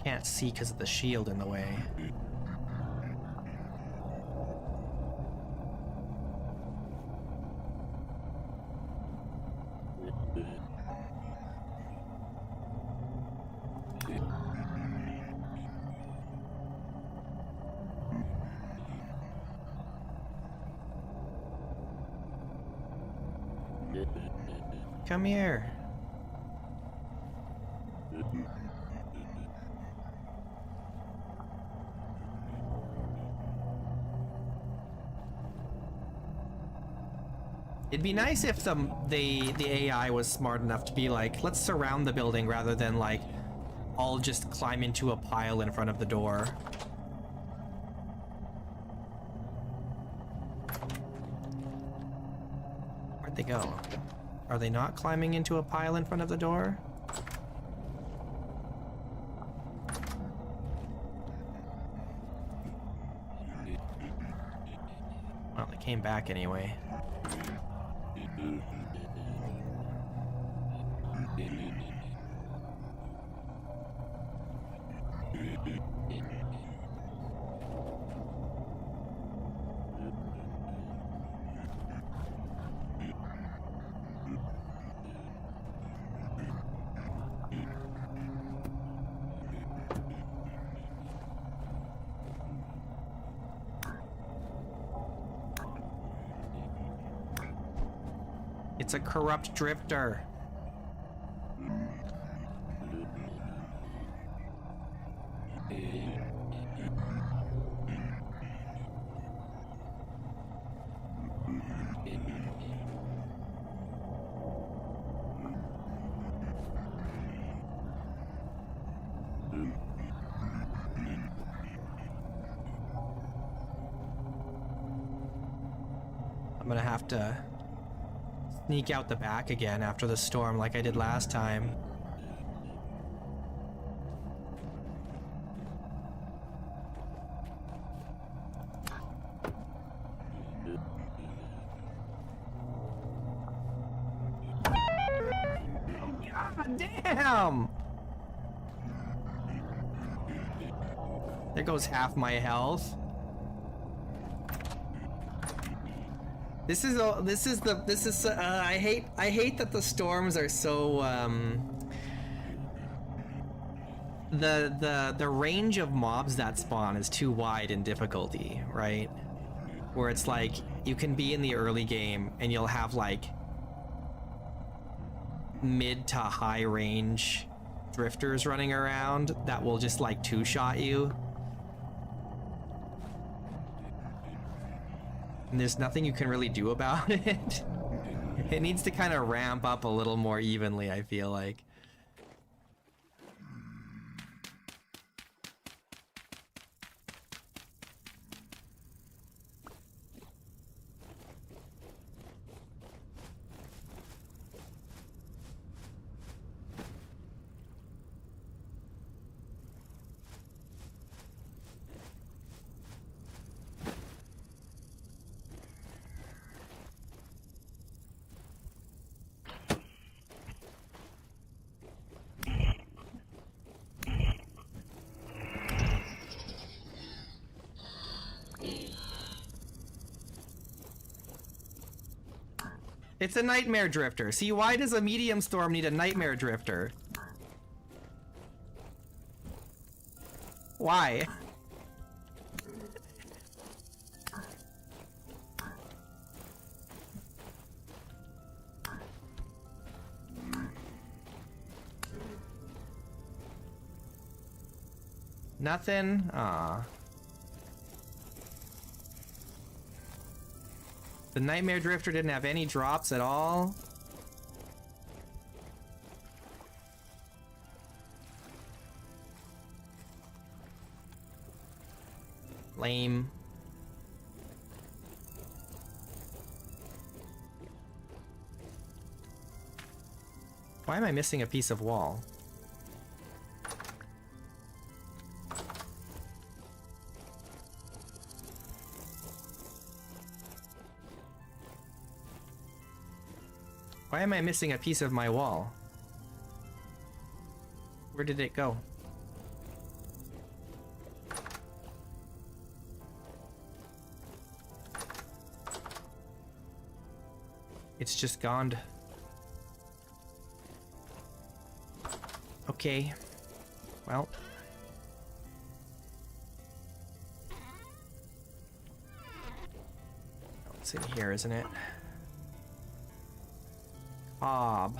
Can't see because of the shield in the way. Come here. It'd be nice if the AI was smart enough to be like, let's surround the building rather than like all just climb into a pile in front of the door. Where'd they go? Are they not climbing into a pile in front of the door? Well, they came back anyway. It's a corrupt drifter. I'm gonna have to sneak out the back again after the storm like I did last time. God damn! There goes half my health. I hate that the storms are so the range of mobs that spawn is too wide in difficulty, right? Where it's like you can be in the early game and you'll have like mid to high range drifters running around that will just like two-shot you. And there's nothing you can really do about it. It needs to kind of ramp up a little more evenly, I feel like. It's a nightmare drifter. See, why does a medium storm need a nightmare drifter? Why? Nothing? Aw. The Nightmare Drifter didn't have any drops at all. Lame. Why am I missing a piece of wall? Why am I missing a piece of my wall? Where did it go? It's just gone. Okay. Well. Oh, it's in here, isn't it? Bob.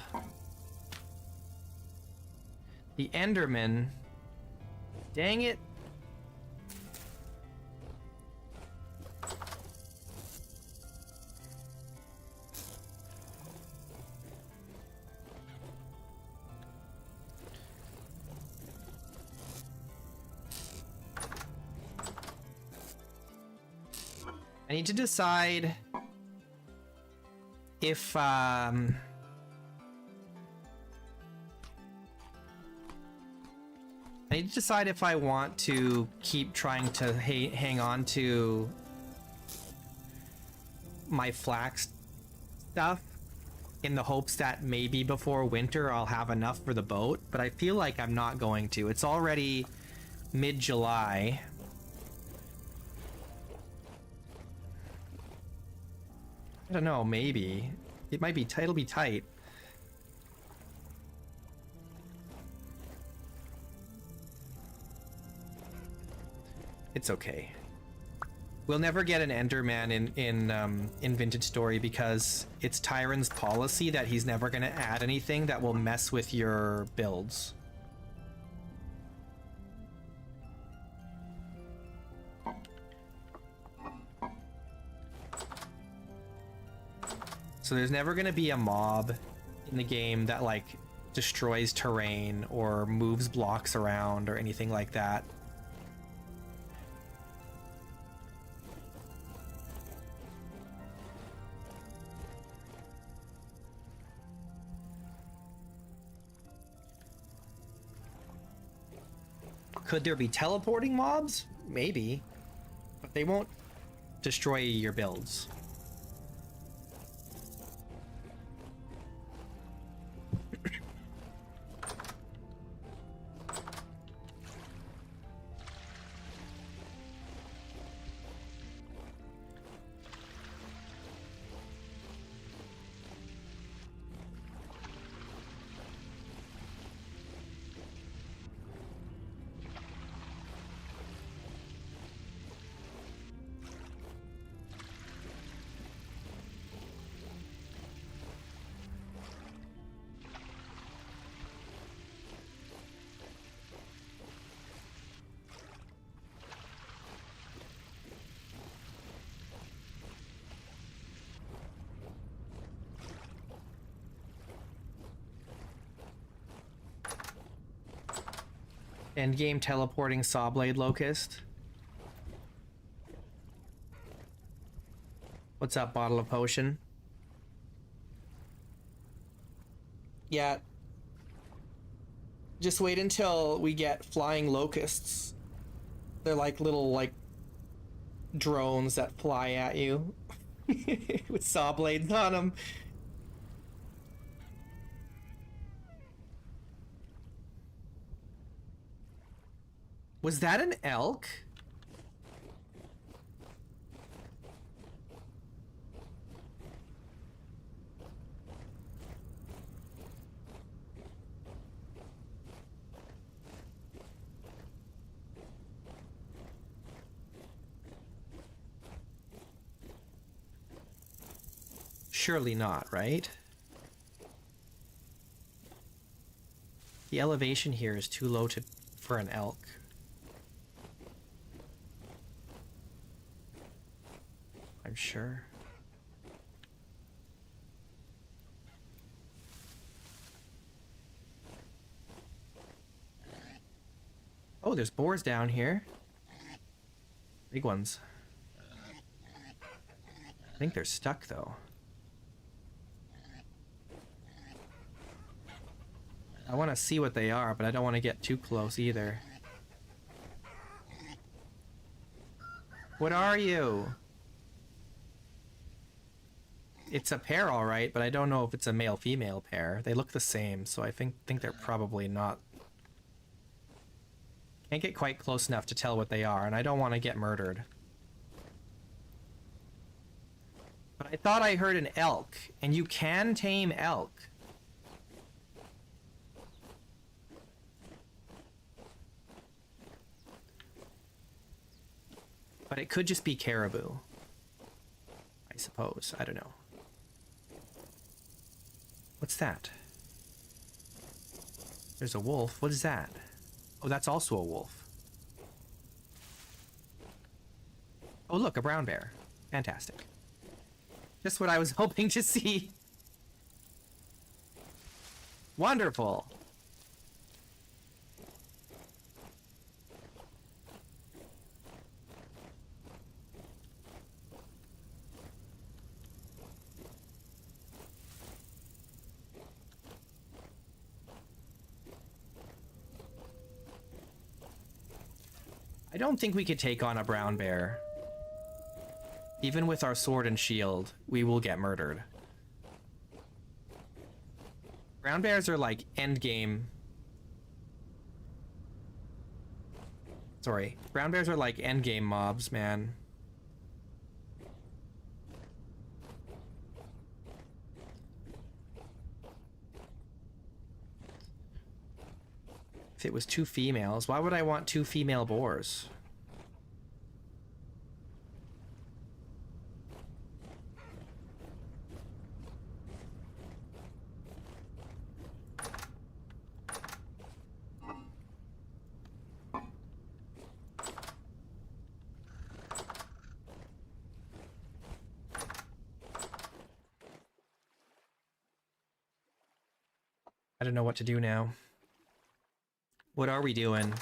The Enderman. Dang it. I need to decide if I need to decide if I want to keep trying to hang on to my flax stuff in the hopes that maybe before winter I'll have enough for the boat, but I feel like I'm not going to. It's already mid-July. I don't know, maybe. It might be tight, it'll be tight. It's okay. We'll never get an Enderman in Vintage Story because it's Tyron's policy that he's never going to add anything that will mess with your builds. So there's never going to be a mob in the game that like destroys terrain or moves blocks around or anything like that. Could there be teleporting mobs? Maybe. But they won't destroy your builds. Endgame teleporting sawblade locust. What's up, bottle of potion? Yeah. Just wait until we get flying locusts. They're like little, like, drones that fly at you with saw blades on them. Was that an elk? Surely not, right? The elevation here is too low for an elk. I'm sure. Oh, there's boars down here. Big ones. I think they're stuck, though. I want to see what they are, but I don't want to get too close either. What are you? It's a pair, all right, but I don't know if it's a male-female pair. They look the same, so I think they're probably not. Can't get quite close enough to tell what they are, and I don't want to get murdered. But I thought I heard an elk, and you can tame elk. But it could just be caribou. I suppose. I don't know. What's that? There's a wolf. What is that? Oh, that's also a wolf. Oh, look, a brown bear. Fantastic. Just what I was hoping to see. Wonderful. I don't think we could take on a brown bear. Even with our sword and shield, we will get murdered. Brown bears are like endgame. Sorry. Brown bears are like endgame mobs, man. If it was two females, why would I want two female boars? I don't know what to do now. What are we doing?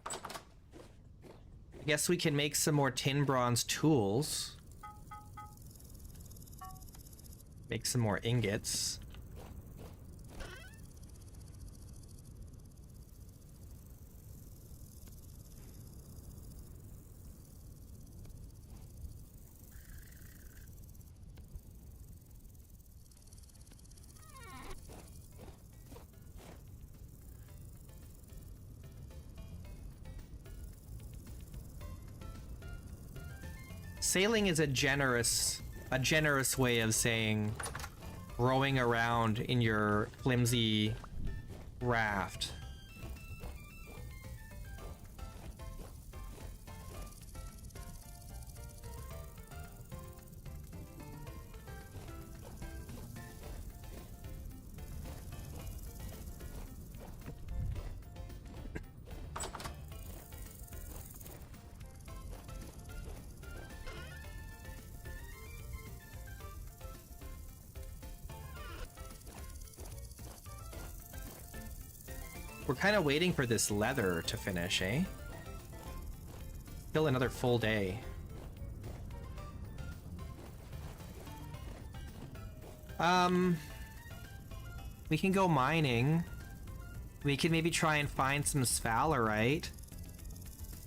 I guess we can make some more tin bronze tools. Make some more ingots. Sailing is a generous way of saying rowing around in your flimsy raft. We're kind of waiting for this leather to finish, eh? Still another full day. We can go mining. We can maybe try and find some sphalerite.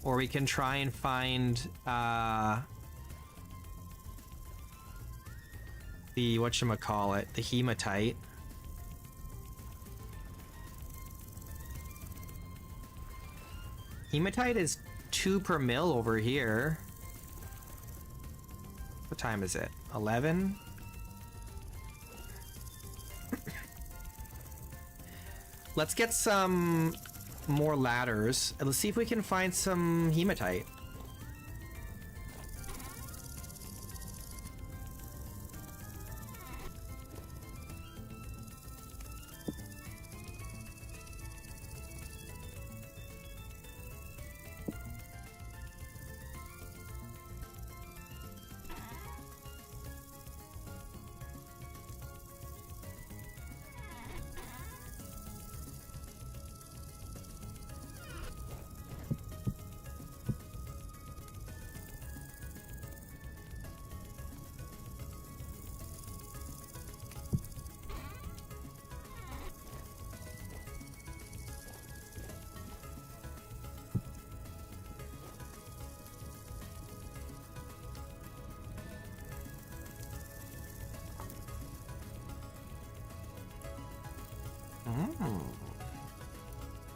Or we can try and find, the whatchamacallit, the hematite. Hematite is 2 per mil over here. What time is it? 11? Let's get some more ladders, and let's see if we can find some hematite.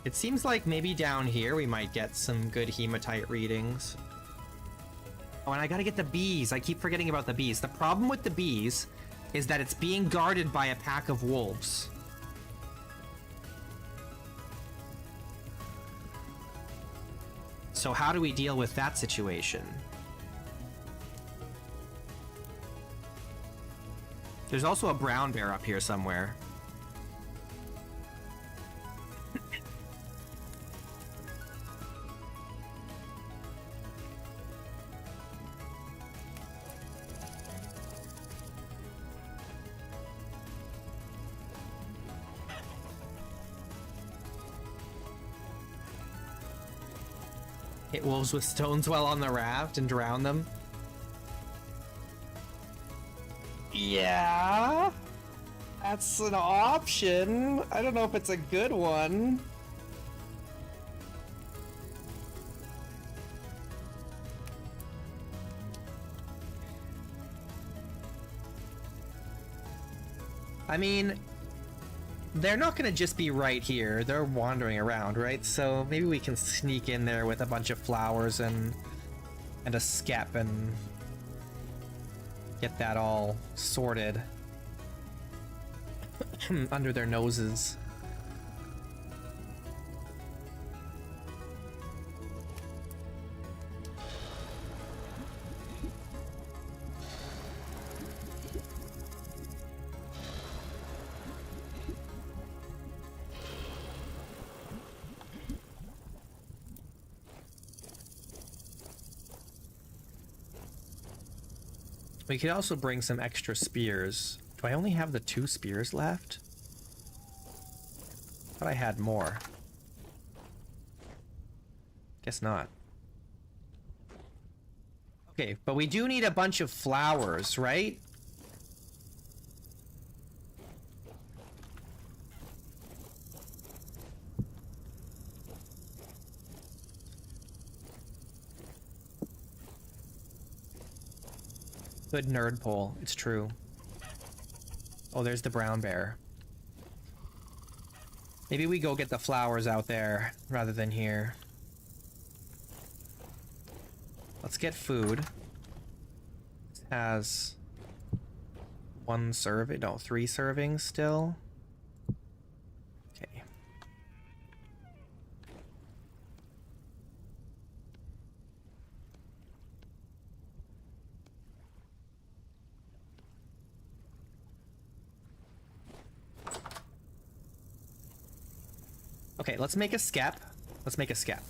It seems like maybe down here we might get some good hematite readings. Oh, and I gotta get the bees. I keep forgetting about the bees. The problem with the bees is that it's being guarded by a pack of wolves. So how do we deal with that situation? There's also a brown bear up here somewhere. Hit wolves with stones while on the raft and drown them. Yeah, that's an option. I don't know if it's a good one. I mean, they're not gonna just be right here. They're wandering around, right? So maybe we can sneak in there with a bunch of flowers and a skep and get that all sorted under their noses. We could also bring some extra spears. Do I only have the 2 spears left? Thought I had more. Guess not. Okay, but we do need a bunch of flowers, right? Good nerd pole, it's true. Oh, there's the brown bear. Maybe we go get the flowers out there rather than here. Let's get food. This has 1 serving, no, 3 servings still. Okay. Okay, let's make a skep. Let's make a skep.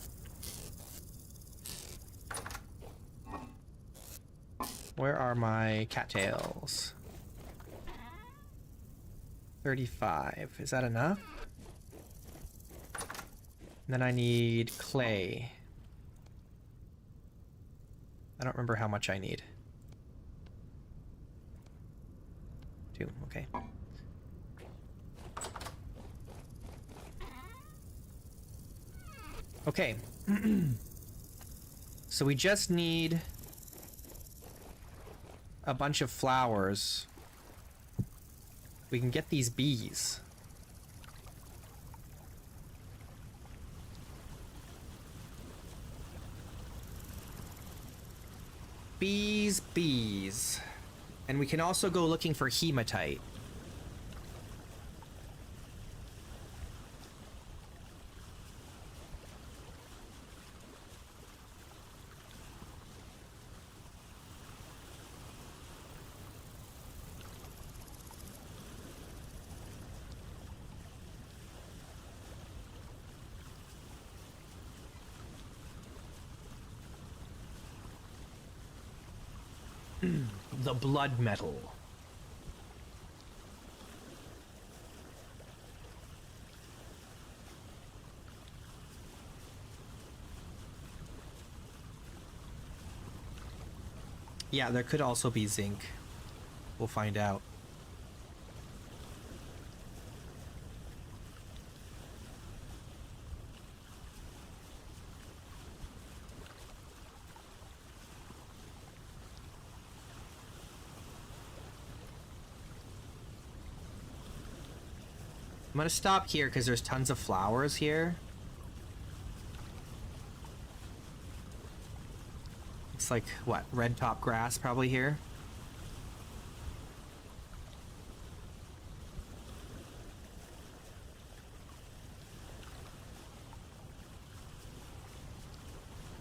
Where are my cattails? 35. Is that enough? And then I need clay. I don't remember how much I need. 2, okay. Okay. So we just need a bunch of flowers. We can get these bees. Bees, bees. And we can also go looking for hematite. The blood metal. Yeah, there could also be zinc. We'll find out. I'm gonna stop here because there's tons of flowers here. It's like, what, red top grass probably here?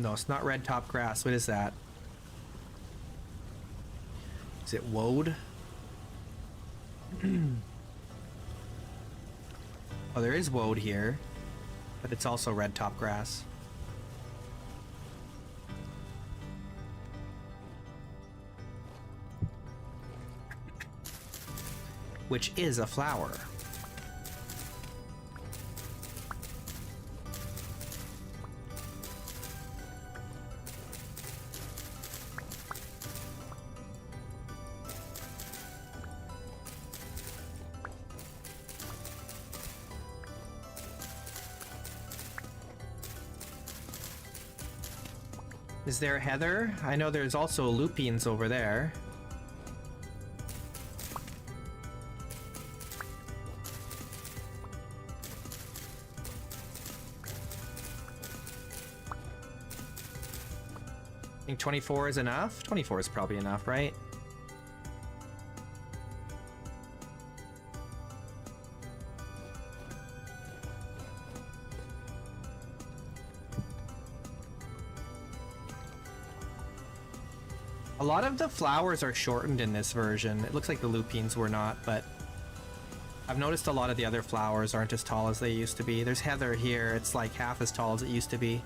No, it's not red top grass. What is that? Is it woad? Oh, there is woad here, but it's also red top grass. Which is a flower. Is there heather? I know there's also lupines over there. I think 24 is enough? 24 is probably enough, right? A lot of the flowers are shortened in this version. It looks like the lupines were not, but I've noticed a lot of the other flowers aren't as tall as they used to be. There's heather here. It's like half as tall as it used to be.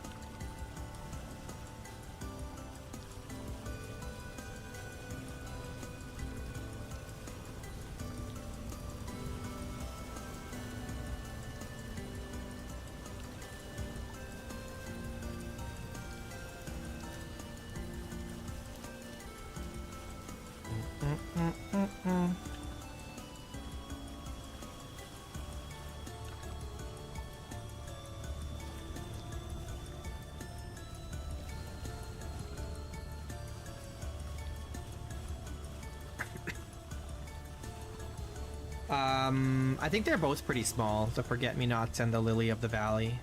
I think they're both pretty small, the forget-me-nots and the lily of the valley.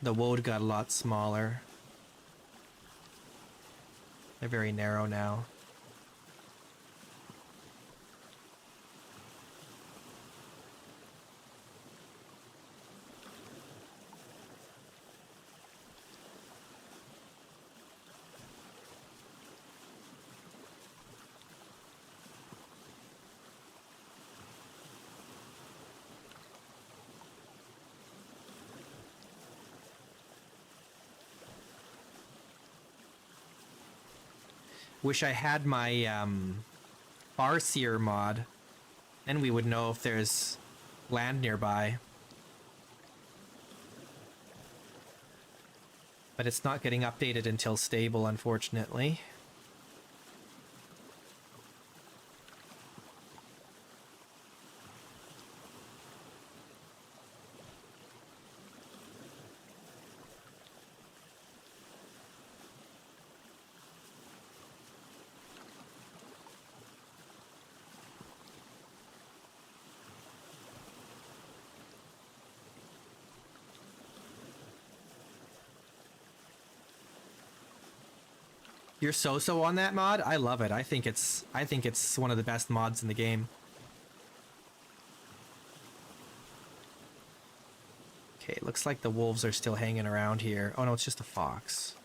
The woad got a lot smaller. They're very narrow now. Wish I had my Farseer mod. Then we would know if there's land nearby. But it's not getting updated until stable, unfortunately. You're so on that mod? I love it. I think it's one of the best mods in the game. Okay, looks like the wolves are still hanging around here. Oh no, it's just a fox.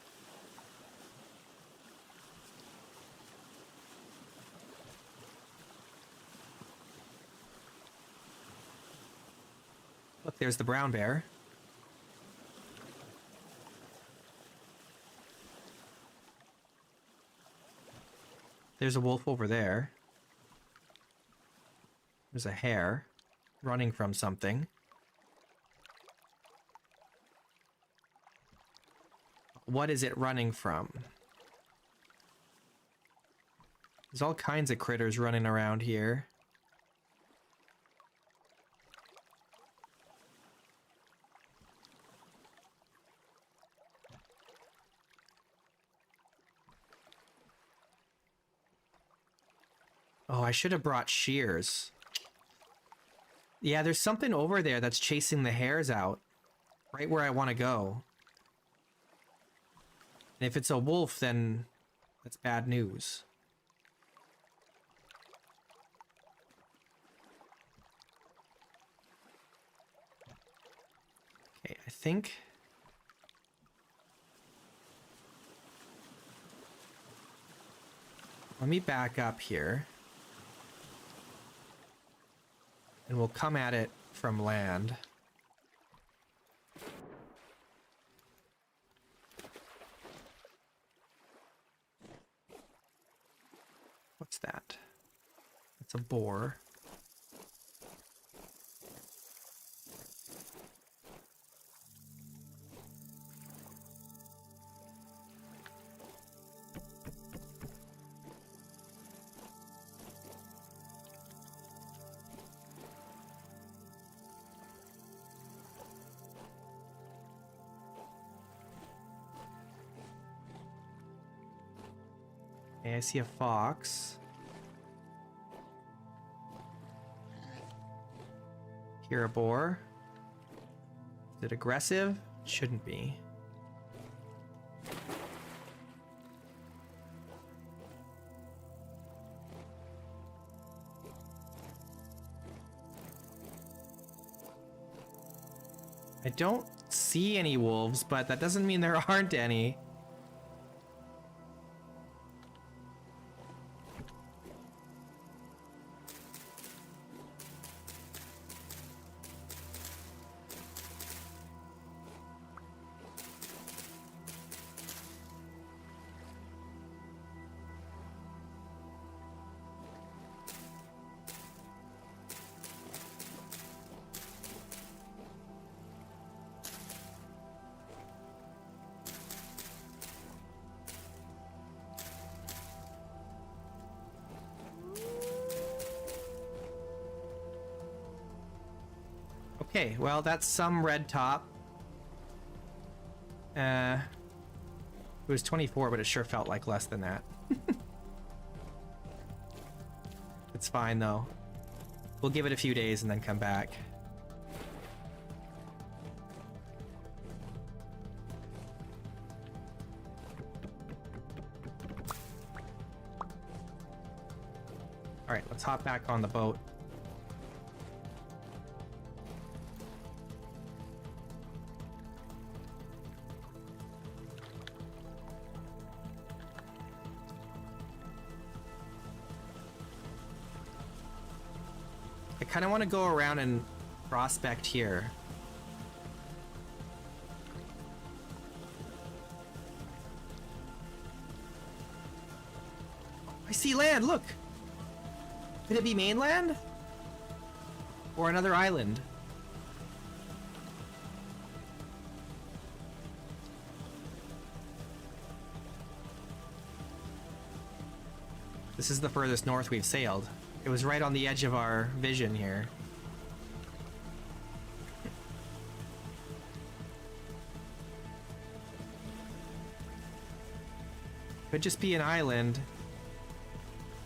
Look, there's the brown bear. There's a wolf over there. There's a hare running from something. What is it running from? There's all kinds of critters running around here. Oh, I should have brought shears. Yeah, there's something over there that's chasing the hares out. Right where I want to go. And if it's a wolf, then that's bad news. Okay, I think... Let me back up here. And we'll come at it from land. What's that? It's a boar. Okay, I see a fox. Hear a boar. Is it aggressive? It shouldn't be. I don't see any wolves, but that doesn't mean there aren't any. Okay, well, that's some red top. It was 24, but it sure felt like less than that. It's fine, though. We'll give it a few days and then come back. All right, let's hop back on the boat. I kind of want to go around and prospect here. I see land, look! Could it be mainland? Or another island? This is the furthest north we've sailed. It was right on the edge of our vision here. Could just be an island.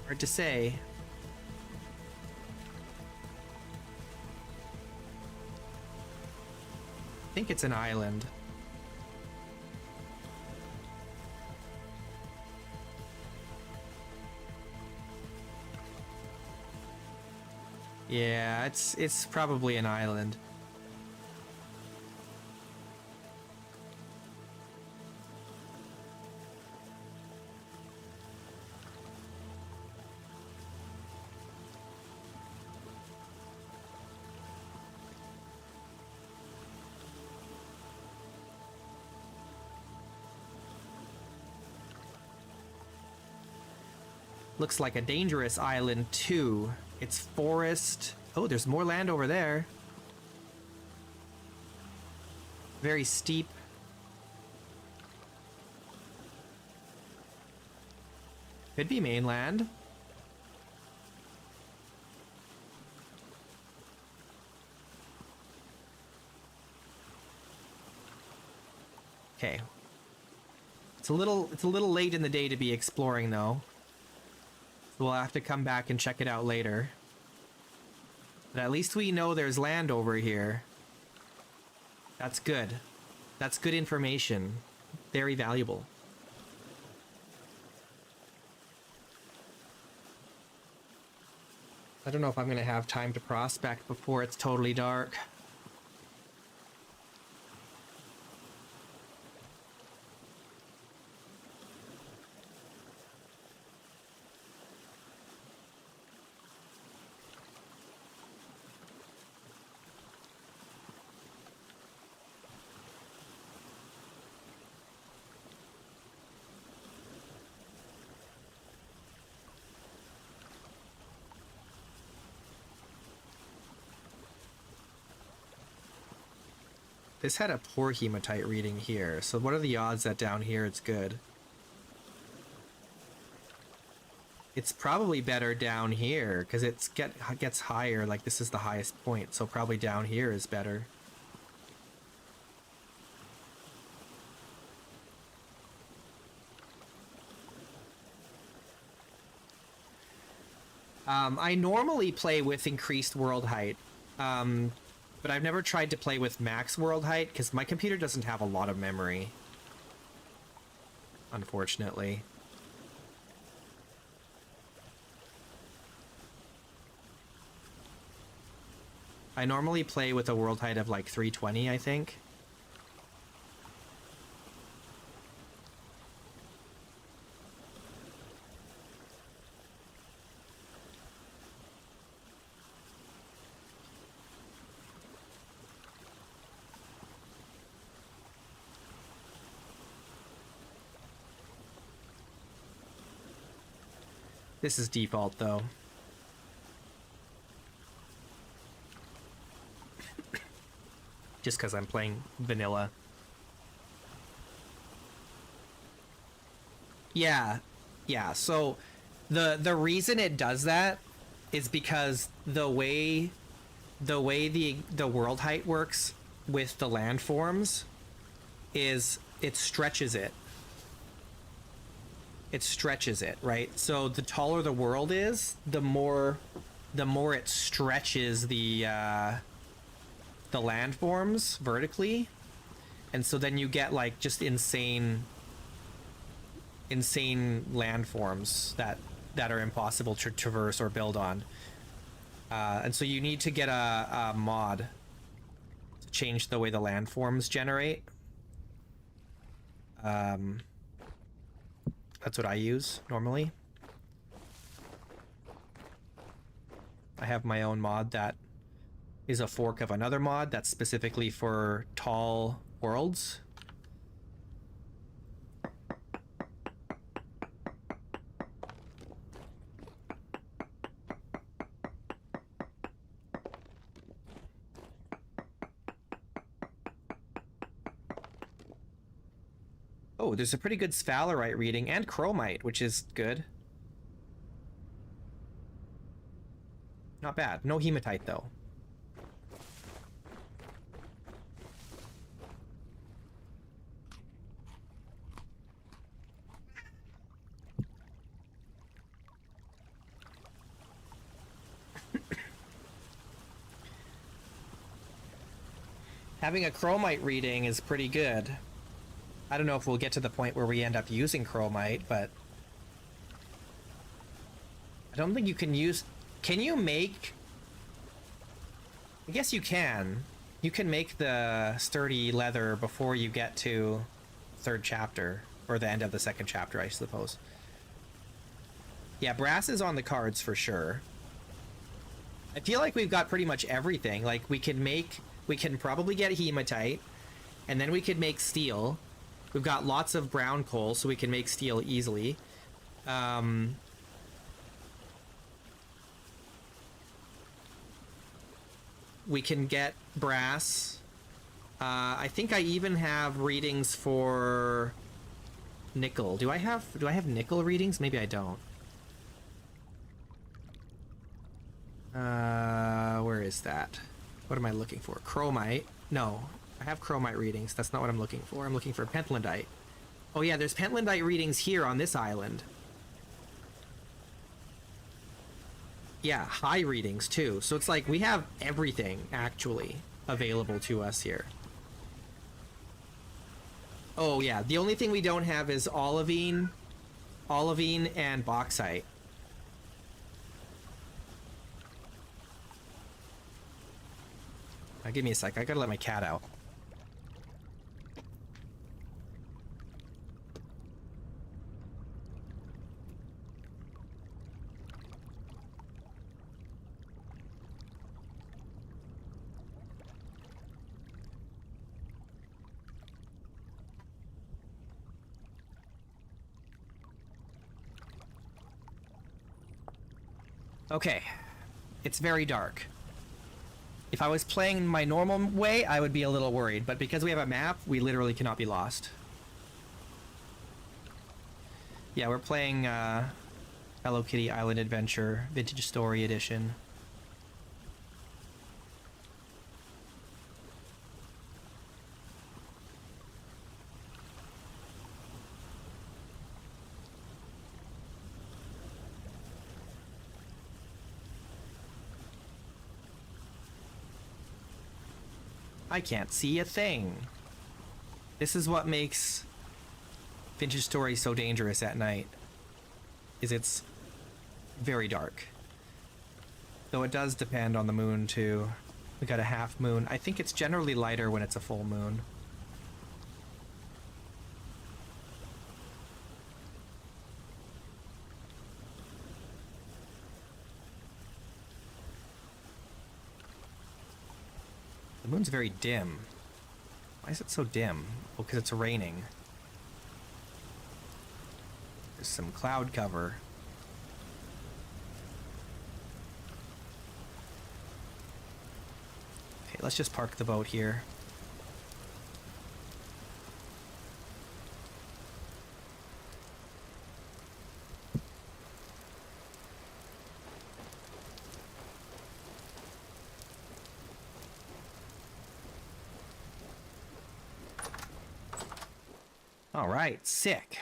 Hard to say. I think it's an island. Yeah, it's probably an island. Looks like a dangerous island too. It's forest. Oh, there's more land over there. Very steep. Could be mainland. Okay. It's a little late in the day to be exploring though. We'll have to come back and check it out later. But at least we know there's land over here. That's good. That's good information. Very valuable. I don't know if I'm gonna have time to prospect before it's totally dark. This had a poor hematite reading here, so what are the odds that down here it's good? It's probably better down here, because it gets higher, like this is the highest point, so probably down here is better. I normally play with increased world height. But I've never tried to play with max world height because my computer doesn't have a lot of memory. Unfortunately. I normally play with a world height of like 320, I think. This is default, though. Just because I'm playing vanilla. Yeah, so the reason it does that is because the way the world height works with the landforms is it stretches it. It stretches it, right? So the taller the world is, the more it stretches the landforms vertically, and so then you get like just insane landforms that that are impossible to traverse or build on. And so you need to get a mod to change the way the landforms generate. That's what I use normally. I have my own mod that is a fork of another mod that's specifically for tall worlds. Oh, there's a pretty good sphalerite reading and chromite, which is good. Not bad. No hematite, though. Having a chromite reading is pretty good. I don't know if we'll get to the point where we end up using chromite, but I don't think you can use... Can you make... I guess you can. You can make the sturdy leather before you get to third chapter, or the end of the second chapter, I suppose. Yeah, brass is on the cards for sure. I feel like we've got pretty much everything. Like, we can probably get hematite, and then we could make steel. We've got lots of brown coal, so we can make steel easily. We can get brass. I think I even have readings for nickel. Do I have nickel readings? Maybe I don't. Where is that? What am I looking for? Chromite. No, I have chromite readings. That's not what I'm looking for. I'm looking for pentlandite. Oh yeah, there's pentlandite readings here on this island. Yeah, high readings too. So it's like we have everything actually available to us here. Oh yeah, the only thing we don't have is olivine and bauxite. Give me a sec. I gotta let my cat out. Okay. It's very dark. If I was playing my normal way, I would be a little worried, but because we have a map, we literally cannot be lost. Yeah, we're playing Hello Kitty Island Adventure Vintage Story Edition. I can't see a thing. This is what makes Vintage Story so dangerous at night, is it's very dark. Though it does depend on the moon too. We got a half moon. I think it's generally lighter when it's a full moon. The moon's very dim. Why is it so dim? Well, because it's raining. There's some cloud cover. Okay, let's just park the boat here. All right, sick.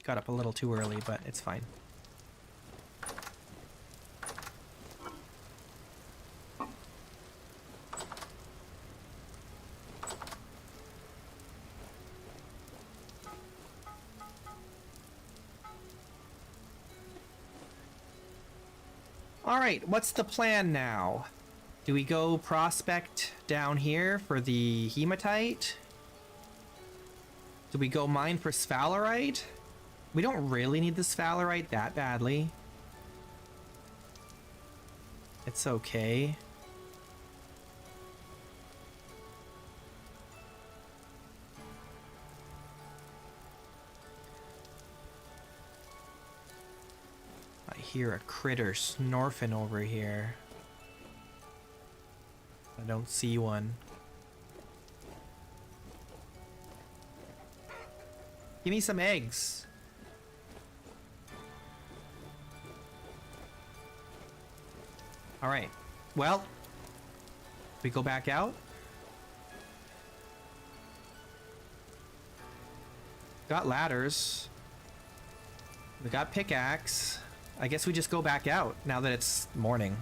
Got up a little too early, but it's fine. Alright, what's the plan now? Do we go prospect down here for the hematite? Do we go mine for sphalerite? We don't really need the sphalerite that badly. It's okay. I hear a critter snorfing over here. I don't see one. Give me some eggs. All right. Well, we go back out. Got ladders. We got pickaxe. I guess we just go back out now that it's morning.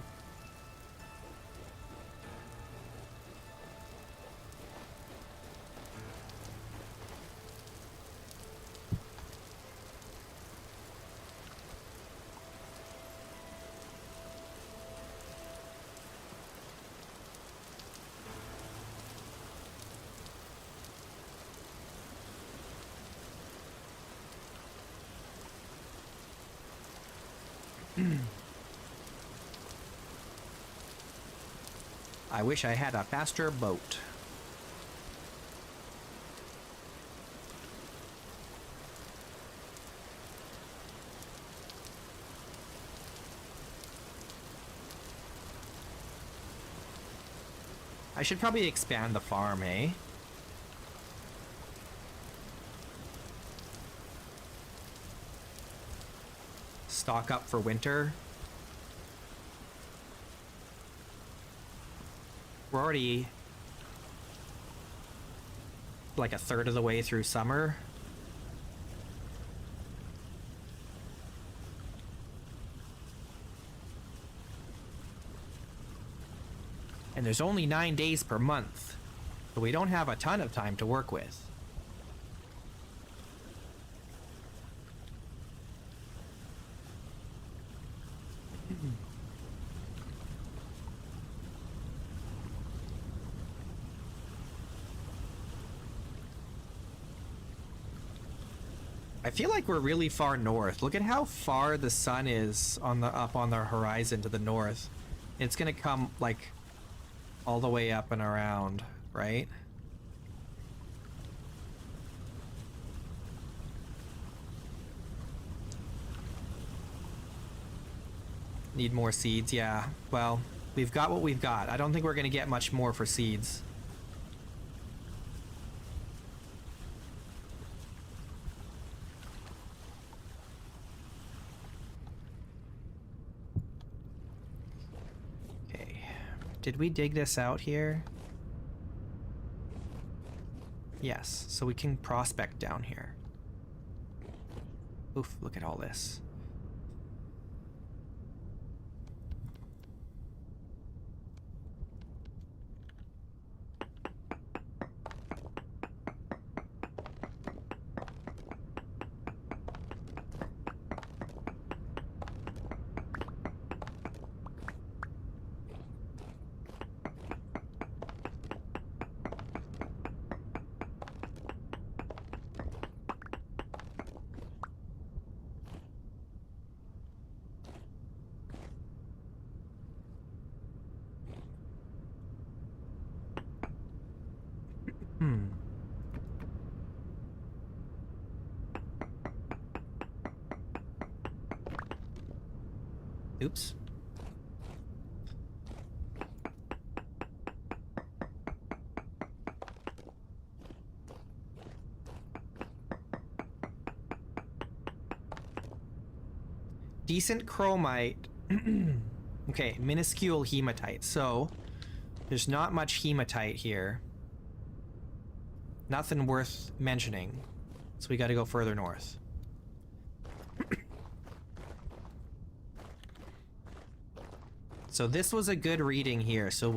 I wish I had a faster boat. I should probably expand the farm, eh? Stock up for winter. We're already like a third of the way through summer. And there's only 9 days per month, so we don't have a ton of time to work with. I feel like we're really far north. Look at how far the sun is on the up on the horizon to the north. It's gonna come like all the way up and around, right? Need more seeds, yeah. Well, we've got what we've got. I don't think we're gonna get much more for seeds. Did we dig this out here? Yes, so we can prospect down here. Oof, look at all this. Oops. Decent chromite. Okay, minuscule hematite. So, there's not much hematite here. Nothing worth mentioning. So we gotta go further north. So this was a good reading here, so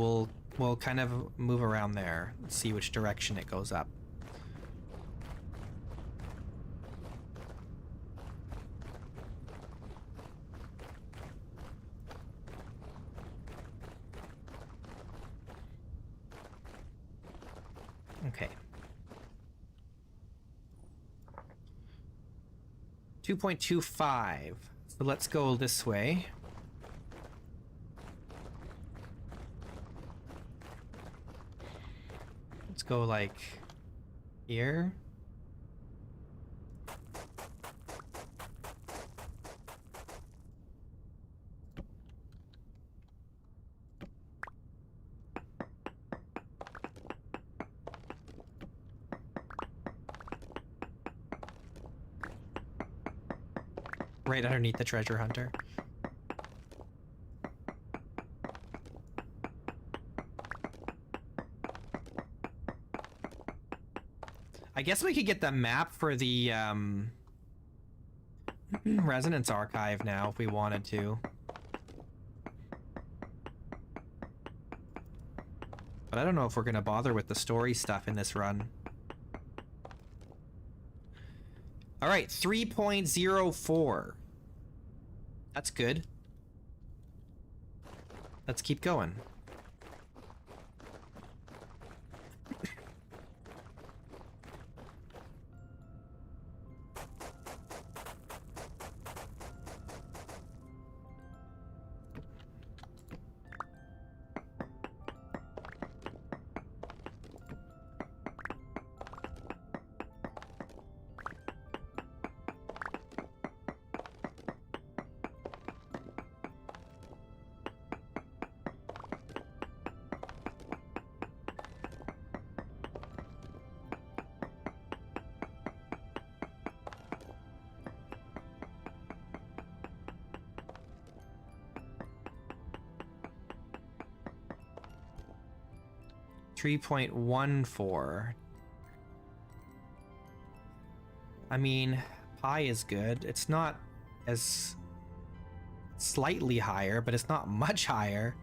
we'll kind of move around there, see which direction it goes up. Okay. 2.25. So let's go this way. Let's go like here. Right underneath the treasure hunter. I guess we could get the map for the Resonance Archive now if we wanted to. But I don't know if we're gonna bother with the story stuff in this run. Alright, 3.04. That's good. Let's keep going. $3.14. I mean, pi is good. It's not as slightly higher, but it's not much higher.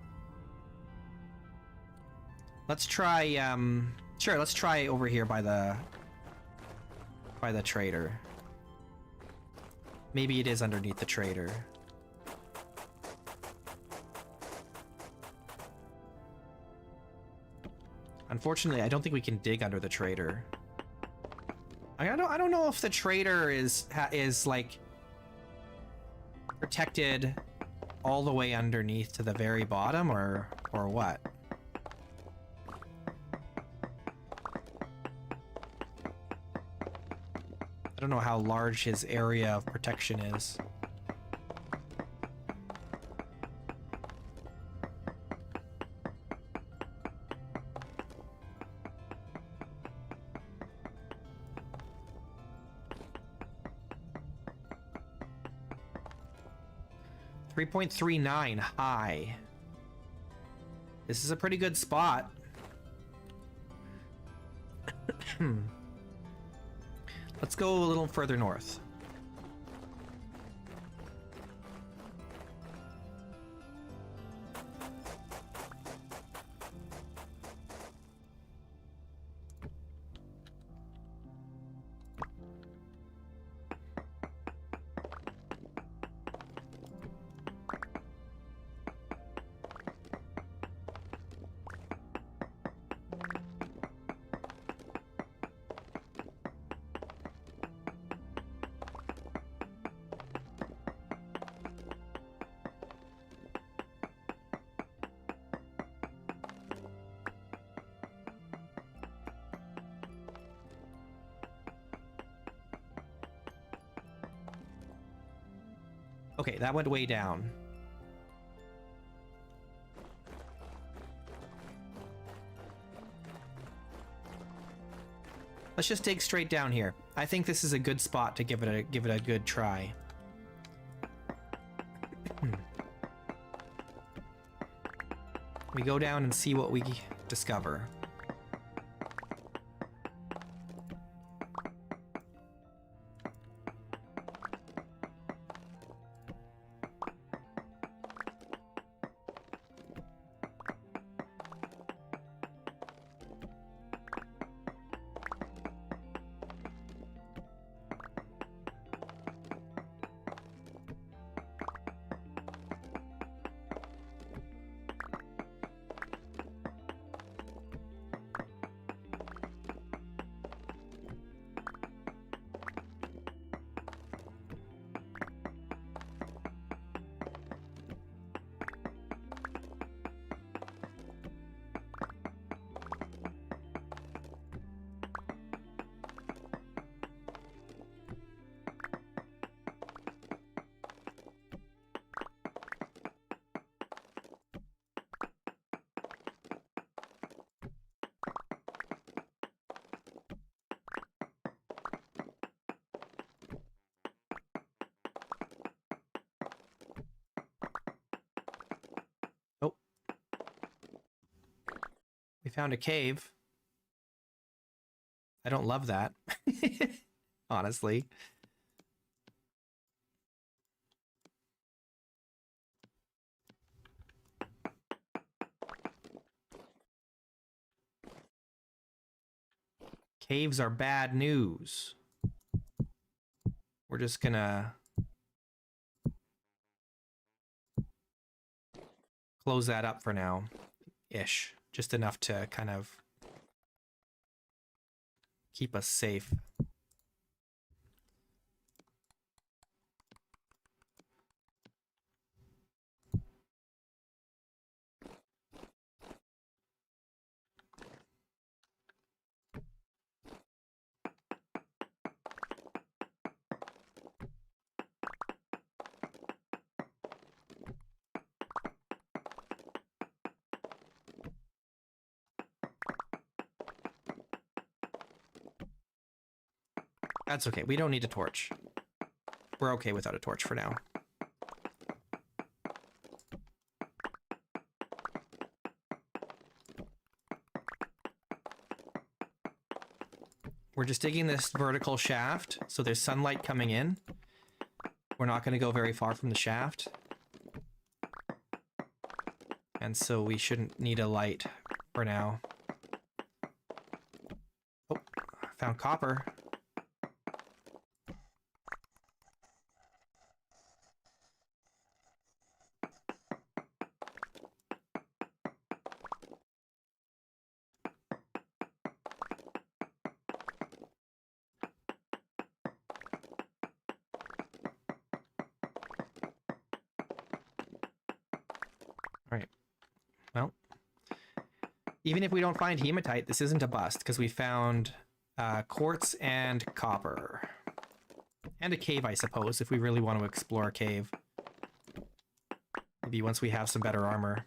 Let's try, sure, let's try over here by the trader. Maybe it is underneath the trader. Unfortunately, I don't think we can dig under the trader. I don't know if the trader is like protected all the way underneath to the very bottom or what. I don't know how large his area of protection is. .39 high. This is a pretty good spot. Let's go a little further north. Okay, that went way down. Let's just dig straight down here. I think this is a good spot to give it a good try. We go down and see what we discover. We found a cave. I don't love that, honestly. Caves are bad news. We're just gonna close that up for now, ish. Just enough to kind of keep us safe. That's okay. We don't need a torch. We're okay without a torch for now. We're just digging this vertical shaft, so there's sunlight coming in. We're not going to go very far from the shaft. And so we shouldn't need a light for now. Oh, found copper. Alright. Well, even if we don't find hematite, this isn't a bust, because we found quartz and copper. And a cave, I suppose, if we really want to explore a cave. Maybe once we have some better armor.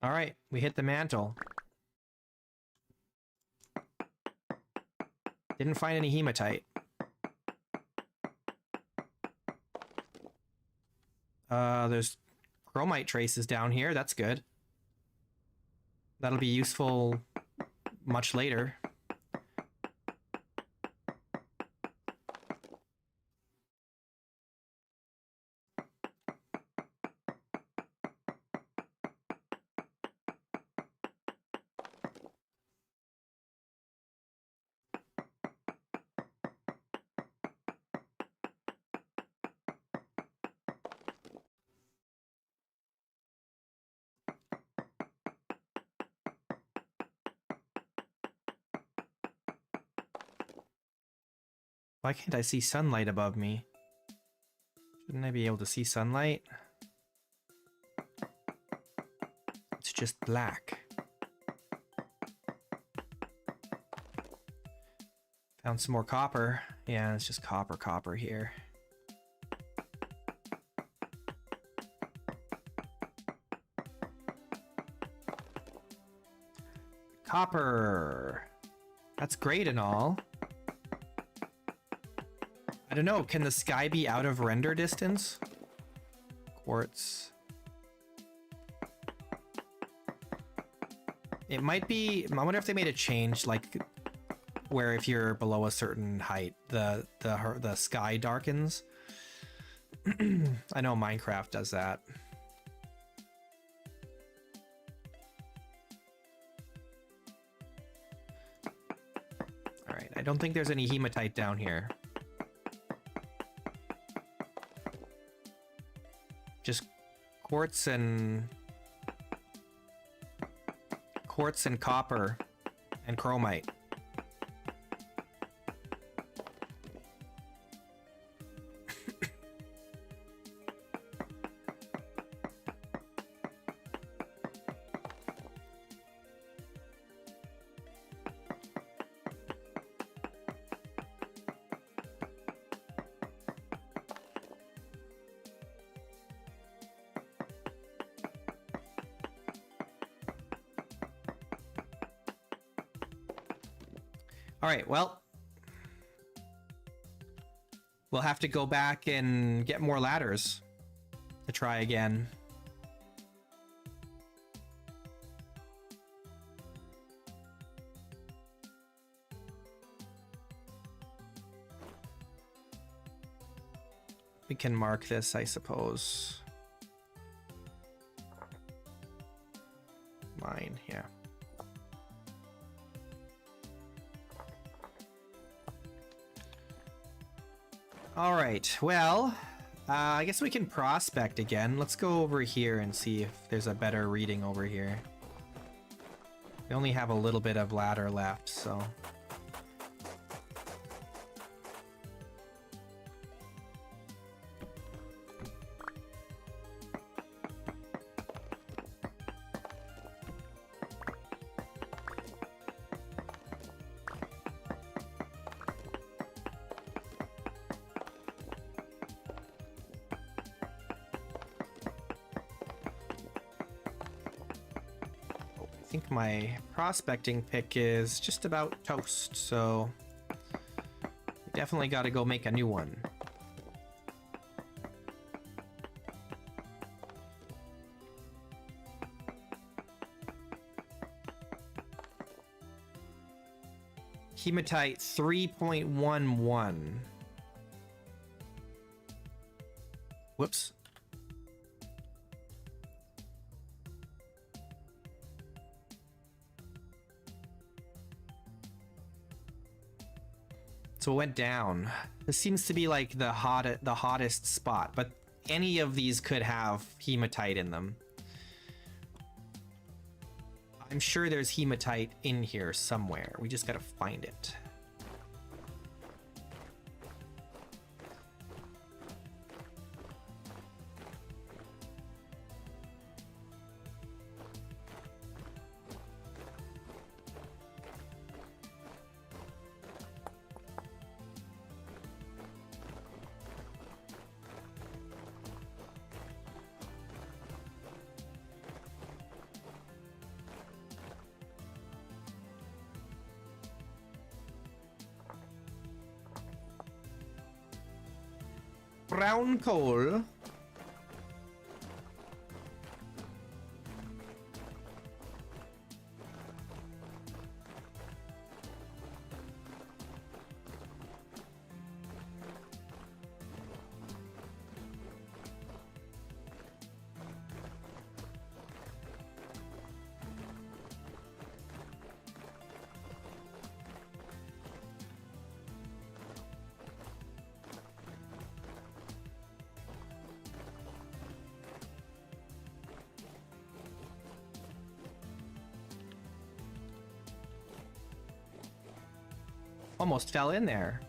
All right, we hit the mantle. Didn't find any hematite. There's chromite traces down here. That's good. That'll be useful much later. Why can't I see sunlight above me? Shouldn't I be able to see sunlight? It's just black. Found some more copper. Yeah, it's just copper here. Copper. That's great and all. I don't know, can the sky be out of render distance? Quartz. It might be, I wonder if they made a change, like, where if you're below a certain height, the sky darkens. I know Minecraft does that. All right, I don't think there's any hematite down here. Quartz and copper and chromite. All right, well, we'll have to go back and get more ladders to try again. We can mark this, I suppose. Mine, yeah. All right, well, I guess we can prospect again. Let's go over here and see if there's a better reading over here. We only have a little bit of ladder left, so... I think my prospecting pick is just about toast, so we definitely got to go make a new one. Hematite 3.11. Whoops. So it went down. This seems to be like the hottest spot, but any of these could have hematite in them. I'm sure there's hematite in here somewhere. We just gotta find it. Brown coal. Almost fell in there.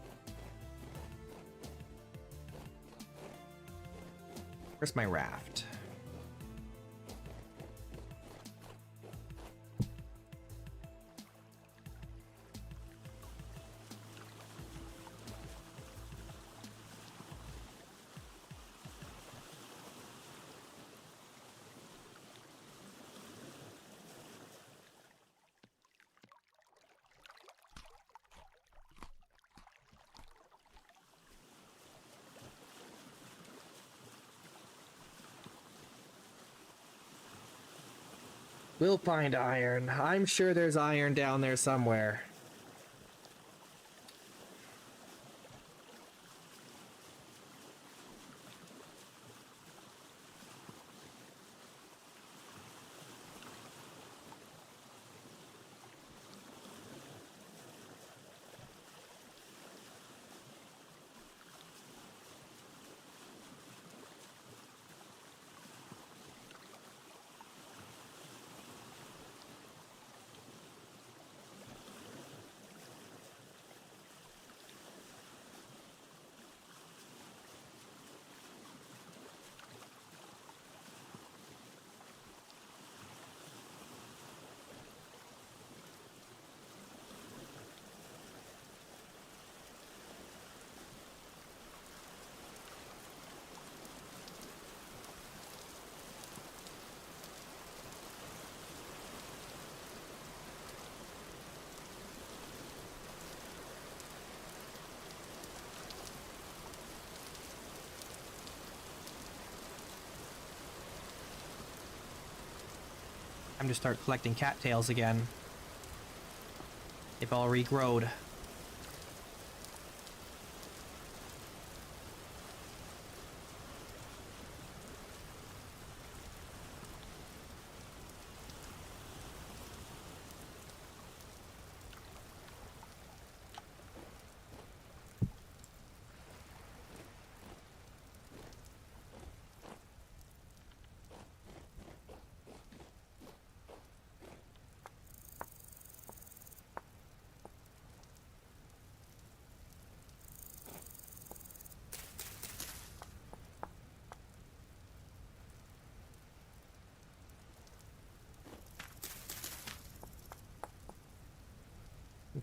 Where's my raft? We'll find iron. I'm sure there's iron down there somewhere. Time to start collecting cattails again. They've all regrowed.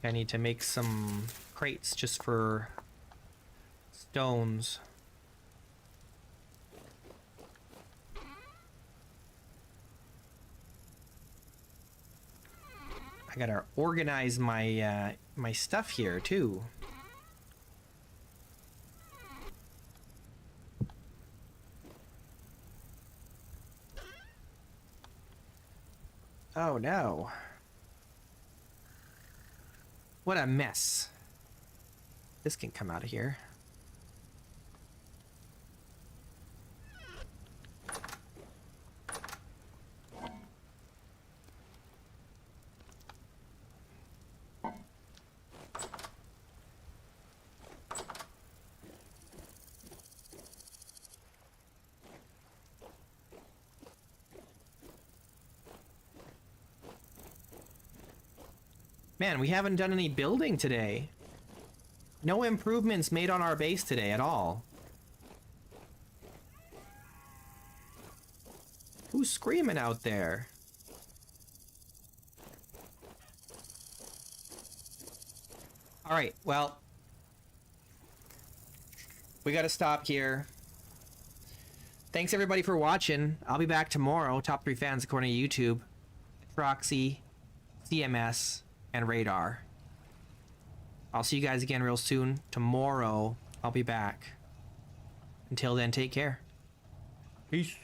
I need to make some crates just for stones. I gotta organize my my stuff here too. Oh no. What a mess. This can come out of here. Man, we haven't done any building today. No improvements made on our base today at all. Who's screaming out there? Alright, well. We gotta stop here. Thanks everybody for watching. I'll be back tomorrow. Top 3 fans according to YouTube. Proxy, CMS, and Radar. I'll see you guys again real soon. Tomorrow, I'll be back. Until then, take care. Peace.